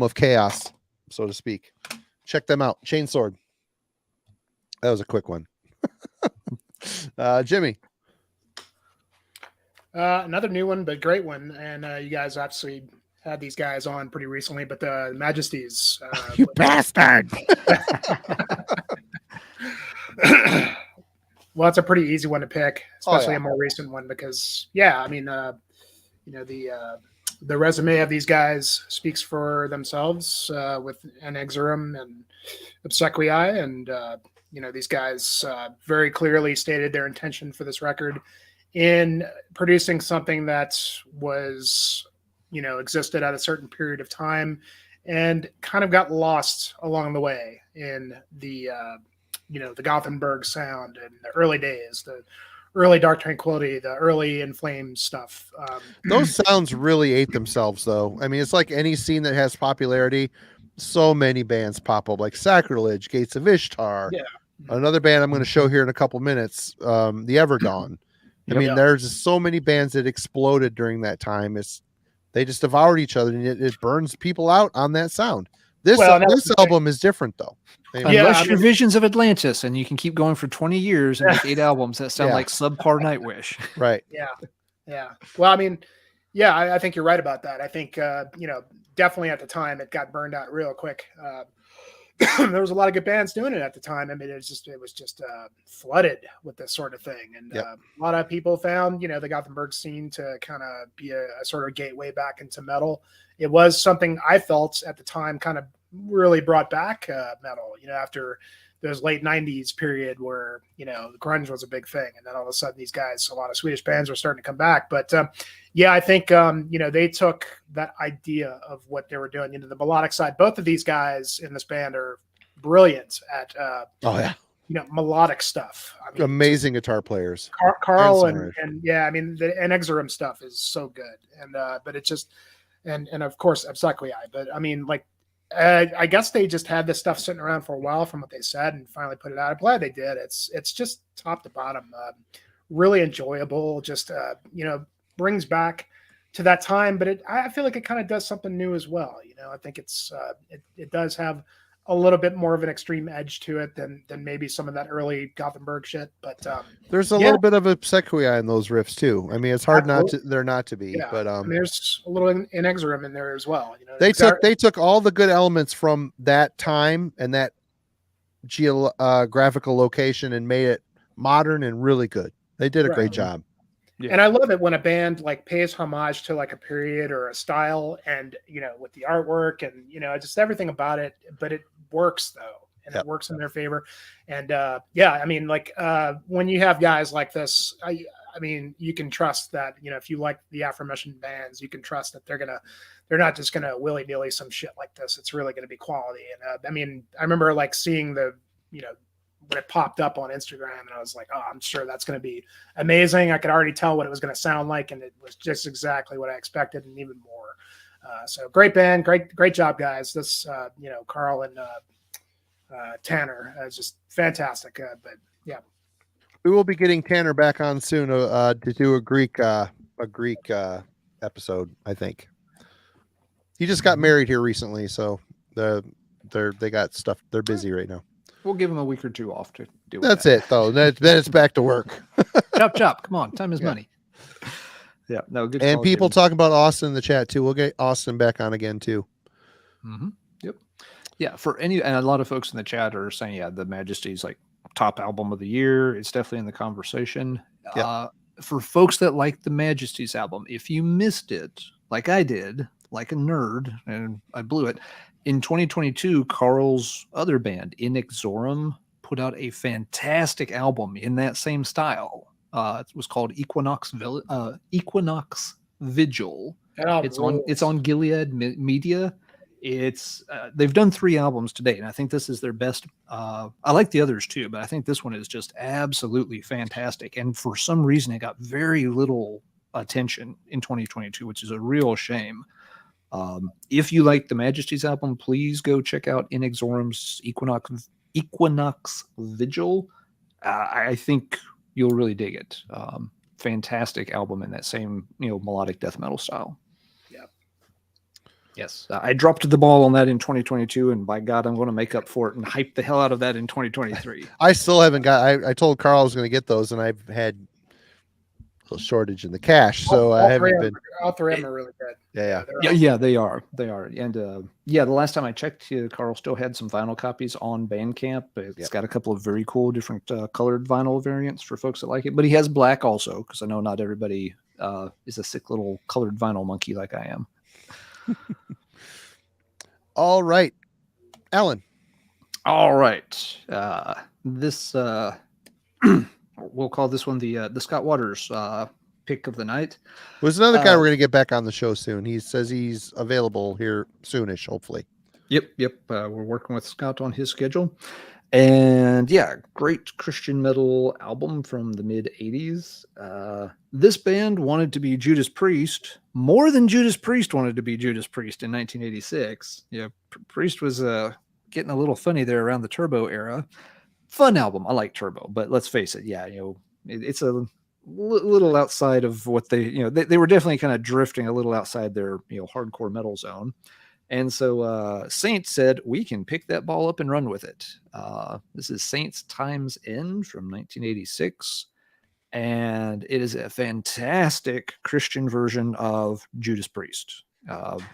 A: of chaos, so to speak. Check them out. Chainsword. That was a quick one. Jimmy.
C: Another new one, but great one. And you guys obviously had these guys on pretty recently, but the Majesties.
A: You bastard!
C: Well, it's a pretty easy one to pick, especially a more recent one, because I mean, the resume of these guys speaks for themselves with Anexorum and Obsequii, and these guys very clearly stated their intention for this record in producing something that was existed at a certain period of time and kind of got lost along the way in the the Gothenburg sound and the early days, the early Dark Tranquility, the early In Flames stuff.
A: Those sounds really ate themselves, though. I mean, it's like any scene that has popularity. So many bands pop up, like Sacrilege, Gates of Ishtar. Yeah. Another band I'm going to show here in a couple minutes, the Evergone. I mean, there's just so many bands that exploded during that time. They just devoured each other, and it burns people out on that sound. This album is different, though.
B: Unless your Visions of Atlantis, and you can keep going for 20 years and make 8 albums that sound like subpar Nightwish.
A: Right.
C: Yeah. Well, I mean, I think you're right about that. I think, definitely at the time it got burned out real quick. there was a lot of good bands doing it at the time. I mean, it was just flooded with this sort of thing, and
A: Yep.
C: a lot of people found, the Gothenburg scene to kind of be a sort of gateway back into metal. It was something I felt at the time kind of really brought back metal. After those late '90s period where grunge was a big thing, and then all of a sudden these guys, a lot of Swedish bands were starting to come back. But yeah, I think they took that idea of what they were doing into the melodic side. Both of these guys in this band are brilliant at
A: Oh yeah,
C: melodic stuff. I mean,
A: amazing guitar players.
C: Carl
A: And
C: and yeah, I mean the Inexorum stuff is so good, and but it just and of course Obsequiae. But I mean, like I guess they just had this stuff sitting around for a while from what they said, and finally put it out. I'm glad they did. It's just top to bottom, really enjoyable. Just brings back to that time, but I feel like it kind of does something new as well. I think it does have a little bit more of an extreme edge to it than maybe some of that early Gothenburg shit. But
A: there's a little bit of Obsequiae in those riffs too. I mean, it's hard not to be,
C: yeah.
A: but
C: and there's a little Inexorum in there as well.
A: they took all the good elements from that time and that geographical location and made it modern and really good. They did a great job.
B: Yeah.
C: And I love it when a band like pays homage to like a period or a style, and with the artwork and just everything about it, but it works though, and it works in their favor. And yeah, I mean, like when you have guys like this, I mean, you can trust that if you like the aforementioned bands, you can trust that they're not just gonna willy nilly some shit like this. It's really gonna be quality. And I mean, I remember like seeing the when it popped up on Instagram, and I was like, oh, I'm sure that's going to be amazing. I could already tell what it was going to sound like, and it was just exactly what I expected and even more. So great band, great job, guys. This, Carl and Tanner is just fantastic. But yeah,
A: we will be getting Tanner back on soon to do a Greek episode. I think he just got married here recently, so they got stuff. They're busy right now.
B: We'll give him a week or two off to do
A: That's it, though. Then it's back to work.
B: Chop. Come on. Time is money. Yeah. No, good.
A: And people talking about Austin in the chat, too. We'll get Austin back on again, too.
B: Mm-hmm. Yep. Yeah. And a lot of folks in the chat are saying, yeah, the Majesty's like top album of the year. It's definitely in the conversation.
A: Yep.
B: For folks that like the Majesty's album, if you missed it, like I did, like a nerd, and I blew it, in 2022, Carl's other band, Inexorum, put out a fantastic album in that same style. It was called Equinox Vigil. It's on Gilead Media. They've done 3 albums to date, and I think this is their best. I like the others too, but I think this one is just absolutely fantastic. And for some reason, it got very little attention in 2022, which is a real shame. If you like the Majesty's album, please go check out Inexorum's Equinox Vigil. I think you'll really dig it. Fantastic album in that same melodic death metal style.
C: Yeah.
B: Yes, I dropped the ball on that in 2022, and by God, I'm going to make up for it and hype the hell out of that in 2023.
A: I still haven't got. I told Carl I was going to get those, and I've had a little shortage in the cash, so I haven't been.
C: All 3 of them are really good.
B: Yeah, they are. And the last time I checked, Carl still had some vinyl copies on Bandcamp. It's got a couple of very cool different colored vinyl variants for folks that like it. But he has black also, because I know not everybody is a sick little colored vinyl monkey like I am.
A: All right, Alan.
B: All right. This we'll call this one the Scott Waters pick of the night.
A: There's another guy we're going to get back on the show soon. He says he's available here soonish, hopefully.
B: Yep. We're working with Scott on his schedule. And yeah, great Christian metal album from the mid 80s. This band wanted to be Judas Priest more than Judas Priest wanted to be Judas Priest in 1986. Yeah, Priest was getting a little funny there around the Turbo era. Fun album. I like Turbo, but let's face it. Yeah, it's a little outside of what they were definitely kind of drifting a little outside their hardcore metal zone. And so Saints said, we can pick that ball up and run with it. This is Saints Time's End from 1986. And it is a fantastic Christian version of Judas Priest.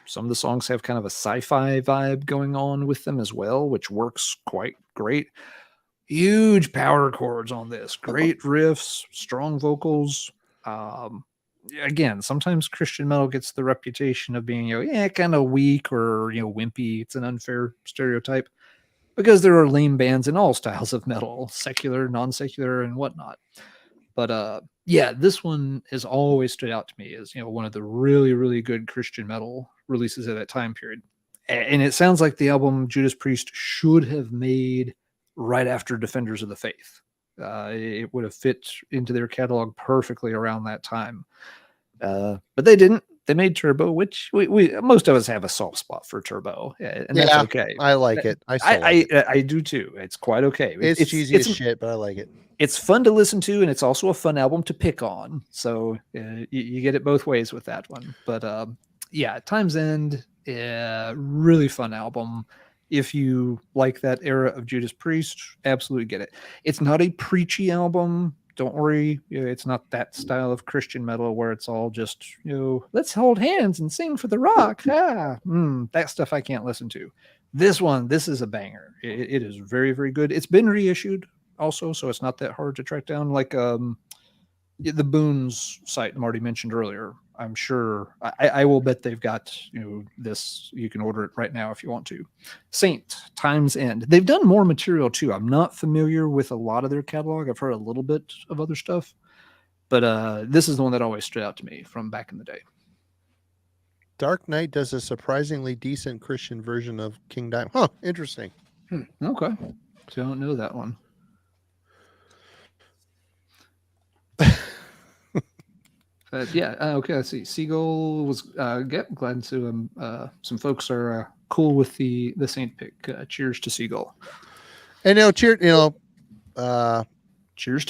B: Some of the songs have kind of a sci-fi vibe going on with them as well, which works quite great. Huge power chords on this, great riffs, strong vocals. Again, sometimes Christian metal gets the reputation of being, kind of weak or, wimpy. It's an unfair stereotype because there are lame bands in all styles of metal, secular, non-secular, and whatnot. But this one has always stood out to me as, one of the really, really good Christian metal releases at that time period. And it sounds like the album Judas Priest should have made right after Defenders of the Faith. It would have fit into their catalog perfectly around that time. But they didn't. They made Turbo, which we most of us have a soft spot for Turbo, and that's okay.
A: I like it.
B: I do too. It's quite okay.
A: It's cheesy as shit, but I like it.
B: It's fun to listen to, and it's also a fun album to pick on. So you get it both ways with that one. But Time's End, really fun album. If you like that era of Judas Priest, absolutely get it. It's not a preachy album. Don't worry. It's not that style of Christian metal where it's all just, let's hold hands and sing for the rock. That stuff I can't listen to. This is a banger. It is very, very good. It's been reissued also, so it's not that hard to track down. Like the Boons site Marty mentioned earlier. I'm sure I will bet they've got this. You can order it right now if you want to. Saint, Time's End. They've done more material too. I'm not familiar with a lot of their catalog. I've heard a little bit of other stuff, but this is the one that always stood out to me from back in the day.
A: Dark Knight does a surprisingly decent Christian version of King Diamond. Huh, interesting.
B: Okay, so I don't know that one. Okay, let's see. Seagull was glad to some folks are cool with the Saint pick. Cheers to Seagull.
A: And cheers
B: to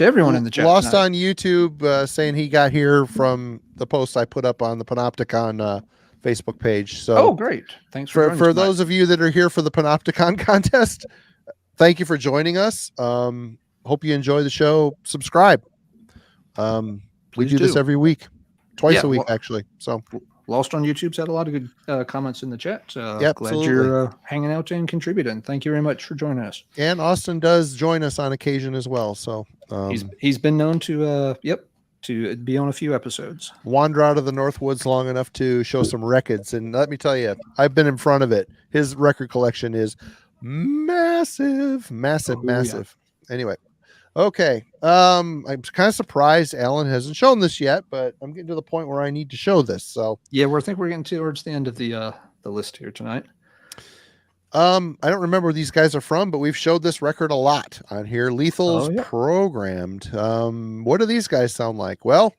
B: everyone in the chat.
A: Lost tonight on YouTube saying he got here from the post I put up on the Panopticon Facebook page. So
B: great. Thanks
A: for those of you that are here for the Panopticon contest, thank you for joining us. Hope you enjoy the show. Subscribe. We do this every week, twice a week, actually. So
B: Lost on YouTube's had a lot of good comments in the chat. Glad
A: absolutely.
B: You're hanging out and contributing. Thank you very much for joining us.
A: And Austin does join us on occasion as well. So
B: he's been known to be on a few episodes.
A: Wander out of the Northwoods long enough to show some records. And let me tell you, I've been in front of it. His record collection is massive. Yeah. Anyway. Okay. I'm kind of surprised Alan hasn't shown this yet, but I'm getting to the point where I need to show this. So
B: I think we're getting towards the end of the list here tonight.
A: I don't remember where these guys are from, but we've showed this record a lot on here. Lethal's Programmed. What do these guys sound like? Well,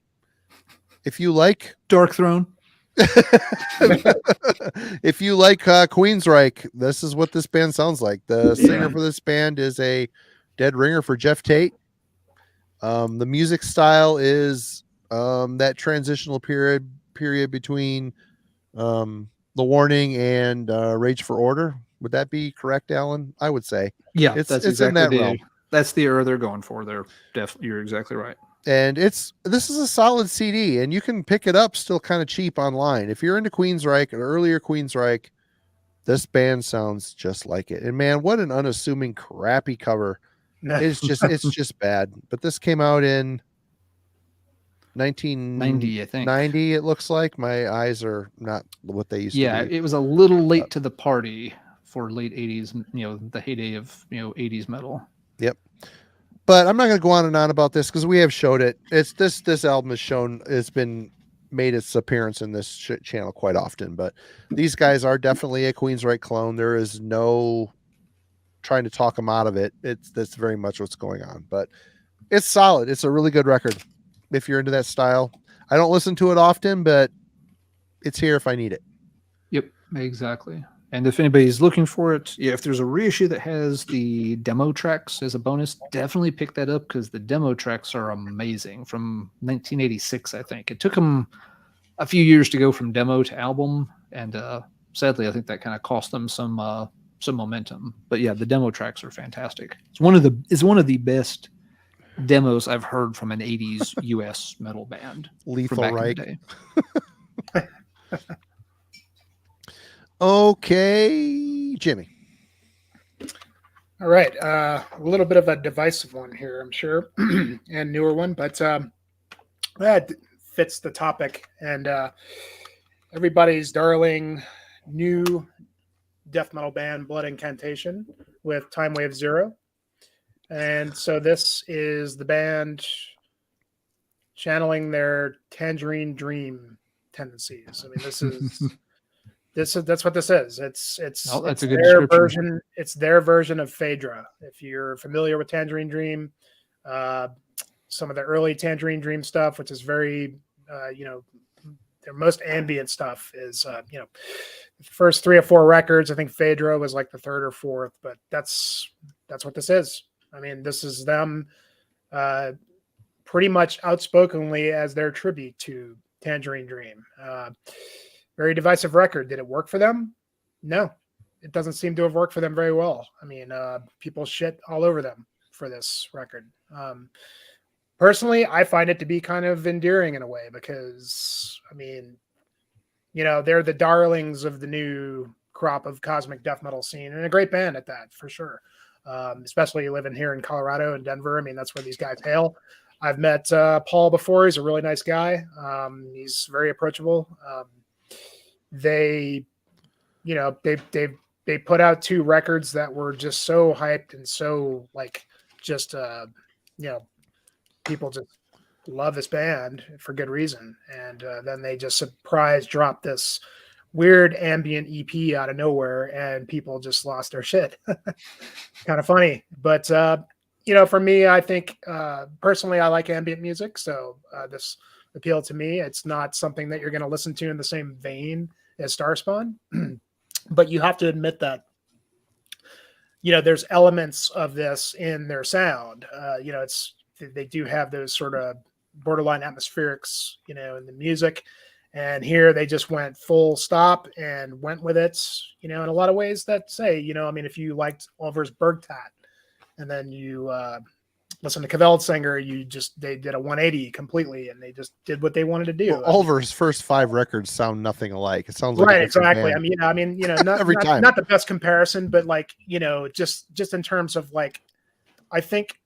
A: if you like
B: Dark Throne,
A: if you like Queensryche, this is what this band sounds like. The singer for this band is a dead ringer for Jeff Tate. The music style is that transitional period between The Warning and Rage for Order. Would that be correct, Alan? I would say.
B: Yeah,
A: it's
B: exactly
A: in that realm.
B: That's the era they're going for. You're exactly right.
A: And this is a solid CD, and you can pick it up still kind of cheap online. If you're into Queensryche, an earlier Queensryche, this band sounds just like it. And man, what an unassuming, crappy cover. It's just bad. But this came out in 1990,
B: I think.
A: 90, it looks like. My eyes are not what they used to be.
B: Yeah, it was a little late to the party for late 80s, the heyday of 80s metal.
A: Yep. But I'm not going to go on and on about this because we have showed it. It's this album it's been made its appearance in this channel quite often. But these guys are definitely a Queensryche clone. There is no trying to talk them out of it. That's very much what's going on. But it's solid. It's a really good record if you're into that style. I don't listen to it often, but it's here if I need it.
B: Yep, exactly. And if anybody's looking for it, if there's a reissue that has the demo tracks as a bonus, definitely pick that up because the demo tracks are amazing. From 1986, I think. It took them a few years to go from demo to album, and sadly, I think that kind of cost them some momentum. But yeah, the demo tracks are fantastic. It's one of the best demos I've heard from an 80s US metal band.
A: Lethal Reich. Okay, Jimmy.
C: All right. A little bit of a divisive one here, I'm sure, and newer one, but that fits the topic. And everybody's darling new death metal band, Blood Incantation, with Time Wave Zero. And so this is the band channeling their Tangerine Dream tendencies. I mean, that's what this is. It's
B: Oh, that's
C: it's
B: a good
C: their
B: description.
C: version. It's their version of Phaedra. If you're familiar with Tangerine Dream, some of the early Tangerine Dream stuff, which is very, their most ambient stuff is, the first 3 or 4 records. I think Phaedra was like the 3rd or 4th, but that's what this is. I mean, this is them pretty much outspokenly as their tribute to Tangerine Dream. Very divisive record. Did it work for them? No, it doesn't seem to have worked for them very well. I mean, people shit all over them for this record. Personally, I find it to be kind of endearing in a way because, I mean, they're the darlings of the new crop of cosmic death metal scene, and a great band at that, for sure. Especially living here in Colorado and Denver. I mean, that's where these guys hail. I've met Paul before. He's a really nice guy. He's very approachable. They put out 2 records that were just so hyped and so people just love this band for good reason. And then they just surprise drop this weird ambient EP out of nowhere, and people just lost their shit. Kind of funny, but for me, I think personally, I like ambient music, so this appealed to me. It's not something that you're going to listen to in the same vein as Starspawn, but you have to admit that there's elements of this in their sound. They do have those sort of borderline atmospherics, in the music. And here they just went full stop and went with it, in a lot of ways that say, if you liked Oliver's Bergtat and then you listen to Kveldsinger, they did a 180 completely and they just did what they wanted to do.
A: Well, Oliver's first 5 records sound nothing alike. It sounds like
C: right, exactly.
A: Band.
C: I mean, not the best comparison, but just in terms of I think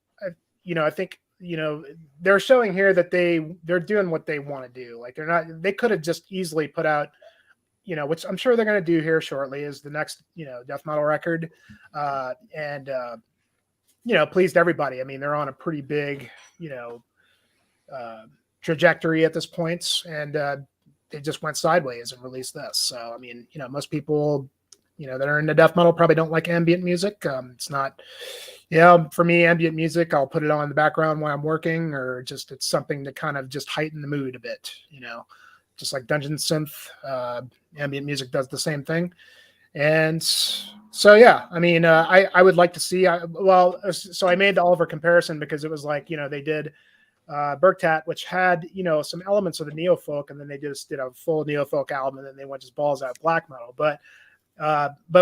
C: they're showing here that they're doing what they want to do. They could have just easily put out, which I'm sure they're going to do here shortly, is the next, death metal record. And pleased everybody. I mean, they're on a pretty big, trajectory at this point, and they just went sideways and released this. So, I mean, most people, that are into death metal probably don't like ambient music. It's not, for me, ambient music, I'll put it on in the background while I'm working, or just it's something to kind of just heighten the mood a bit, just like Dungeon Synth, ambient music does the same thing. And so, yeah, I mean, I would like to see, so I made the Oliver comparison because it was they did Bergtat, which had, some elements of the neo-folk, and then they just did a full neo-folk album, and then they went just balls out black metal. But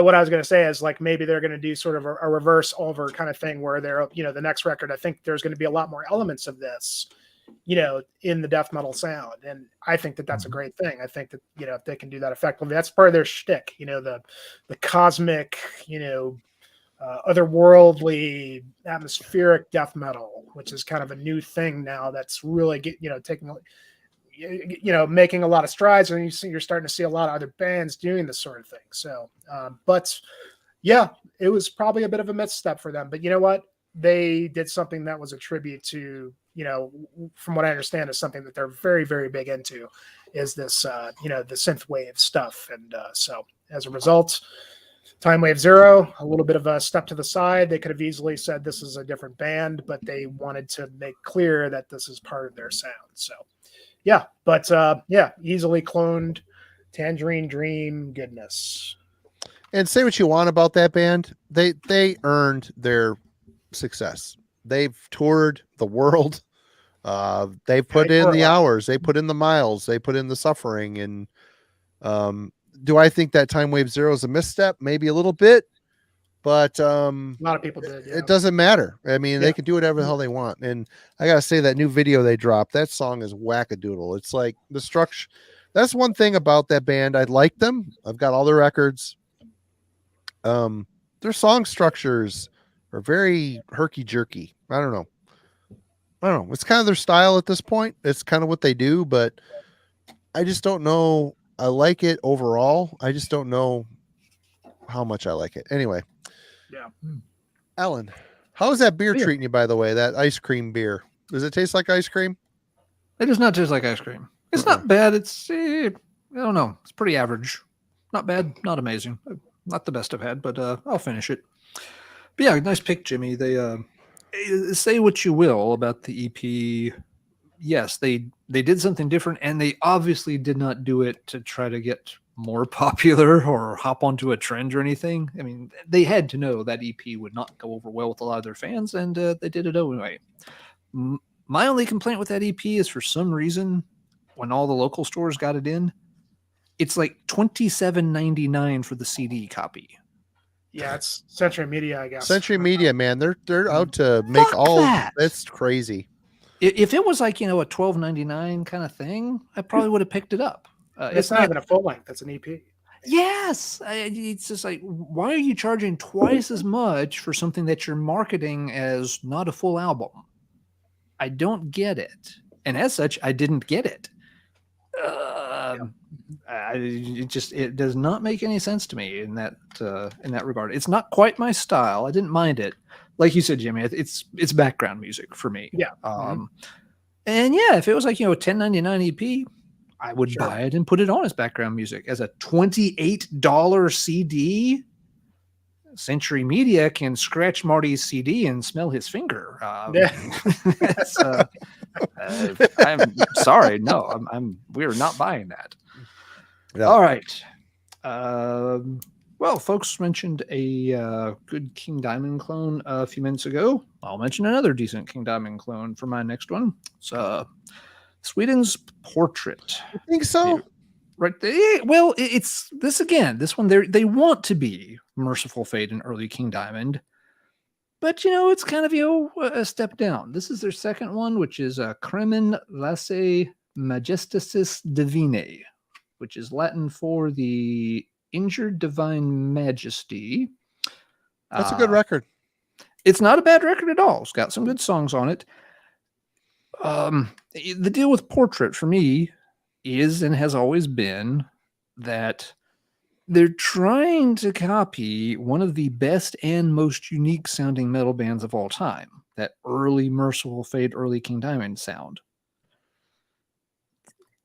C: what I was going to say is maybe they're going to do sort of a reverse Oliver kind of thing where they're, the next record, I think there's going to be a lot more elements of this, in the death metal sound. And I think that that's a great thing. I think that, if they can do that effectively, that's part of their shtick, the cosmic, otherworldly atmospheric death metal, which is kind of a new thing now that's really taking, making a lot of strides, and you're starting to see a lot of other bands doing this sort of thing. So, but yeah, it was probably a bit of a misstep for them, but you know what? They did something that was a tribute to, from what I understand, is something that they're very, very big into, is this, the synth wave stuff. And so as a result, Time Wave Zero, a little bit of a step to the side. They could have easily said this is a different band, but they wanted to make clear that this is part of their sound. So, yeah, but easily cloned Tangerine Dream goodness.
A: And say what you want about that band, they earned their success. They've toured the world. They've put in the hours, they put in the miles, they put in the suffering. And do I think that Time Wave Zero is a misstep? Maybe a little bit, but a
C: lot of people did. Yeah.
A: It doesn't matter. I mean, they can do whatever the hell they want. And I gotta say, that new video they dropped, that song is wackadoodle. It's like the That's one thing about that band. I like them. I've got all their records. Their song structures are very herky jerky. I don't know. It's kind of their style at this point. It's kind of what they do, but I just don't know. I like it overall. I just don't know how much I like it. Anyway.
C: Yeah.
A: Alan, how is that beer
B: Yeah.
A: treating you, by the way? That ice cream beer. Does it taste like ice cream?
B: It does not taste like ice cream. It's not bad. It's, I don't know. It's pretty average. Not bad. Not amazing. Not the best I've had, but I'll finish it. But yeah, nice pick, Jimmy. They say what you will about the EP. Yes, they did something different, and they obviously did not do it to try to get more popular or hop onto a trend or anything. I mean, they had to know that EP would not go over well with a lot of their fans, and they did it anyway. My only complaint with that EP is, for some reason, when all the local stores got it in, it's like $27.99 for the CD copy.
C: Yeah, it's Century Media, I guess.
A: Century Media, man, they're out to make
B: Fuck
A: all.
B: that.
A: That's crazy.
B: If it was like, a $12.99 kind of thing, I probably would have picked it up.
C: It's not even a full length. It's an EP.
B: Yes. It's just like, why are you charging twice as much for something that you're marketing as not a full album? I don't get it. And as such, I didn't get it. It does not make any sense to me in that regard. It's not quite my style. I didn't mind it. Like you said, Jimmy, it's background music for me.
C: Yeah.
B: And yeah, if it was like, a $10.99 EP, I would buy it and put it on as background music. As a $28 CD, Century Media can scratch Marty's CD and smell his finger. I'm sorry. No, we're not buying that.
A: Yeah.
B: All right. Well, folks mentioned a good King Diamond clone a few minutes ago. I'll mention another decent King Diamond clone for my next one. It's Sweden's Portrait.
A: You think so?
B: Right. Well, it's this again. This one, they want to be Merciful Fate and early King Diamond, but it's kind of a step down. This is their second one, which is Cremen Lasse Majestatis Divinae, which is Latin for the Injured Divine Majesty.
A: That's a good record.
B: It's not a bad record at all. It's got some good songs on it. The deal with Portrait for me is and has always been that they're trying to copy one of the best and most unique sounding metal bands of all time, that early Merciful Fate, early King Diamond sound.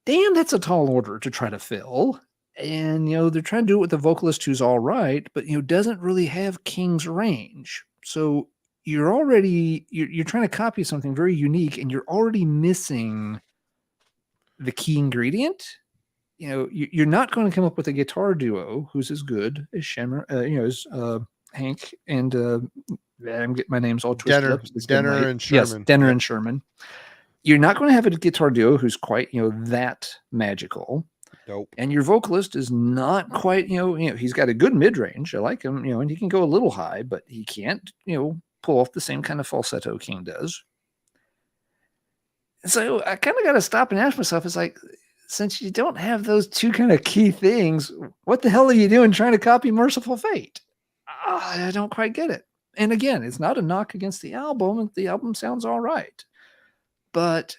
B: Damn, that's a tall order to try to fill. And, they're trying to do it with a vocalist who's all right, but, doesn't really have King's range. So you're trying to copy something very unique, and you're already missing the key ingredient. You're not going to come up with a guitar duo who's as good as as Hank and I'm getting my names all twisted up.
A: Denner and Sherman.
B: Yes, Denner and Sherman. You're not going to have a guitar duo who's quite that magical.
A: Nope.
B: And your vocalist is not quite he's got a good mid range. I like him, and he can go a little high, but he can't pull off the same kind of falsetto King does. So I kind of got to stop and ask myself, it's like, since you don't have those two kind of key things, what the hell are you doing trying to copy Merciful Fate? I don't quite get it. And again, it's not a knock against the album. The album sounds all right. But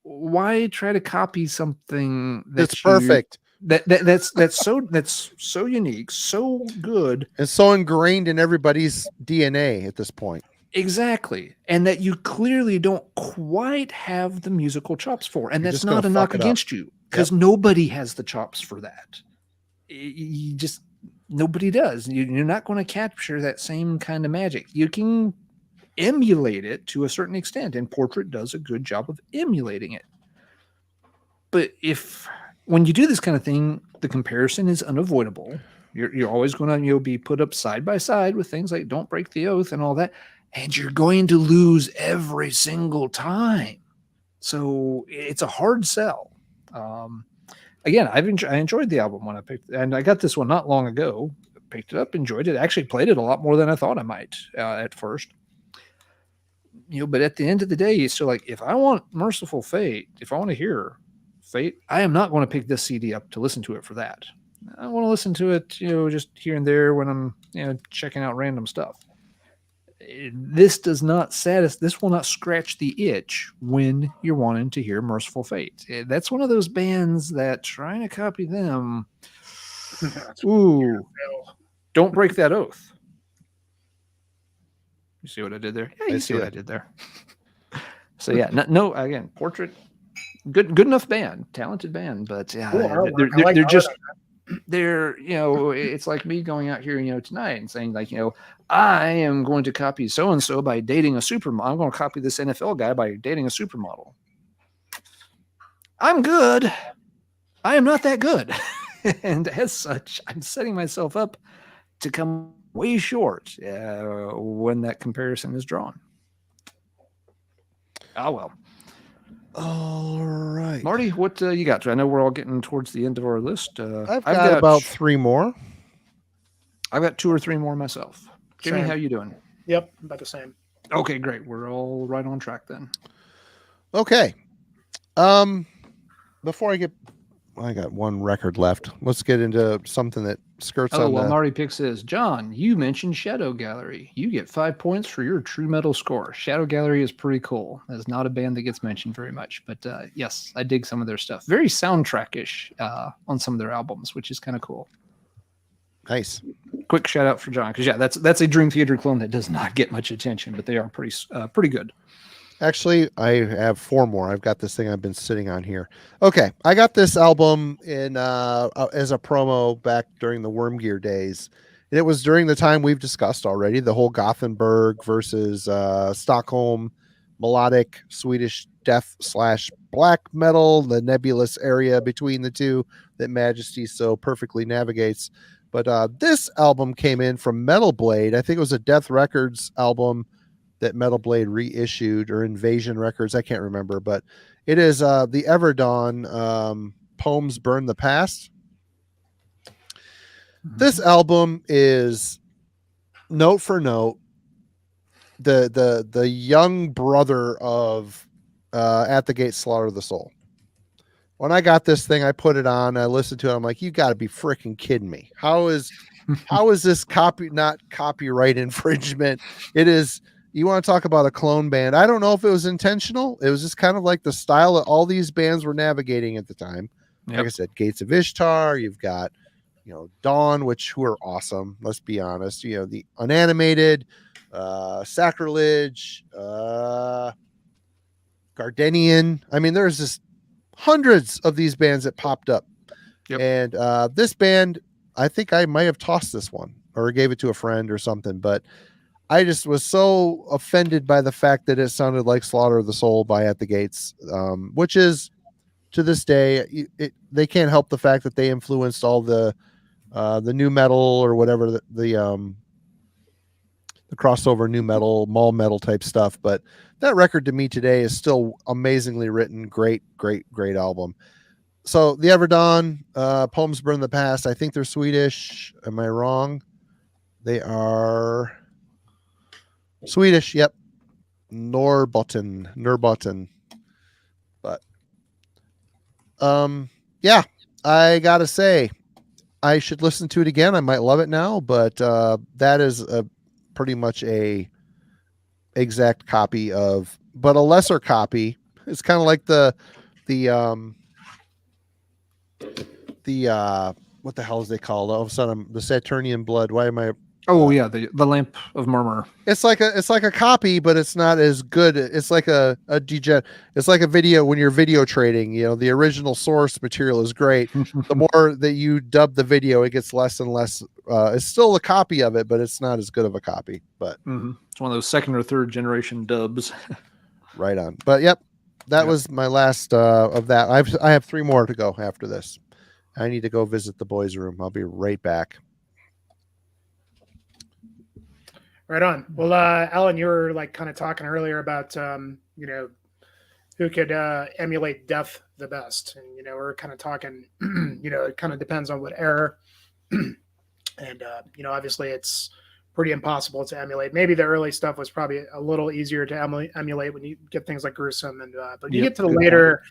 B: why try to copy something that's
A: perfect?
B: That's so unique, so good,
A: and so ingrained in everybody's DNA at this point.
B: Exactly. And that you clearly don't quite have the musical chops for. And that's not a
A: fuck
B: knock
A: it
B: against you, because nobody has the chops for that. Nobody does. You're not going to capture that same kind of magic. You can emulate it to a certain extent, and Portrait does a good job of emulating it. But when you do this kind of thing, the comparison is unavoidable. You're always going to be put up side by side with things like Don't Break the Oath and all that. And you're going to lose every single time. So it's a hard sell. Again, I enjoyed the album when I picked it. And I got this one not long ago. Picked it up, enjoyed it. Actually played it a lot more than I thought I might at first. But at the end of the day, it's still like, if I want Merciful Fate, if I want to hear Fate, I am not going to pick this CD up to listen to it for that. I want to listen to it, just here and there when I'm, checking out random stuff. This does not this will not scratch the itch when you're wanting to hear Merciful Fate. That's one of those bands that trying to copy them. Ooh, don't break that oath. You see what I did there? Yeah, you see what I did there. So yeah, no, again, Portrait, good enough band, talented band, but yeah,
C: Cool,
B: they're just. They're, it's like me going out here, tonight and saying like, I am going to copy so-and-so by dating a supermodel. I'm going to copy this NFL guy by dating a supermodel. I'm good. I am not that good. And as such, I'm setting myself up to come way short when that comparison is drawn. Oh, well.
A: All right,
B: Marty, what you got? I know we're all getting towards the end of our list.
A: I've got about 3 more.
B: I've got 2 or 3 more myself. Jimmy,
C: Same.
B: how you doing?
C: Yep, about the same.
B: Okay, great. We're all right on track then.
A: Okay. Before I got 1 record left. Let's get into something that skirts on the...
B: Marty picks is, John, you mentioned Shadow Gallery. You get 5 points for your true metal score. Shadow Gallery is pretty cool. That's not a band that gets mentioned very much, but yes, I dig some of their stuff. Very soundtrack-ish on some of their albums, which is kind of cool.
A: Nice.
B: Quick shout out for John, because yeah, that's a Dream Theater clone that does not get much attention, but they are pretty good.
A: Actually, I have 4 more. I've got this thing I've been sitting on here. Okay, I got this album in as a promo back during the Worm Gear days. And it was during the time we've discussed already, the whole Gothenburg versus Stockholm melodic Swedish death/black metal, the nebulous area between the two that Majesty so perfectly navigates. But this album came in from Metal Blade. I think it was a Death Records album that Metal Blade reissued, or Invasion Records. I can't remember, but it is the Everdawn Poems Burn the Past. This album is note for note the young brother of At the Gate Slaughter of the Soul. When I got this thing, I put it on, I listened to it, I'm like, you got to be freaking kidding me. How is this not copyright infringement? It is. You want to talk about a clone band? I don't know if it was intentional. It was just kind of like the style that all these bands were navigating at the time. Yep. Like I said, Gates of Ishtar. You've got, Dawn, who are awesome. Let's be honest. The Unanimated, Sacrilege, Gardenian. I mean, there's just hundreds of these bands that popped up. Yep. And this band, I think I might have tossed this one or gave it to a friend or something, but I just was so offended by the fact that it sounded like Slaughter of the Soul by At the Gates, which is, to this day, they can't help the fact that they influenced all the new metal or whatever the crossover new metal, mall metal type stuff. But that record to me today is still amazingly written. Great album. So the Everdawn, Poems Burn the Past. I think they're Swedish. Am I wrong? They are Swedish, yep. Norrbotten. But yeah, I gotta say, I should listen to it again. I might love it now, but that is pretty much a exact copy of, but a lesser copy. It's kind of like the what the hell is they called? All of a sudden, the Saturnian Blood. Why am I?
B: Oh yeah, the Lamp of Murmur.
A: It's like a copy, but it's not as good. It's like it's like a video when you're video trading. The original source material is great. The more that you dub the video, it gets less and less. It's still a copy of it, but it's not as good of a copy. But
B: it's one of those 2nd or 3rd generation dubs.
A: Right on. But yep, that was my last of that. I have 3 more to go after this. I need to go visit the boys' room. I'll be right back.
C: Right on. Well, Alan, you were kind of talking earlier about, who could emulate death the best. And, we're kind of talking, it kind of depends on what era. And, obviously it's pretty impossible to emulate. Maybe the early stuff was probably a little easier to emulate when you get things like Gruesome. And but you get to the later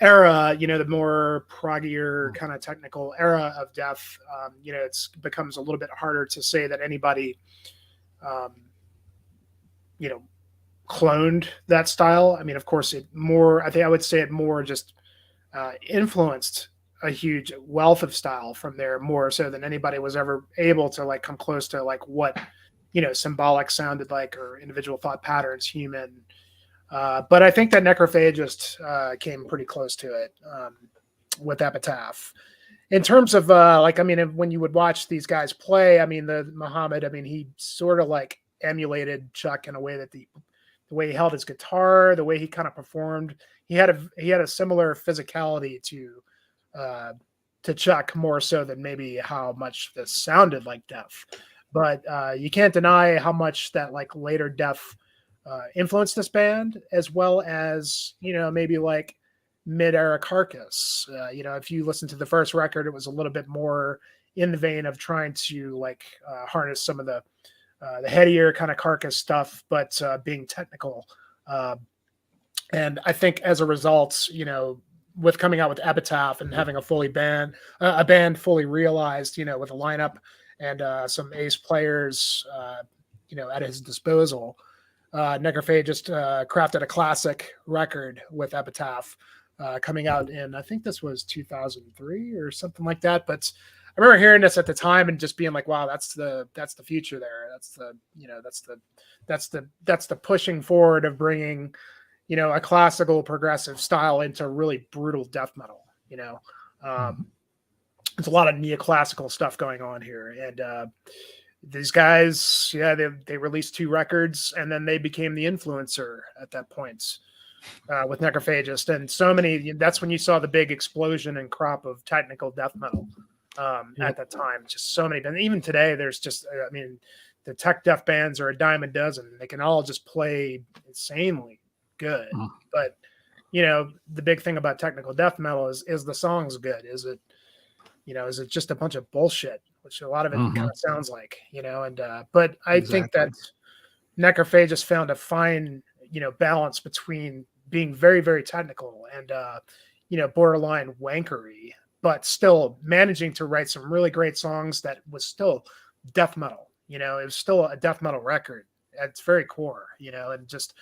C: era, the more proggier kind of technical era of death, it's becomes a little bit harder to say that anybody, cloned that style. I mean, of course, I think I would say it more just influenced a huge wealth of style from there, more so than anybody was ever able to like come close to like what symbolic sounded like, or individual thought patterns, human. But I think that Necrophagist came pretty close to it with Epitaph. In terms of when you would watch these guys play, I mean, the Muhammad, I mean, he sort of like emulated Chuck in a way that the way he held his guitar, the way he kind of performed, he had a similar physicality to Chuck, more so than maybe how much this sounded like Death. But you can't deny how much that like later Death influenced this band, as well as maybe like mid-era Carcass. If you listen to the first record, it was a little bit more in the vein of trying to like harness some of the headier kind of Carcass stuff, but being technical. And I think as a result, with coming out with Epitaph and having a band fully realized, with a lineup and some ace players, at his disposal, Necrophagist crafted a classic record with Epitaph coming out in, I think this was 2003 or something like that. But I remember hearing this at the time and just being like, wow, that's the future there. That's the pushing forward of bringing, a classical progressive style into really brutal death metal. There's a lot of neoclassical stuff going on here. And these guys, they released 2 records, and then they became the influencer at that point with Necrophagist. And so many, that's when you saw the big explosion and crop of technical death metal at that time. Just so many. And even today, there's just, I mean, the tech death bands are a dime a dozen. They can all just play insanely good. But, the big thing about technical death metal is the song's good? Is it just a bunch of bullshit, which a lot of it kind of sounds like, but I think that Necrophagist found a fine, balance between being very, very technical and, borderline wankery, but still managing to write some really great songs that was still death metal. It was still a death metal record at its very core, and just,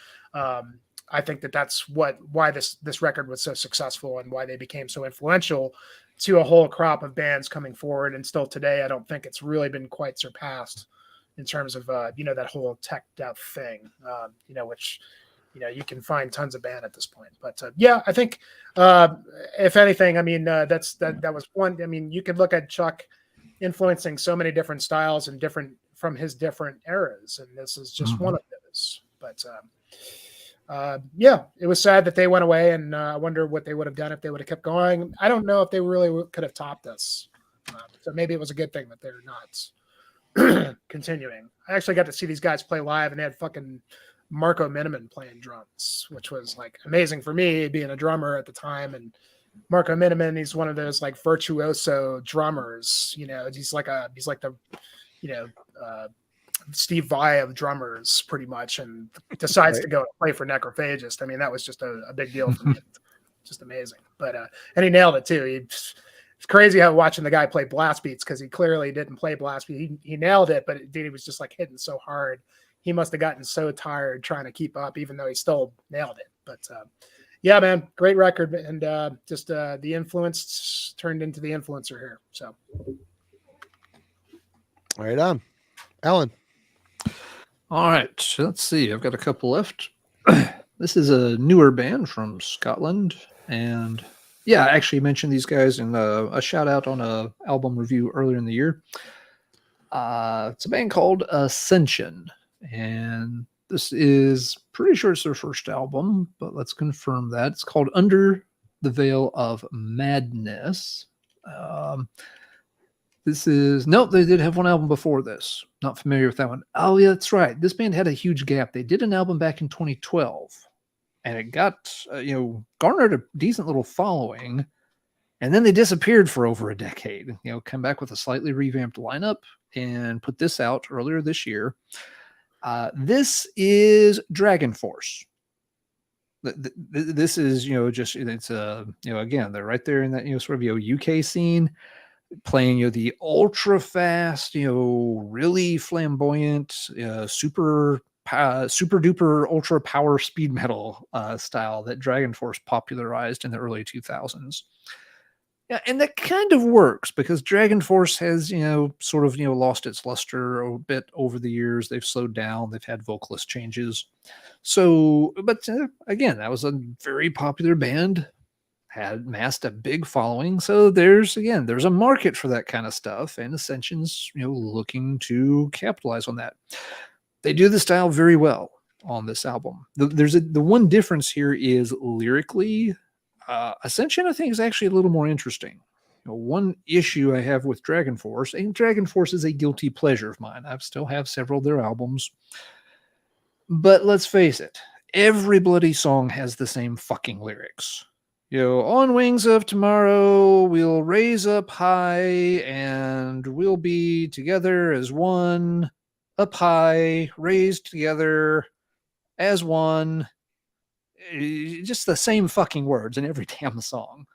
C: I think that's why this record was so successful and why they became so influential to a whole crop of bands coming forward. And still today, I don't think it's really been quite surpassed in terms of, that whole tech death thing, which, you can find tons of band at this point. But I think if anything, I mean, that was one. I mean, you could look at Chuck influencing so many different styles and from his different eras. And this is just one of those. But it was sad that they went away, and I wonder what they would have done if they would have kept going. I don't know if they really could have topped this. So maybe it was a good thing that they're not continuing. I actually got to see these guys play live, and they had fucking Marco Miniman playing drums, which was like amazing for me being a drummer at the time. And Marco Miniman, he's one of those like virtuoso drummers. He's like the Steve Vai of drummers, pretty much, and decides to go play for Necrophagist. I mean, that was just a big deal for me. Just amazing. But and he nailed it too. It's crazy how watching the guy play blast beats, because he clearly didn't play blast beat. He nailed it, but he was just like hitting so hard. He must have gotten so tired trying to keep up, even though he still nailed it. But man, great record, and just the influence turned into the influencer here. So,
A: right on, Alan.
B: All right, let's see. I've got a couple left. This is a newer band from Scotland, and I actually mentioned these guys in a shout out on a album review earlier in the year. It's a band called Ascension, and this is pretty sure it's their first album, but let's confirm that. It's called Under the Veil of Madness. They did have one album before this. Not familiar with that one. Oh, yeah, that's right. This band had a huge gap. They did an album back in 2012, and it got, garnered a decent little following, and then they disappeared for over a decade. Come back with a slightly revamped lineup and put this out earlier this year. This is Dragon Force. this is, just, it's again, they're right there in that, sort of, UK scene, playing, the ultra fast, really flamboyant, super duper ultra power speed metal style that Dragon Force popularized in the early 2000s. Yeah, and that kind of works because Dragon Force has, sort of, lost its luster a bit over the years. They've slowed down. They've had vocalist changes. So, but again, that was a very popular band, had amassed a big following. So there's a market for that kind of stuff, and Ascension's, looking to capitalize on that. They do the style very well on this album. The one difference here is lyrically. Ascension, I think, is actually a little more interesting. One issue I have with Dragon Force, and Dragon Force is a guilty pleasure of mine. I still have several of their albums. But let's face it, every bloody song has the same fucking lyrics. On wings of tomorrow, we'll raise up high, and we'll be together as one, up high, raised together as one. Just the same fucking words in every damn song.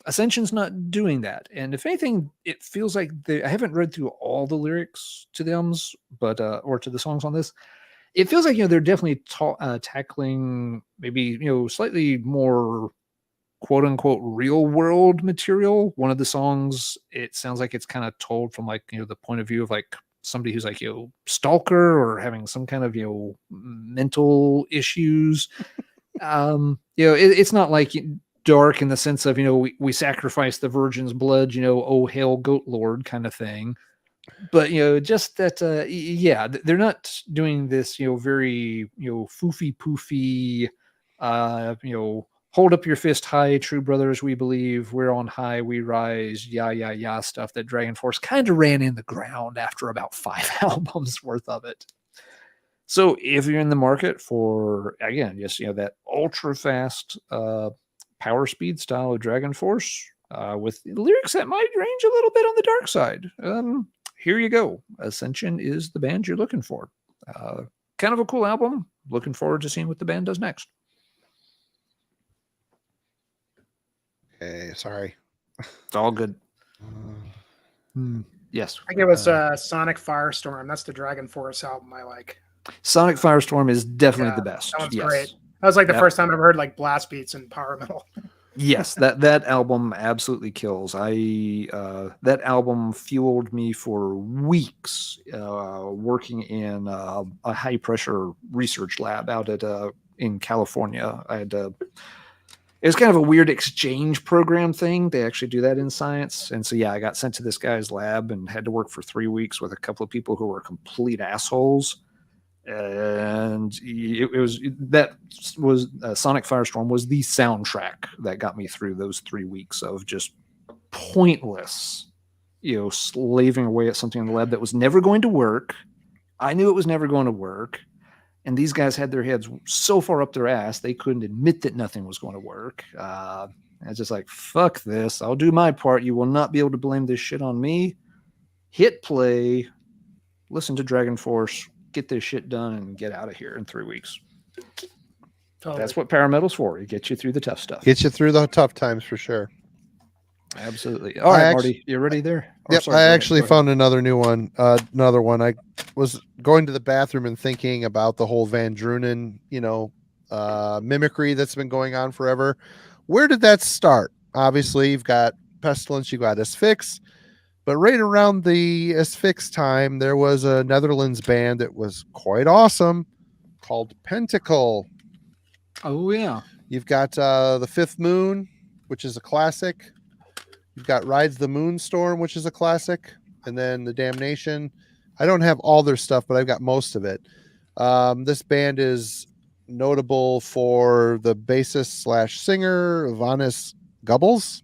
B: Ascension's not doing that, and if anything, it feels like I haven't read through all the lyrics to them, but or to the songs on this. It feels like they're definitely tackling maybe slightly more quote unquote real world material. One of the songs, it sounds like it's kind of told from like the point of view of like somebody who's like stalker or having some kind of mental issues. It's not like dark in the sense of we sacrifice the virgin's blood, oh hail goat lord kind of thing. But just that they're not doing this very foofy poofy hold up your fist high, true brothers we believe, we're on high, we rise, yeah stuff that Dragon Force kind of ran in the ground after about 5 albums worth of it. So if you're in the market for, again, just that ultra fast power speed style of Dragon Force with lyrics that might range a little bit on the dark side, here you go. Ascension is the band you're looking for. Kind of a cool album. Looking forward to seeing what the band does next.
A: Okay, sorry.
B: It's all good. Yes.
C: I think it was Sonic Firestorm. That's the Dragon Force album I like.
B: Sonic Firestorm is definitely the best.
C: That one's great. That was like the first time I've heard like blast beats and power metal.
B: Yes, that album absolutely kills. That album fueled me for weeks working in a high pressure research lab out at in California. I had it was kind of a weird exchange program thing. They actually do that in science. And so, I got sent to this guy's lab and had to work for 3 weeks with a couple of people who were complete assholes. And it was Sonic Firestorm was the soundtrack that got me through those 3 weeks of just pointless, slaving away at something in the lab that was never going to work. I knew it was never going to work. And these guys had their heads so far up their ass, they couldn't admit that nothing was going to work. It's just like, fuck this. I'll do my part. You will not be able to blame this shit on me. Hit play, listen to Dragon Force, get this shit done, and get out of here in 3 weeks. Totally. That's what power metal's for. It gets you through the tough stuff.
A: Gets you through the tough times for sure.
B: Absolutely. All right, Marty, you ready there?
A: Yep, sorry, I actually found another new one. Another one. I was going to the bathroom and thinking about the whole Van Drunen, mimicry that's been going on forever. Where did that start? Obviously, you've got Pestilence, you got Asphyx, but right around the Asphyx time, there was a Netherlands band that was quite awesome called Pentacle.
B: Oh, yeah.
A: You've got The Fifth Moon, which is a classic. You've got Rides the Moonstorm, which is a classic, and then The Damnation. I don't have all their stuff, but I've got most of it. This band is notable for the bassist / singer, Vanus Gubbles.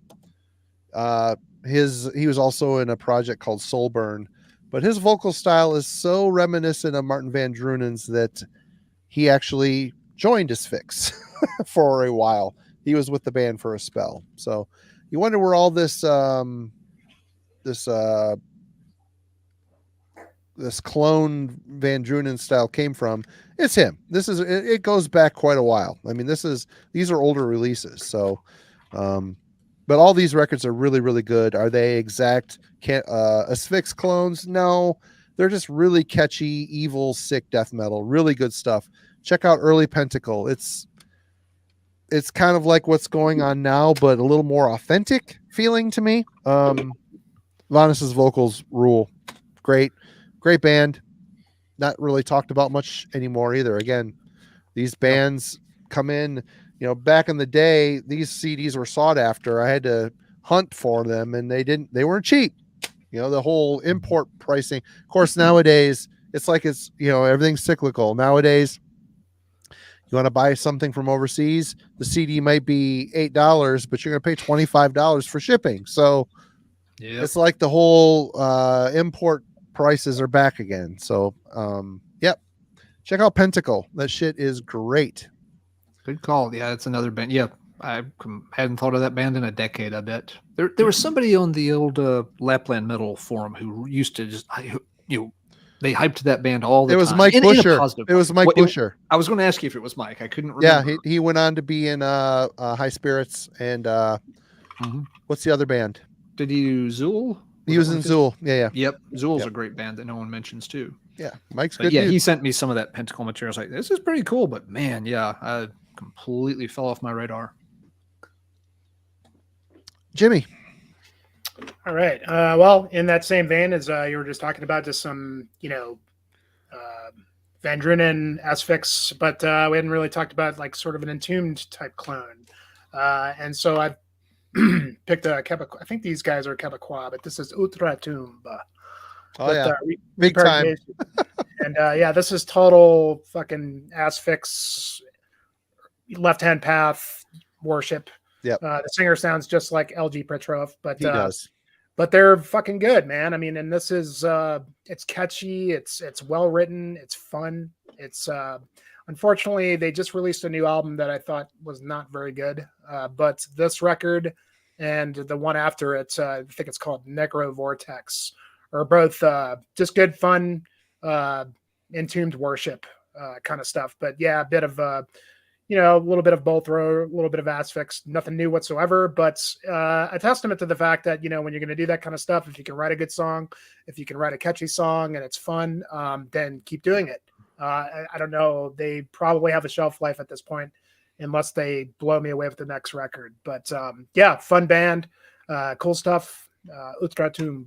A: He was also in a project called Soulburn, but his vocal style is so reminiscent of Martin Van Drunen's that he actually joined Asphyx for a while. He was with the band for a spell. So you wonder where all this this clone Van Drunen style came from, it's him. It goes back quite a while. I mean, these are older releases. So, but all these records are really, really good. Are they exact Asphyx clones? No, they're just really catchy, evil, sick death metal. Really good stuff. Check out early Pentacle. It's kind of like what's going on now, but a little more authentic feeling to me. Vanessa's vocals rule. Great band. Not really talked about much anymore either. Again, these bands come in, back in the day, these CDs were sought after. I had to hunt for them, and they weren't cheap. The whole import pricing. Of course, nowadays it's like everything's cyclical. Nowadays, you want to buy something from overseas, the CD might be $8, but you're going to pay $25 for shipping. So it's like the whole import prices are back again. So, check out Pentacle. That shit is great.
B: Good call. Yeah, it's another band. Yeah, I hadn't thought of that band in a decade. I bet there was somebody on the old Lapland Metal forum who used to just they hyped that band all the time.
A: It was Mike Busher. It was Mike Busher.
B: I was going to ask you if it was Mike. I couldn't remember.
A: Yeah, he went on to be in High Spirits and what's the other band?
B: Did he do Zool?
A: He was in Zool. Yeah.
B: Yep. Zool's a great band that no one mentions too.
A: Yeah. Mike's good.
B: Yeah, he sent me some of that Pentacle material. I was like, this is pretty cool, but man, yeah, I completely fell off my radar.
A: Jimmy.
C: All right. Well, in that same vein as you were just talking about, just some, Van Drunen Asphyx, but we hadn't really talked about like sort of an Entombed type clone. And so I've picked a Quebecois. I think these guys are Quebecois, but this is Outre-Tombe.
A: Big time.
C: And this is total fucking Asphyx, left-hand path worship.
A: Yep.
C: The singer sounds just like LG Petrov, but
A: he does.
C: But they're fucking good, man. I mean, and this is it's catchy, it's well written, it's fun. It's unfortunately they just released a new album that I thought was not very good. But this record and the one after it, I think it's called Necro Vortex, are both just good fun, Entombed worship kind of stuff. But yeah, a bit of a little bit of both row, a little bit of Asphyx, nothing new whatsoever, but a testament to the fact that, when you're going to do that kind of stuff, if you can write a good song, if you can write a catchy song and it's fun, then keep doing it. I don't know. They probably have a shelf life at this point, unless they blow me away with the next record. But fun band, cool stuff. Outre-Tombe,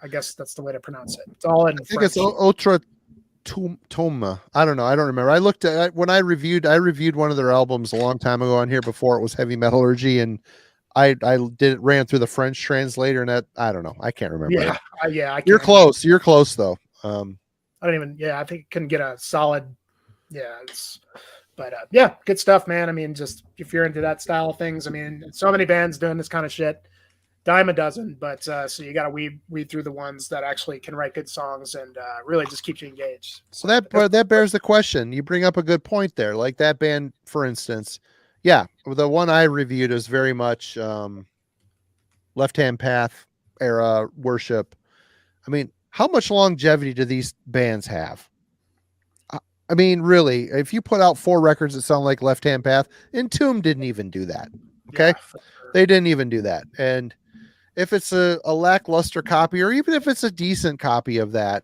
C: I guess that's the way to pronounce it. It's all in
A: I think French. It's Outre-Tombe. I don't know. I don't remember. I looked at when I reviewed one of their albums a long time ago on here before it was Heavy Metallurgy, and I ran through the French translator, and that I don't know. I can't remember.
C: I
A: You're close. You're close though.
C: I don't even. Yeah, I think couldn't get a solid. Yeah, but good stuff, man. I mean, just if you're into that style of things, I mean, so many bands doing this kind of shit. Dime a dozen, but so you got to weed through the ones that actually can write good songs and really just keep you engaged.
A: So that bears the question. You bring up a good point there. Like that band, for instance. Yeah, the one I reviewed is very much left-hand path era worship. I mean, how much longevity do these bands have? I mean, really, if you put out 4 records that sound like left-hand path, Entombed didn't even do that. Okay,
C: yeah, sure.
A: They didn't even do that, and if it's a lackluster copy, or even if it's a decent copy of that,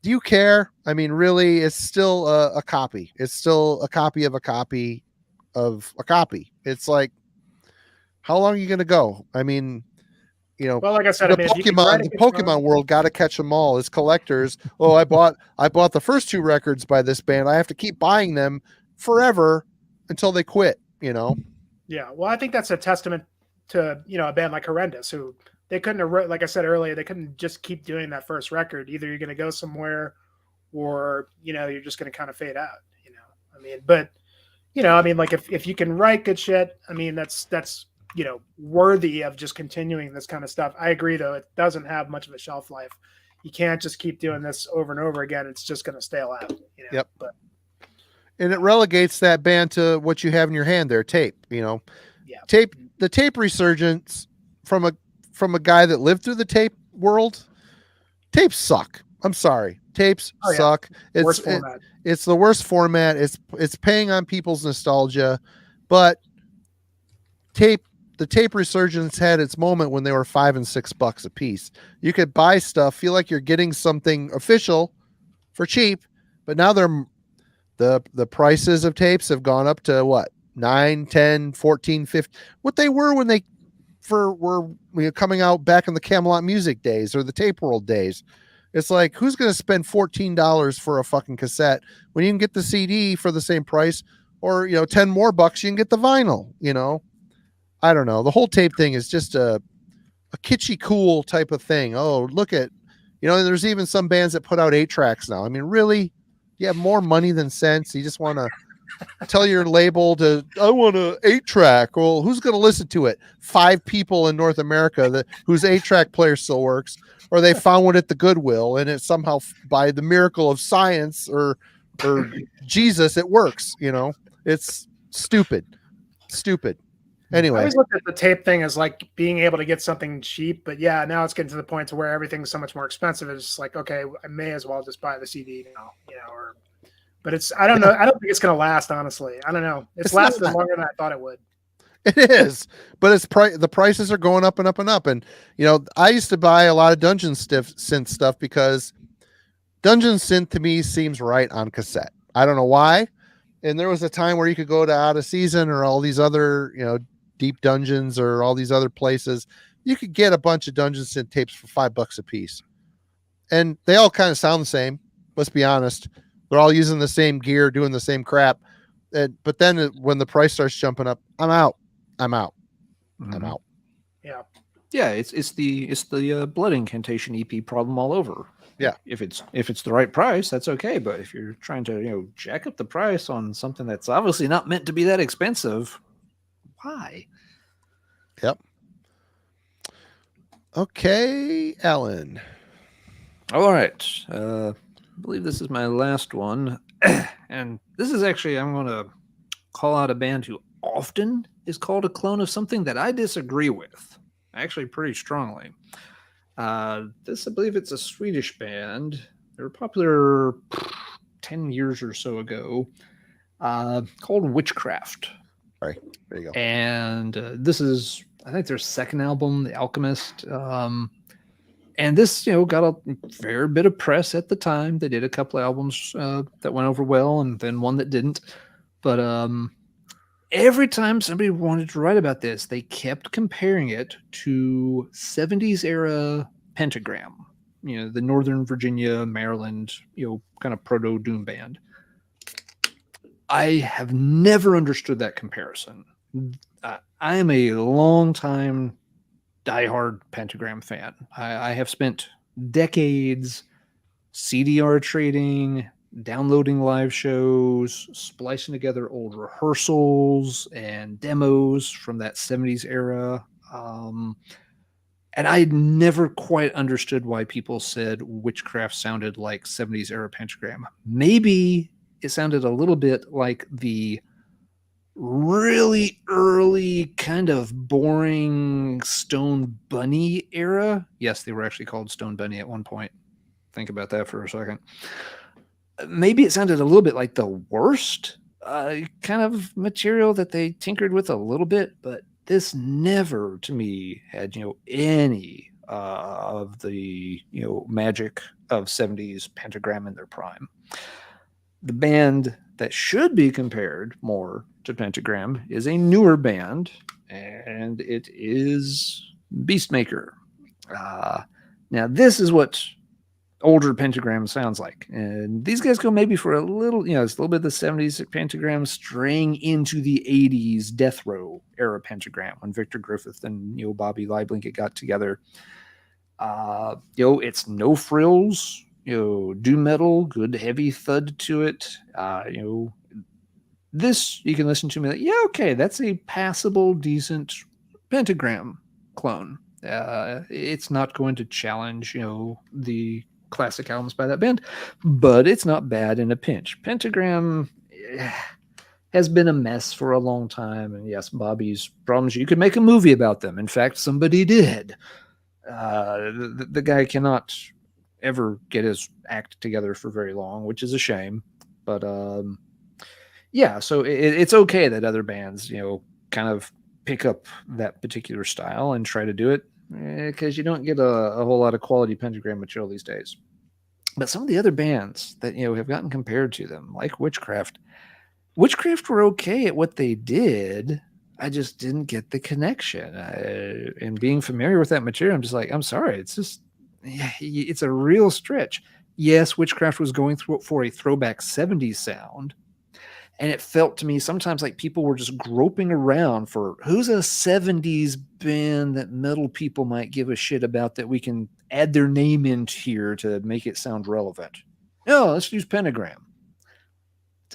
A: do you care? I mean, really, it's still a copy. It's still a copy of a copy of a copy. It's like, how long are you going to go? I mean,
C: well, like I said,
A: the Pokemon world got to catch them all as collectors. Oh, I bought the first 2 records by this band. I have to keep buying them forever until they quit.
C: Yeah, well, I think that's a testament to a band like Horrendous, who they couldn't have, like I said earlier, they couldn't just keep doing that first record. Either you're going to go somewhere, or you're just going to kind of fade out. I mean, but I mean, like if you can write good shit, I mean, that's worthy of just continuing this kind of stuff. I agree, though, it doesn't have much of a shelf life. You can't just keep doing this over and over again. It's just going to stale out.
A: Yep. And it relegates that band to what you have in your hand there, tape.
C: Yeah.
A: The tape resurgence from a guy that lived through the tape world. Tapes suck. I'm sorry. Tapes
C: Oh, yeah.
A: suck.
C: Worst format.
A: It's the worst format. It's paying on people's nostalgia, but the tape resurgence had its moment when they were $5 and $6 a piece. You could buy stuff, feel like you're getting something official for cheap, but now the prices of tapes have gone up to what, 9, 10, 14, 15, what they were when they were coming out back in the Camelot Music days or the Tape World days. It's like, who's going to spend $14 for a fucking cassette when you can get the CD for the same price, or 10 more bucks you can get the vinyl. I don't know. The whole tape thing is just a kitschy cool type of thing. Oh, look at, there's even some bands that put out 8-tracks now. I mean, really? You have more money than sense. You just want to tell your label I want a 8-track. Well, who's going to listen to it? 5 people in North America whose 8-track player still works, or they found one at the Goodwill and it somehow by the miracle of science or Jesus, it works. It's stupid. Anyway,
C: I always looked at the tape thing as like being able to get something cheap, but yeah, now it's getting to the point to where everything's so much more expensive. It's like, okay, I may as well just buy the CD now, but I don't know. I don't think it's going to last, honestly. I don't know. It's lasted longer than I thought it would.
A: It is, but the prices are going up and up and up. And, I used to buy a lot of Dungeon Synth stuff because Dungeon Synth to me seems right on cassette. I don't know why. And there was a time where you could go to Out of Season or all these other, Deep Dungeons or all these other places. You could get a bunch of Dungeon Synth tapes for $5 a piece. And they all kind of sound the same. Let's be honest. They're all using the same gear, doing the same crap. But then when the price starts jumping up, I'm out.
B: Mm-hmm. Yeah. It's the Blood Incantation EP problem all over.
A: Yeah.
B: If it's the right price, that's okay. But if you're trying to, jack up the price on something that's obviously not meant to be that expensive, why?
A: Yep. Okay, Alan.
B: All right. I believe this is my last one. And this is actually, I'm going to call out a band who often is called a clone of something that I disagree with, actually pretty strongly. I believe it's a Swedish band. They were popular 10 years or so ago, called Witchcraft.
A: Right, there you go.
B: And this is, I think, their second album, The Alchemist. And this, got a fair bit of press at the time. They did a couple of albums that went over well, and then one that didn't. But every time somebody wanted to write about this, they kept comparing it to 70s era Pentagram, the Northern Virginia, Maryland, kind of proto doom band. I have never understood that comparison. I am a long-time diehard Pentagram fan. I have spent decades CDR trading, downloading live shows, splicing together old rehearsals and demos from that 70s era. And I never quite understood why people said Witchcraft sounded like 70s era Pentagram. Maybe it sounded a little bit like the really early kind of boring Stone Bunny era. Yes, they were actually called Stone Bunny at one point. Think about that for a second. Maybe it sounded a little bit like the worst kind of material that they tinkered with a little bit, but this never to me had any of the magic of 70s Pentagram in their prime. The band that should be compared more to Pentagram is a newer band, and it is Beastmaker. Now this is what older Pentagram sounds like, and these guys go maybe for a little, it's a little bit of the 70s Pentagram straying into the 80s death row era Pentagram when Victor Griffith and Bobby Lieblinket got together. It's no frills, doom metal, good heavy thud to it. This you can listen to me like, yeah, okay, that's a passable, decent Pentagram clone. It's not going to challenge the classic albums by that band, but it's not bad in a pinch. Pentagram has been a mess for a long time, and yes, Bobby's problems, you could make a movie about them. In fact, somebody did. The guy cannot ever get his act together for very long, which is a shame. But yeah, so it's okay that other bands, kind of pick up that particular style and try to do it, because you don't get a whole lot of quality pentagram material these days. But some of the other bands that have gotten compared to them, like Witchcraft were okay at what they did. I just didn't get the connection. And being familiar with that material, I'm just like, I'm sorry, it's a real stretch. Yes, Witchcraft was going through for a throwback 70s sound. And it felt to me sometimes like people were just groping around for who's a 70s band that metal people might give a shit about that we can add their name into here to make it sound relevant. No, let's use Pentagram.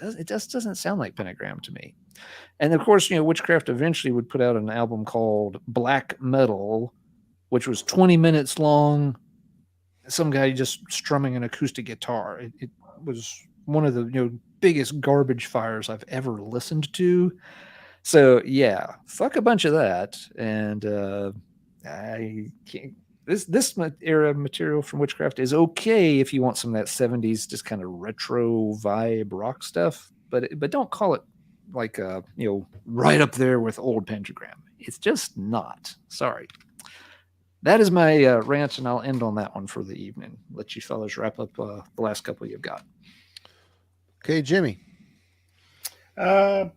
B: It just doesn't sound like Pentagram to me. And of course, Witchcraft eventually would put out an album called Black Metal, which was 20 minutes long. Some guy just strumming an acoustic guitar. It was one of the biggest garbage fires I've ever listened to. So yeah, fuck a bunch of that. And I can't. This era material from Witchcraft is okay if you want some of that 70s just kind of retro vibe rock stuff, but don't call it like right up there with old Pentagram. It's just not. Sorry. That is my rant, and I'll end on that one for the evening. Let you fellas wrap up the last couple you've got.
A: Okay, Jimmy.
C: Yeah,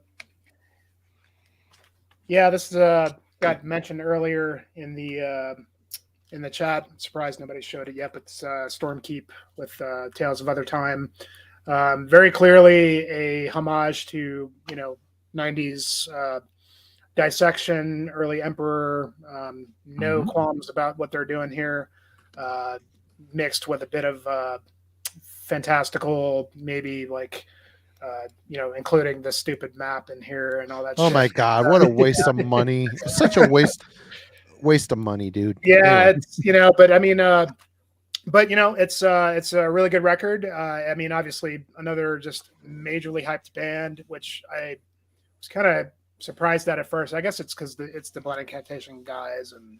C: this got mentioned earlier in the chat. I'm surprised nobody showed it yet, but it's Stormkeep with Tales of Other Time. Very clearly a homage to 90s dissection, early Emperor. No qualms about what they're doing here, mixed with a bit of fantastical, maybe like including the stupid map in here and all that.
A: Oh
C: shit.
A: my god, what a waste of money! Such a waste of money, dude.
C: Yeah,
A: Anyway.
C: it's but I mean, it's a really good record. I mean, obviously another just majorly hyped band, which I was kind of surprised at first. I guess it's because it's the Blood Incantation guys, and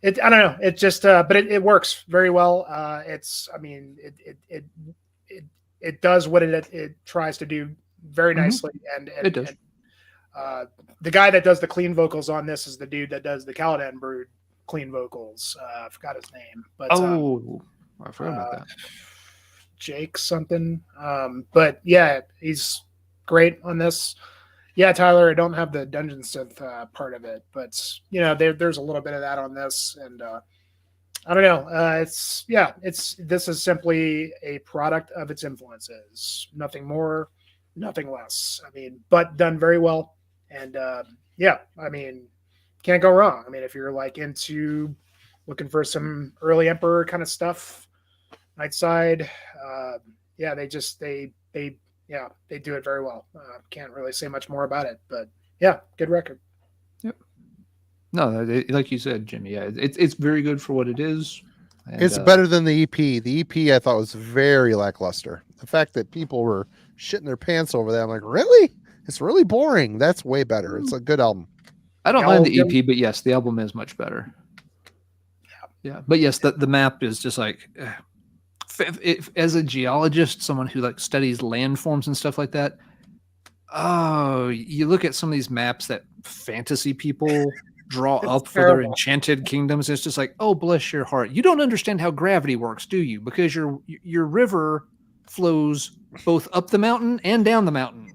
C: it I don't know. It just but it works very well. It does what it tries to do very nicely, and
B: it does.
C: And, the guy that does the clean vocals on this is the dude that does the Caladan Brood clean vocals. I forgot his name, but
B: I forgot about that.
C: Jake something. But yeah, he's great on this. Yeah, Tyler, I don't have the Dungeon Synth part of it, but there's a little bit of that on this, and I don't know. This is simply a product of its influences. Nothing more, nothing less. I mean, but done very well. And I mean, can't go wrong. I mean, if you're like into looking for some early Emperor kind of stuff, Nightside, they do it very well. Can't really say much more about it, but yeah, good record.
B: Yep. No, like you said, Jimmy. Yeah, it's very good for what it is. And,
A: it's better than the EP. The EP I thought was very lackluster. The fact that people were shitting their pants over that, I'm like, really? It's really boring. That's way better. It's a good album.
B: I don't mind the EP, but yes, the album is much better. Yeah. But yes, the map is just like, as a geologist, someone who like studies landforms and stuff like that. Oh, you look at some of these maps that fantasy people draw up for their enchanted kingdoms. It's just like, oh, bless your heart. You don't understand how gravity works, do you? Because your river flows both up the mountain and down the mountain.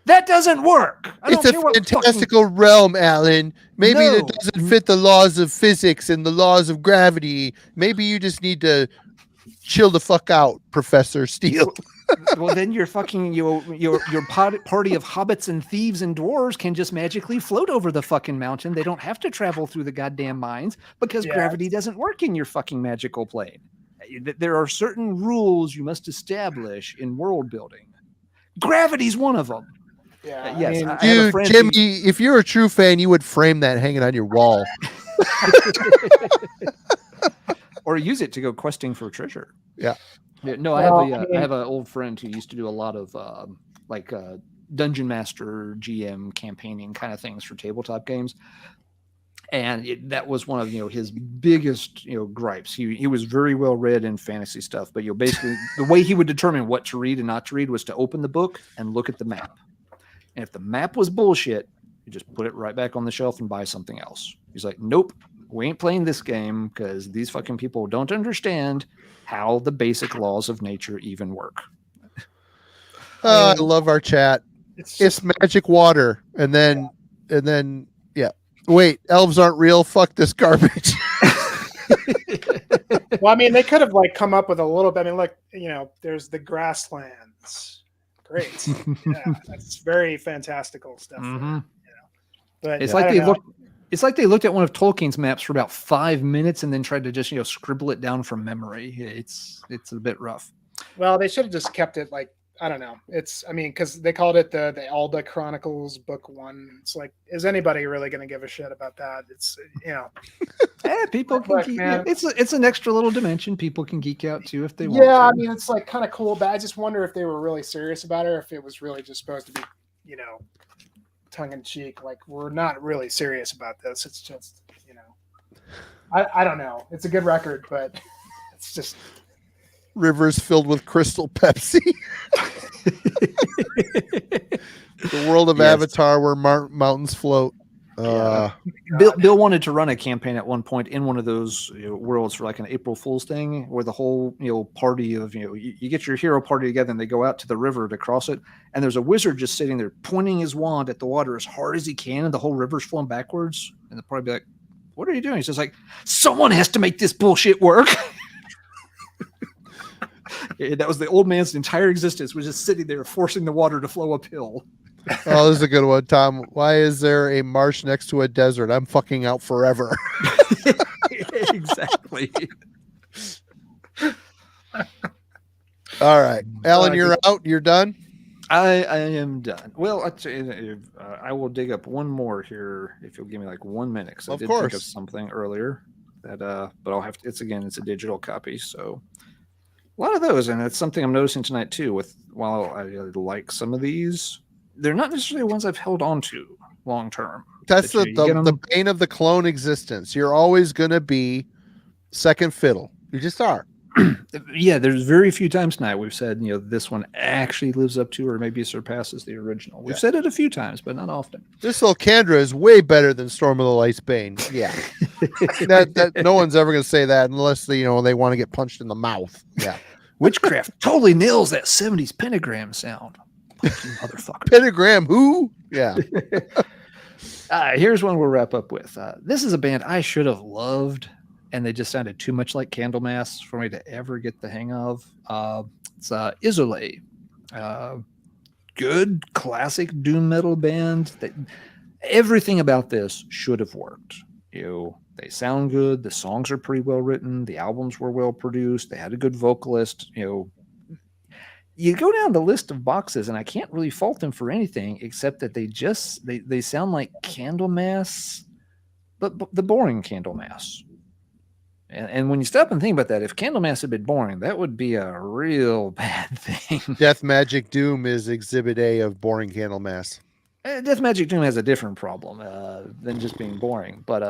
B: That doesn't work.
A: It's a fantastical realm, Alan. Maybe it doesn't fit the laws of physics and the laws of gravity. Maybe you just need to chill the fuck out, Professor Steele.
B: Well, then your fucking your party of hobbits and thieves and dwarves can just magically float over the fucking mountain. They don't have to travel through the goddamn mines because gravity doesn't work in your fucking magical plane. There are certain rules you must establish in world building. Gravity's one of them.
C: Yeah,
B: yes,
A: dude, Jimmy, if you're a true fan, you would frame that hanging on your wall.
B: Or use it to go questing for treasure.
A: Yeah.
B: No, I have an old friend who used to do a lot of Dungeon Master GM campaigning kind of things for tabletop games. And that was one of his biggest gripes. He was very well read in fantasy stuff, but basically the way he would determine what to read and not to read was to open the book and look at the map. And if the map was bullshit, you just put it right back on the shelf and buy something else. He's like, nope, we ain't playing this game because these fucking people don't understand how the basic laws of nature even work.
A: I love our chat. It's magic water, and then yeah. Wait, elves aren't real. Fuck this garbage.
C: Well, I mean, they could have come up with a little bit. I mean, look, there's the grasslands. Great, yeah, that's very fantastical stuff.
B: Mm-hmm.
C: But
B: it's like they looked. It's like they looked at one of Tolkien's maps for about 5 minutes and then tried to just scribble it down from memory. It's a bit rough.
C: Well, they should have just kept it I don't know. Because they called it the Alda Chronicles Book 1. It's like, is anybody really going to give a shit about that? It's
B: people can geek, it's an extra little dimension. People can geek out too if they want.
C: Yeah, I mean, it's kind of cool, but I just wonder if they were really serious about it, or if it was really just supposed to be, tongue in cheek. Like, we're not really serious about this. It's just, I don't know. It's a good record, but it's just.
A: Rivers filled with crystal Pepsi. The world of Avatar where mountains float.
B: Bill wanted to run a campaign at one point in one of those worlds for an April Fool's thing where the whole party of you get your hero party together and they go out to the river to cross it, and there's a wizard just sitting there pointing his wand at the water as hard as he can, and the whole river's flowing backwards, and they'll probably be like, what are you doing? He's just like, someone has to make this bullshit work. That was the old man's entire existence, was just sitting there forcing the water to flow uphill.
A: Oh, this is a good one, Tom. Why is there a marsh next to a desert? I'm fucking out forever.
B: Exactly.
A: All right, Alan, you're out. You're done.
B: I am done. Well, I will dig up one more here if you'll give me 1 minute, because I did think of something earlier that but I'll have to. It's a digital copy, so. A lot of those, and it's something I'm noticing tonight too. While I like some of these, they're not necessarily ones I've held on to long term.
A: That's the bane of the clone existence. You're always going to be second fiddle. You just are.
B: Yeah, there's very few times tonight we've said this one actually lives up to or maybe surpasses the original. We've said it a few times, but not often.
A: This Ilkandra is way better than Storm of the Light's Bane. Yeah, that no one's ever going to say that unless they want to get punched in the mouth. Yeah.
B: Witchcraft totally nails that 70s pentagram sound. Motherfucker.
A: Pentagram who? Yeah.
B: Here's one we'll wrap up with. This is a band I should have loved, and they just sounded too much like Candlemass for me to ever get the hang of. It's Isolé. Good classic doom metal band. Everything about this should have worked. They sound good. The songs are pretty well written. The albums were well produced. They had a good vocalist. You go down the list of boxes, and I can't really fault them for anything except that they sound like Candlemass, but the boring Candlemass. And when you stop and think about that, if Candlemass had been boring, that would be a real bad thing.
A: Death Magic Doom is Exhibit A of boring Candlemass.
B: Death Magic Doom has a different problem than just being boring, but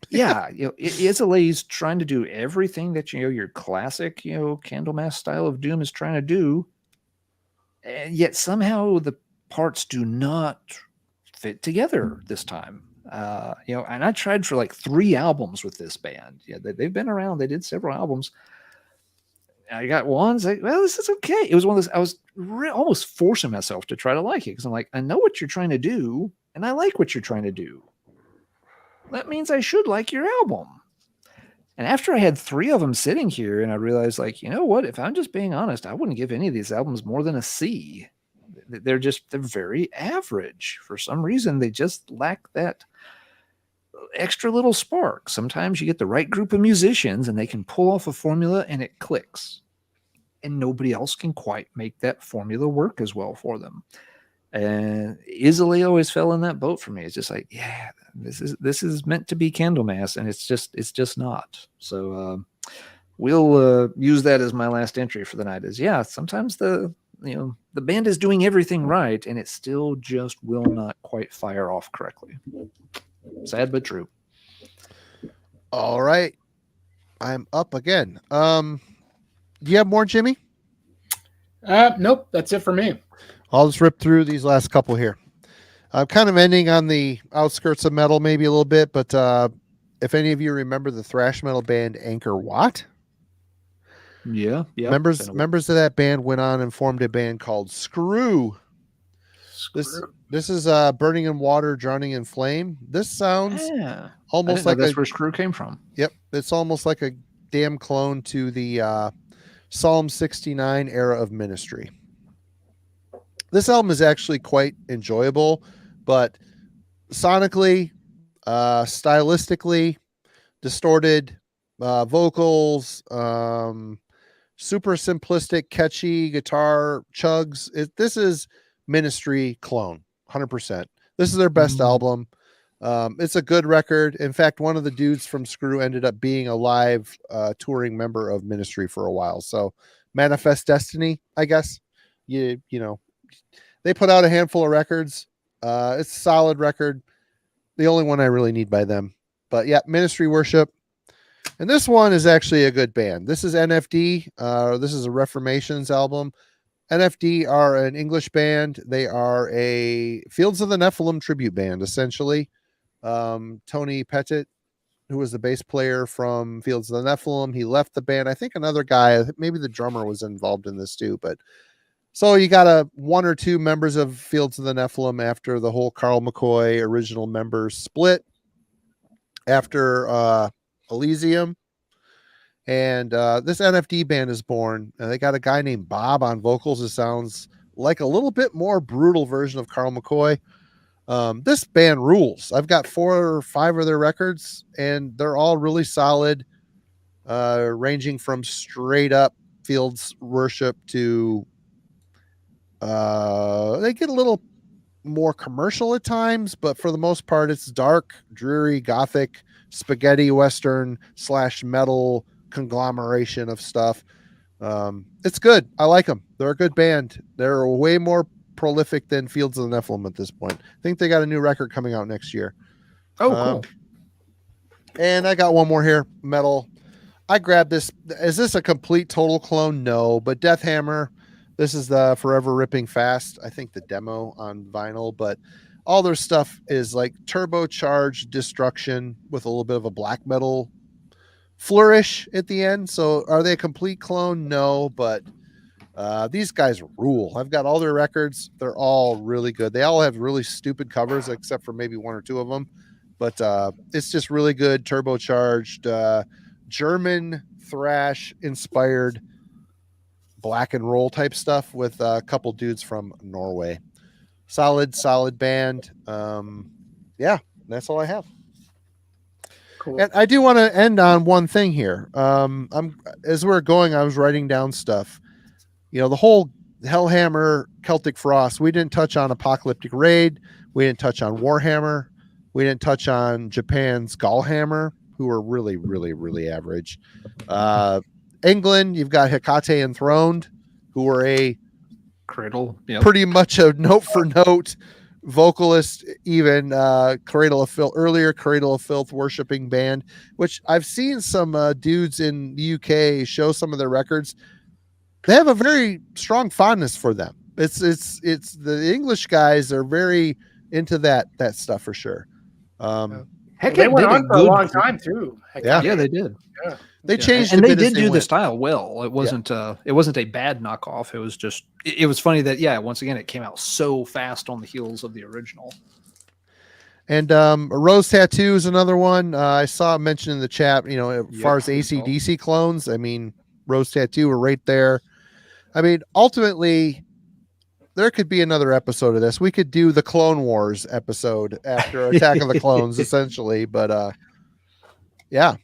B: yeah, Isolé's trying to do everything that your classic Candlemass style of doom is trying to do, and yet somehow the parts do not fit together this time. And I tried for 3 albums with this band. Yeah, they've been around. They did several albums. I got ones. Well, this is okay. It was one of those. I was almost forcing myself to try to like it because I'm like, I know what you're trying to do, and I like what you're trying to do. That means I should like your album. And after I had 3 of them sitting here, and I realized, you know what? If I'm just being honest, I wouldn't give any of these albums more than a C. They're very average. For some reason, they just lack that extra little spark. Sometimes you get the right group of musicians, and they can pull off a formula, and it clicks. And nobody else can quite make that formula work as well for them. And Isolé always fell in that boat for me. It's just this is meant to be Candlemass, and it's just not. So we'll use that as my last entry for the night. Sometimes the band is doing everything right, and it still just will not quite fire off correctly. Sad but true.
A: All right. I'm up again. Do you have more, Jimmy?
C: Nope, that's it for me.
A: I'll just rip through these last couple here. I'm kind of ending on the outskirts of metal, maybe a little bit, but if any of you remember the thrash metal band Anchor Wat,
B: Yeah.
A: members of that band went on and formed a band called Screw. This is Burning in Water, Drowning in Flame. This sounds almost like
B: that's where Screw came from.
A: Yep, it's almost like a damn clone to the Psalm 69 era of Ministry. This album is actually quite enjoyable, but sonically, stylistically, distorted vocals, super simplistic, catchy guitar chugs. This is Ministry clone, 100%. This is their best album. It's a good record. In fact, one of the dudes from Screw ended up being a live touring member of Ministry for a while. So Manifest Destiny, I guess. You know, they put out a handful of records. It's a solid record. The only one I really need by them. But yeah, Ministry Worship. And this one is actually a good band. This is NFD. This is a Reformations album. NFD are an English band. They are a Fields of the Nephilim tribute band, essentially. Tony Pettit, who was the bass player from Fields of the Nephilim, he left the band. I think another guy, maybe the drummer, was involved in this too. But so you got one or two members of Fields of the Nephilim after the whole Carl McCoy original members split after Elysium. And this NFD band is born. And they got a guy named Bob on vocals. It sounds like a little bit more brutal version of Carl McCoy. This band rules. I've got 4 or 5 of their records, and they're all really solid, ranging from straight up Fields worship to they get a little more commercial at times, but for the most part, it's dark, dreary, gothic, spaghetti western / metal conglomeration of stuff. It's good. I like them. They're a good band. They're way more prolific than Fields of the Nephilim at this point. I think they got a new record coming out next year.
B: Oh, cool.
A: And I got one more here, metal. I grabbed this. Is this a complete total clone? No, but Death Hammer. This is the Forever Ripping Fast. I think the demo on vinyl, but all their stuff is like turbocharged destruction with a little bit of a black metal flourish at the end. So are they a complete clone? No, but these guys rule. I've got all their records. They're all really good. They all have really stupid covers, except for maybe 1 or 2 of them. But it's just really good, turbocharged, German thrash inspired black and roll type stuff with a couple dudes from Norway. Solid band. Yeah, that's all I have.
C: Cool.
A: And I do want to end on one thing here. As we're going, I was writing down stuff. You know, the whole Hellhammer, Celtic Frost, we didn't touch on Apocalyptic Raid. We didn't touch on Warhammer. We didn't touch on Japan's Gallhammer, who are really, really, really average. England, you've got Hecate Enthroned, who are a
B: Cradle,
A: pretty much a note for note vocalist, even Cradle of Filth worshiping band, which I've seen some dudes in the UK show some of their records. They have a very strong fondness for them. It's the English guys are very into that stuff for sure.
B: Heck,
C: they went on for a long time too.
A: Yeah,
B: they did.
C: Yeah.
A: They changed,
B: and
A: a
B: they
A: bit
B: did
A: as
B: do the
A: went.
B: style well. It wasn't a bad knockoff. It was just it was funny that once again it came out so fast on the heels of the original.
A: And Rose Tattoo is another one I saw mentioned in the chat. You know, as far as AC/DC clones, I mean, Rose Tattoo are right there. I mean, ultimately, there could be another episode of this. We could do the Clone Wars episode after Attack of the Clones, essentially. But yeah.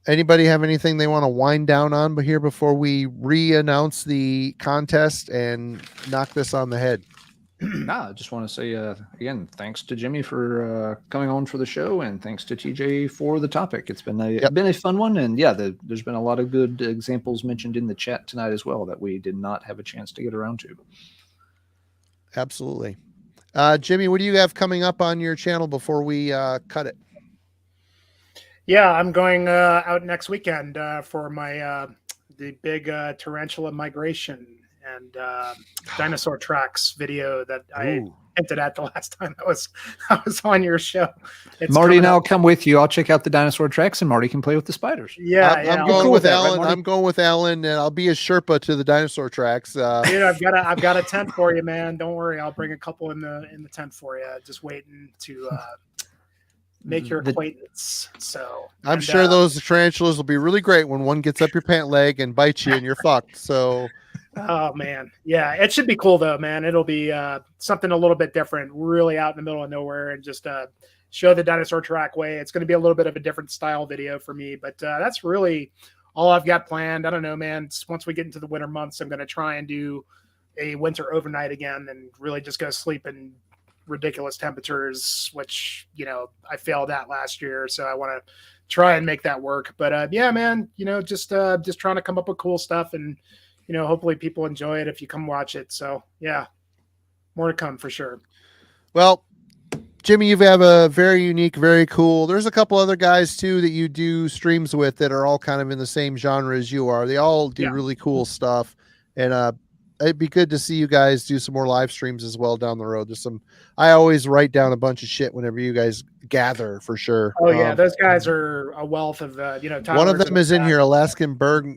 A: Anybody have anything they want to wind down on here before we re-announce the contest and knock this on the head?
B: I just want to say again, thanks to Jimmy for coming on for the show, and thanks to TJ for the topic. It's been a fun one, and there's been a lot of good examples mentioned in the chat tonight as well that we did not have a chance to get around to.
A: Absolutely. Jimmy, what do you have coming up on your channel before we cut it?
C: Yeah, I'm going out next weekend for my the big tarantula migration and dinosaur tracks video that I
A: Ooh.
C: hinted at the last time I was on your show. It's
B: Marty and
C: coming
B: I'll
C: up.
B: come with you. I'll check out the dinosaur tracks, and Marty can play with the spiders.
C: Yeah,
A: I'm
C: yeah.
B: You're
A: going
B: cool
A: with
B: with that, right,
A: Alan.
B: Marty?
A: I'm going with Alan, and I'll be a Sherpa to the dinosaur tracks.
C: Dude, I've got a tent for you, man. Don't worry, I'll bring a couple in the tent for you. Just waiting to make your
B: The-
C: acquaintance. So
A: I'm sure those tarantulas will be really great when one gets up your pant leg and bites you, and you're fucked. So,
C: oh man, yeah, it should be cool though, man. It'll be something a little bit different, really out in the middle of nowhere, and just show the dinosaur track way. It's going to be a little bit of a different style video for me, but that's really all I've got planned. I don't know, man. Once we get into the winter months, I'm going to try and do a winter overnight again, and really just go sleep in ridiculous temperatures, which I failed at last year, so I want to try and make that work. But yeah, man, just trying to come up with cool stuff, and hopefully people enjoy it if you come watch it. So yeah, more to come for sure.
A: well, Jimmy, you have a very unique, very cool. There's a couple other guys too that you do streams with that are all kind of in the same genre as you are. They all do really cool stuff, and it'd be good to see you guys do some more live streams as well down the road. I always write down a bunch of shit whenever you guys gather for sure.
C: Oh yeah, those guys are a wealth of
A: one of them is in here, Alaskan Burger.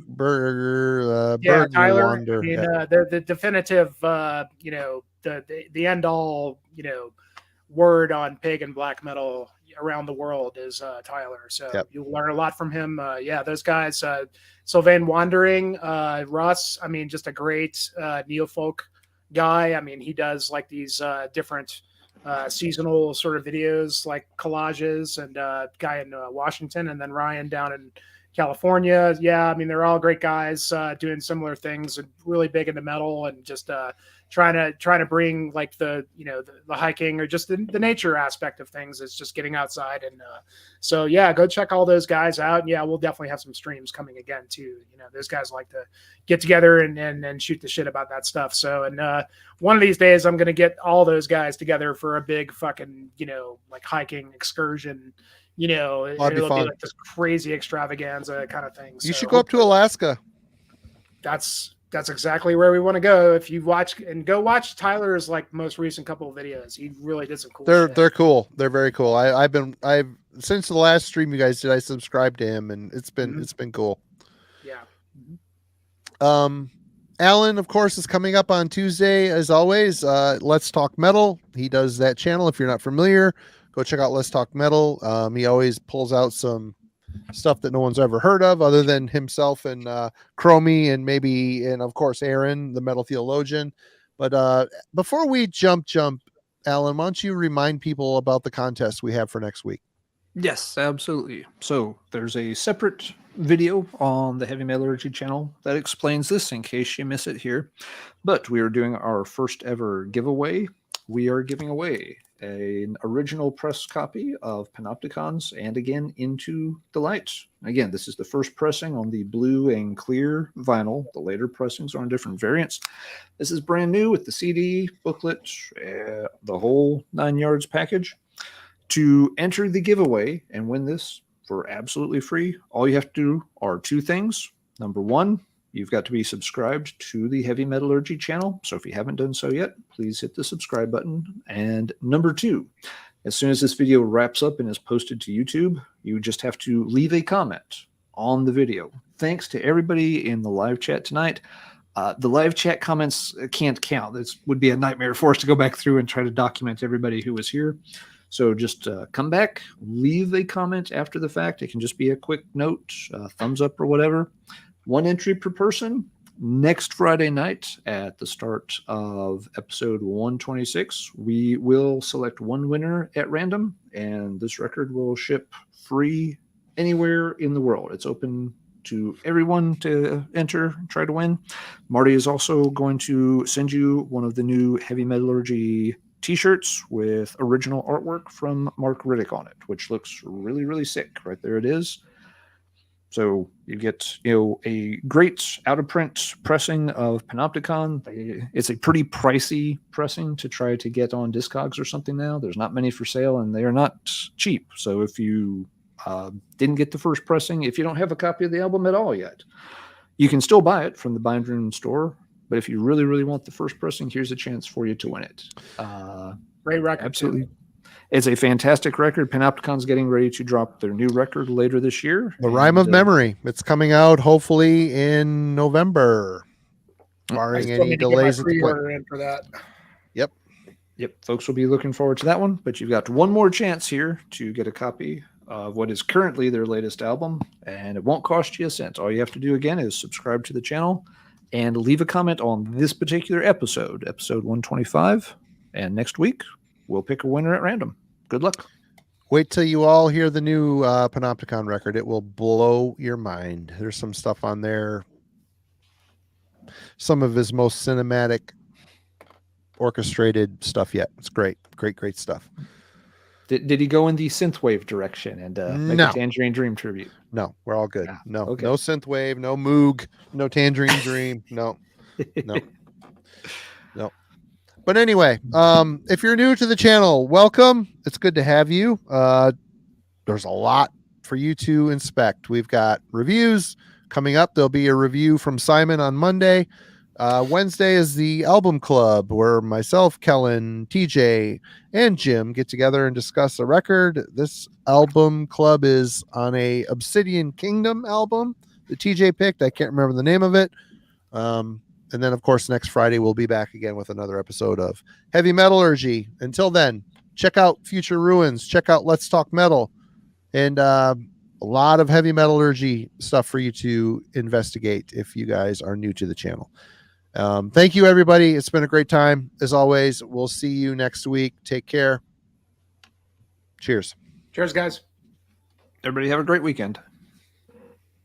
C: Yeah,
A: Berg
C: Tyler.
A: Wander.
C: I mean, the definitive, the end all, word on pig and black metal around the world is Tyler. So you'll learn a lot from him. Yeah, those guys, Sylvain Wandering, Russ. I mean, just a great neofolk guy. I mean, he does like these different seasonal sort of videos, like collages, and guy in Washington, and then Ryan down in California. Yeah, I mean, they're all great guys doing similar things and really big into metal, and just trying to bring like the hiking or just the nature aspect of things. Is just getting outside. And so yeah, go check all those guys out. And yeah, we'll definitely have some streams coming again too. Those guys like to get together and shoot the shit about that stuff. So, and one of these days I'm going to get all those guys together for a big fucking, like hiking excursion. It'll be like this crazy extravaganza kind of thing.
A: You should go up to Alaska.
C: That's exactly where we want to go. If you go watch Tyler's like most recent couple of videos, he really did some cool shit.
A: They're cool. They're very cool. I've since the last stream you guys did, I subscribed to him, and it's been cool.
C: Yeah.
A: Alan, of course, is coming up on Tuesday as always. Let's Talk Metal. He does that channel. If you're not familiar, go check out Let's Talk Metal. He always pulls out some stuff that no one's ever heard of other than himself and Chromie and of course Aaron, the metal theologian. But before we jump, Alan, why don't you remind people about the contest we have for next week?
B: Yes, absolutely. So there's a separate video on the Heavy Metallurgy channel that explains this in case you miss it here. But we are doing our first ever giveaway. We are giving away an original press copy of Panopticons and again Into the Light. Again, this is the first pressing on the blue and clear vinyl. The later pressings are on different variants. This is brand new with the CD, booklet, the whole 9 yards package. To enter the giveaway and win this for absolutely free, all you have to do are two things. Number one, you've got to be subscribed to the Heavy Metallurgy channel. So if you haven't done so yet, please hit the subscribe button. And number two, as soon as this video wraps up and is posted to YouTube, you just have to leave a comment on the video. Thanks to everybody in the live chat tonight. The live chat comments can't count. This would be a nightmare for us to go back through and try to document everybody who was here. So just come back, leave a comment after the fact. It can just be a quick note, thumbs up or whatever. One entry per person. Next Friday night at the start of episode 126, we will select one winner at random, and this record will ship free anywhere in the world. It's open to everyone to enter, try to win. Marty is also going to send you one of the new Heavy Metallurgy t-shirts with original artwork from Mark Riddick on it, which looks really, really sick. Right there it is. So you get, a great out-of-print pressing of Panopticon. It's a pretty pricey pressing to try to get on Discogs or something now. There's not many for sale, and they are not cheap. So if you Didn't get the first pressing. If you don't have a copy of the album at all yet, you can still buy it from the Bind Room store. But if you really, really want the first pressing, here's a chance for you to win it.
C: Great record.
B: Absolutely. It's a fantastic record. Panopticon's getting ready to drop their new record later this year.
A: The Rhyme of Memory. It's coming out hopefully in November, barring any delays at the
C: pre-order in for that.
B: Yep, folks will be looking forward to that one. But you've got one more chance here to get a copy of what is currently their latest album, and it won't cost you a cent. All you have to do again is subscribe to the channel and leave a comment on this particular episode, episode 125. And next week, we'll pick a winner at random. Good luck.
A: Wait till you all hear the new Panopticon record. It will blow your mind. There's some stuff on there. Some of his most cinematic, orchestrated stuff yet. It's great. Great stuff.
B: Did he go in the synthwave direction and make a Tangerine Dream tribute?
A: No, we're all good.
B: Yeah.
A: No,
B: Okay.
A: no synthwave, no Moog, no Tangerine Dream. No. But anyway, if you're new to the channel, welcome. It's good to have you. There's a lot for you to inspect. We've got reviews coming up. There'll be a review from Simon on Monday. Wednesday is the album club where myself, Kellen, TJ, and Jim get together and discuss a record. This album club is on a Obsidian Kingdom album that TJ picked. I can't remember the name of it. And then, of course, next Friday, we'll be back again with another episode of Heavy Metallurgy. Until then, check out Future Ruins. Check out Let's Talk Metal. And a lot of Heavy Metallurgy stuff for you to investigate if you guys are new to the channel. Thank you, everybody. It's been a great time. As always, we'll see you next week. Take care. Cheers.
C: Cheers, guys.
B: Everybody have a great weekend.